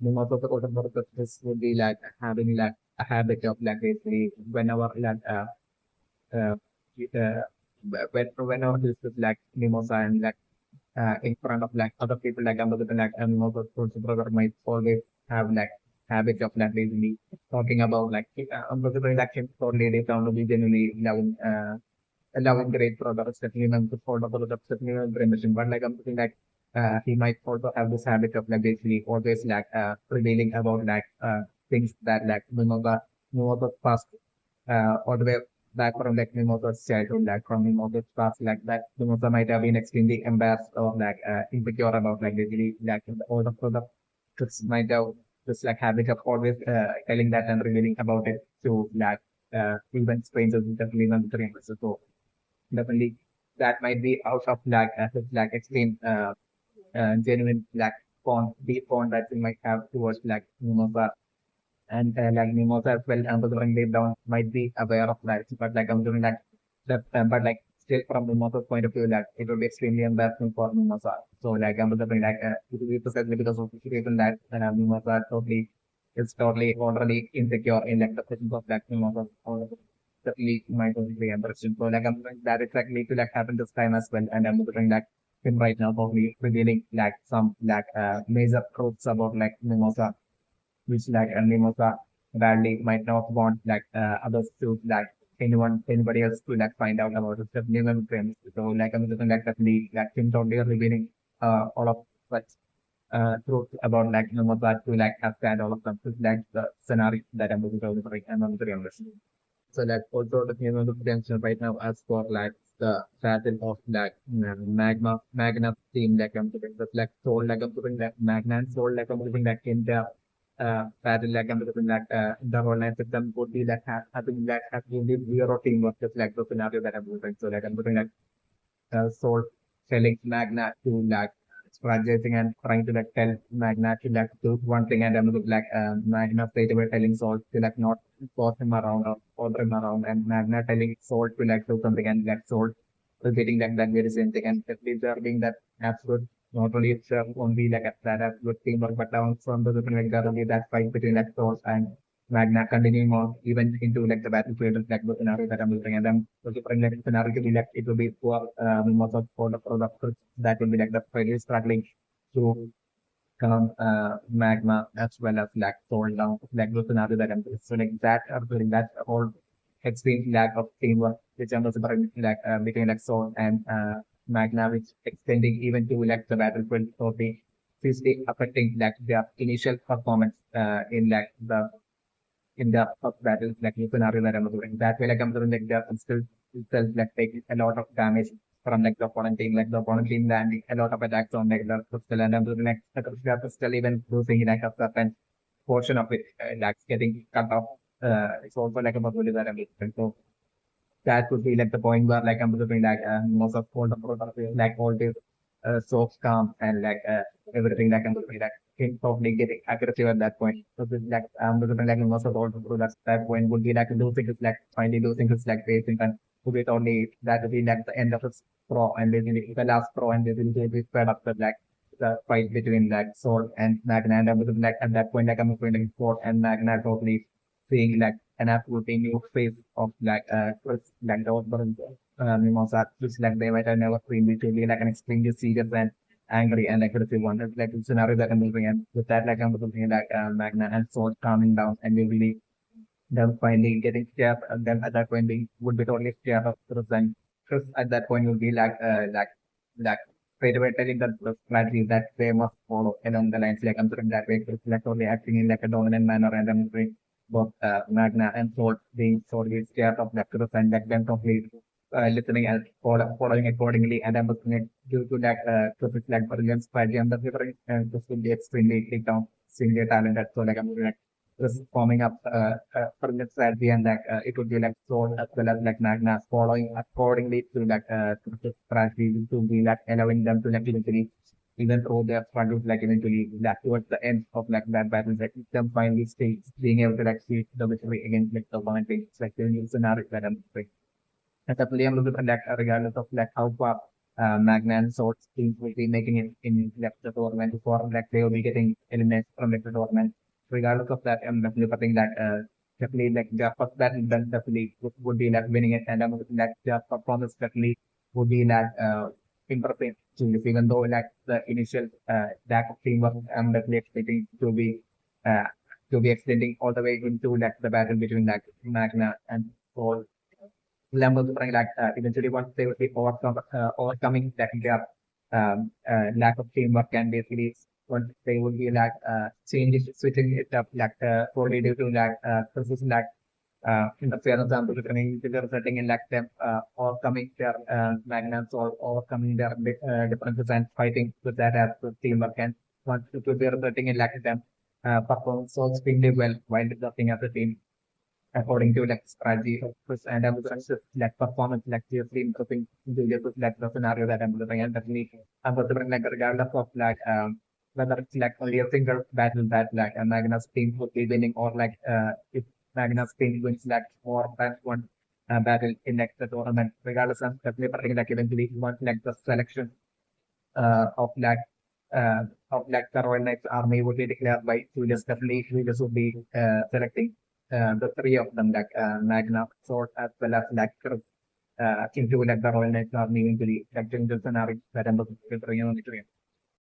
most of the quarter this would be like having like a habit of like basically whenever like uh, uh whenever this is like mimosa and like in front of like other people like under the like and most of the brother might always have like habit of like basically talking about like like him for ladies down to be genuinely loving great products that he meant to follow the products that he meant but like I'm thinking like he might also have this habit of like basically always like revealing about like things that like Mimosa's past all the way back from like Mimosa's childhood, like from Mimosa's past like that Mimosa might have been extremely embarrassed or like insecure about like basically like all the products just might have this like habit of always telling that and revealing about it to like even strangers definitely not the so definitely that might be out of like extreme genuine like font deep font that you might have towards like Mimosa and like Mimosa as well considering deep down might be aware of that but like I'm doing that but like still from Mimosa's point of view like it would be extremely embarrassing for Mimosa so like I'm doing like it will be precisely because of the reason that Mimosa totally is totally already insecure in like the presence of like Mimosa definitely my totally embarrassing. So like I'm doing that exactly to like happen this time as well, and I'm doing like him right now probably revealing like some like major truths about like Mimosa, which like Mimosa badly might not want like others to like anybody else to like find out about it. Definitely my friends. So like I'm doing like definitely like him totally revealing all of such truth about like Mimosa to like Asta and all of them. It's like the scenario that I'm looking for and I'm very honest. So like also the potential right now as for like the battle of like Magna team like I'm putting the like soul like I'm putting like Magna and soul like I'm putting like in the battle like I'm putting like the whole night system would be like having like having the zero teamwork just like the scenario that I'm putting. So like I'm putting like soul telling Magna to like strategizing and trying to like tell Magna to like do one thing and then like Magna straight away telling Soul to like not boss him around or order him around and Magna telling Soul to like do something and like Soul repeating like that very same thing and deserving that absolute not only itself only like that absolute teamwork but down from the different like that only that fight between like Soul and Magna continuing on even into like the battlefield like the scenario that I'm looking at them. So different like scenario to be like it will be for most of for the products that will be like the really struggling to come magma as well as like sold down like the scenario that I'm so like that or doing that whole extreme lack of teamwork which I'm also like between like soul and magna which extending even to like the battlefield so the seriously affecting like their initial performance in like the in the first battle, like you scenario that I'm doing. That way, like I'm doing like the still itself like taking a lot of damage from like the opponent team landing a lot of attacks on like the crystal and I'm doing like the crystal even losing like a certain portion of it like getting cut off. It's also like a possibility that I'm doing. So that would be like the point where like I'm doing like most of all the products like all this so calm and like everything like I'm doing like probably getting aggressive at that point. So this like I'm doing like most of all the products that point would be like losing his like finally losing his like racing and would be only that would be like the end of his pro and basically the last pro and basically be fed up with like the fight between like Sword and Magna and I'm doing like at that point like I'm doing like Sword and Magna totally seeing like an absolutely new phase of like like those Mimosa, which like they might have never seen literally like an extremely serious and angry and aggressive one. It's like a scenario that I'm moving and with that like I'm looking like Magna and Sword calming down and we really them finally getting scared and then at that point they would be totally scared of Chris and Chris at that point will be like straight away telling that the strategy that they must follow along the lines like I'm doing that way Chris like totally acting in like a dominant manner and I'm doing both Magna and Sword being totally scared of that Chris and like them totally listening and following accordingly and I'm looking at due to that Chris is like brilliant strategy and the different and Chris will be extremely take down senior talented so like I'm doing just forming up brilliant strategy and like it would be like sold as well as like Magna following accordingly to like to the strategy to be like allowing them to like eventually even though their struggles like eventually like towards the end of like that battle like them finally stays being able to like see the victory against like the one thing it's like the new scenario that I'm playing. And definitely I'm looking at like regardless of like how far Magna and Swords teams will be making it in like the tournament before like they will be getting eliminated from like the tournament regardless of that, I'm definitely think that definitely like their first battle then definitely would be like winning it, and I'm hoping that their performance definitely would be like impressive. Even though like the initial lack of teamwork, I'm definitely expecting uh, to be extending all the way into like the battle between like Magna and Paul. Lambert like eventually once they would be overcoming that their lack of teamwork and basically once they would be like changing switching it up like probably due to like precision like interference and resulting in like them overcoming their magnets or overcoming their differences and fighting with that as the teamwork and once it would be resulting in like them perform so extremely well while developing as a team according to like strategy and I was just like performance like seriously improving Julius with like the scenario that I'm looking at definitely I'm considering like regardless of like whether it's like only a single battle that like Magnus team would be winning or like if Magnus team wins like more than one battle in like the tournament regardless I'm definitely predicting like eventually once like the selection of like uh, of like the Royal Knights army would be declared by Julius. Definitely, Julius would be selecting the three of them, like Magna, Sword, as well as like into like the Royal Knights army into the like the scenario that I'm looking for.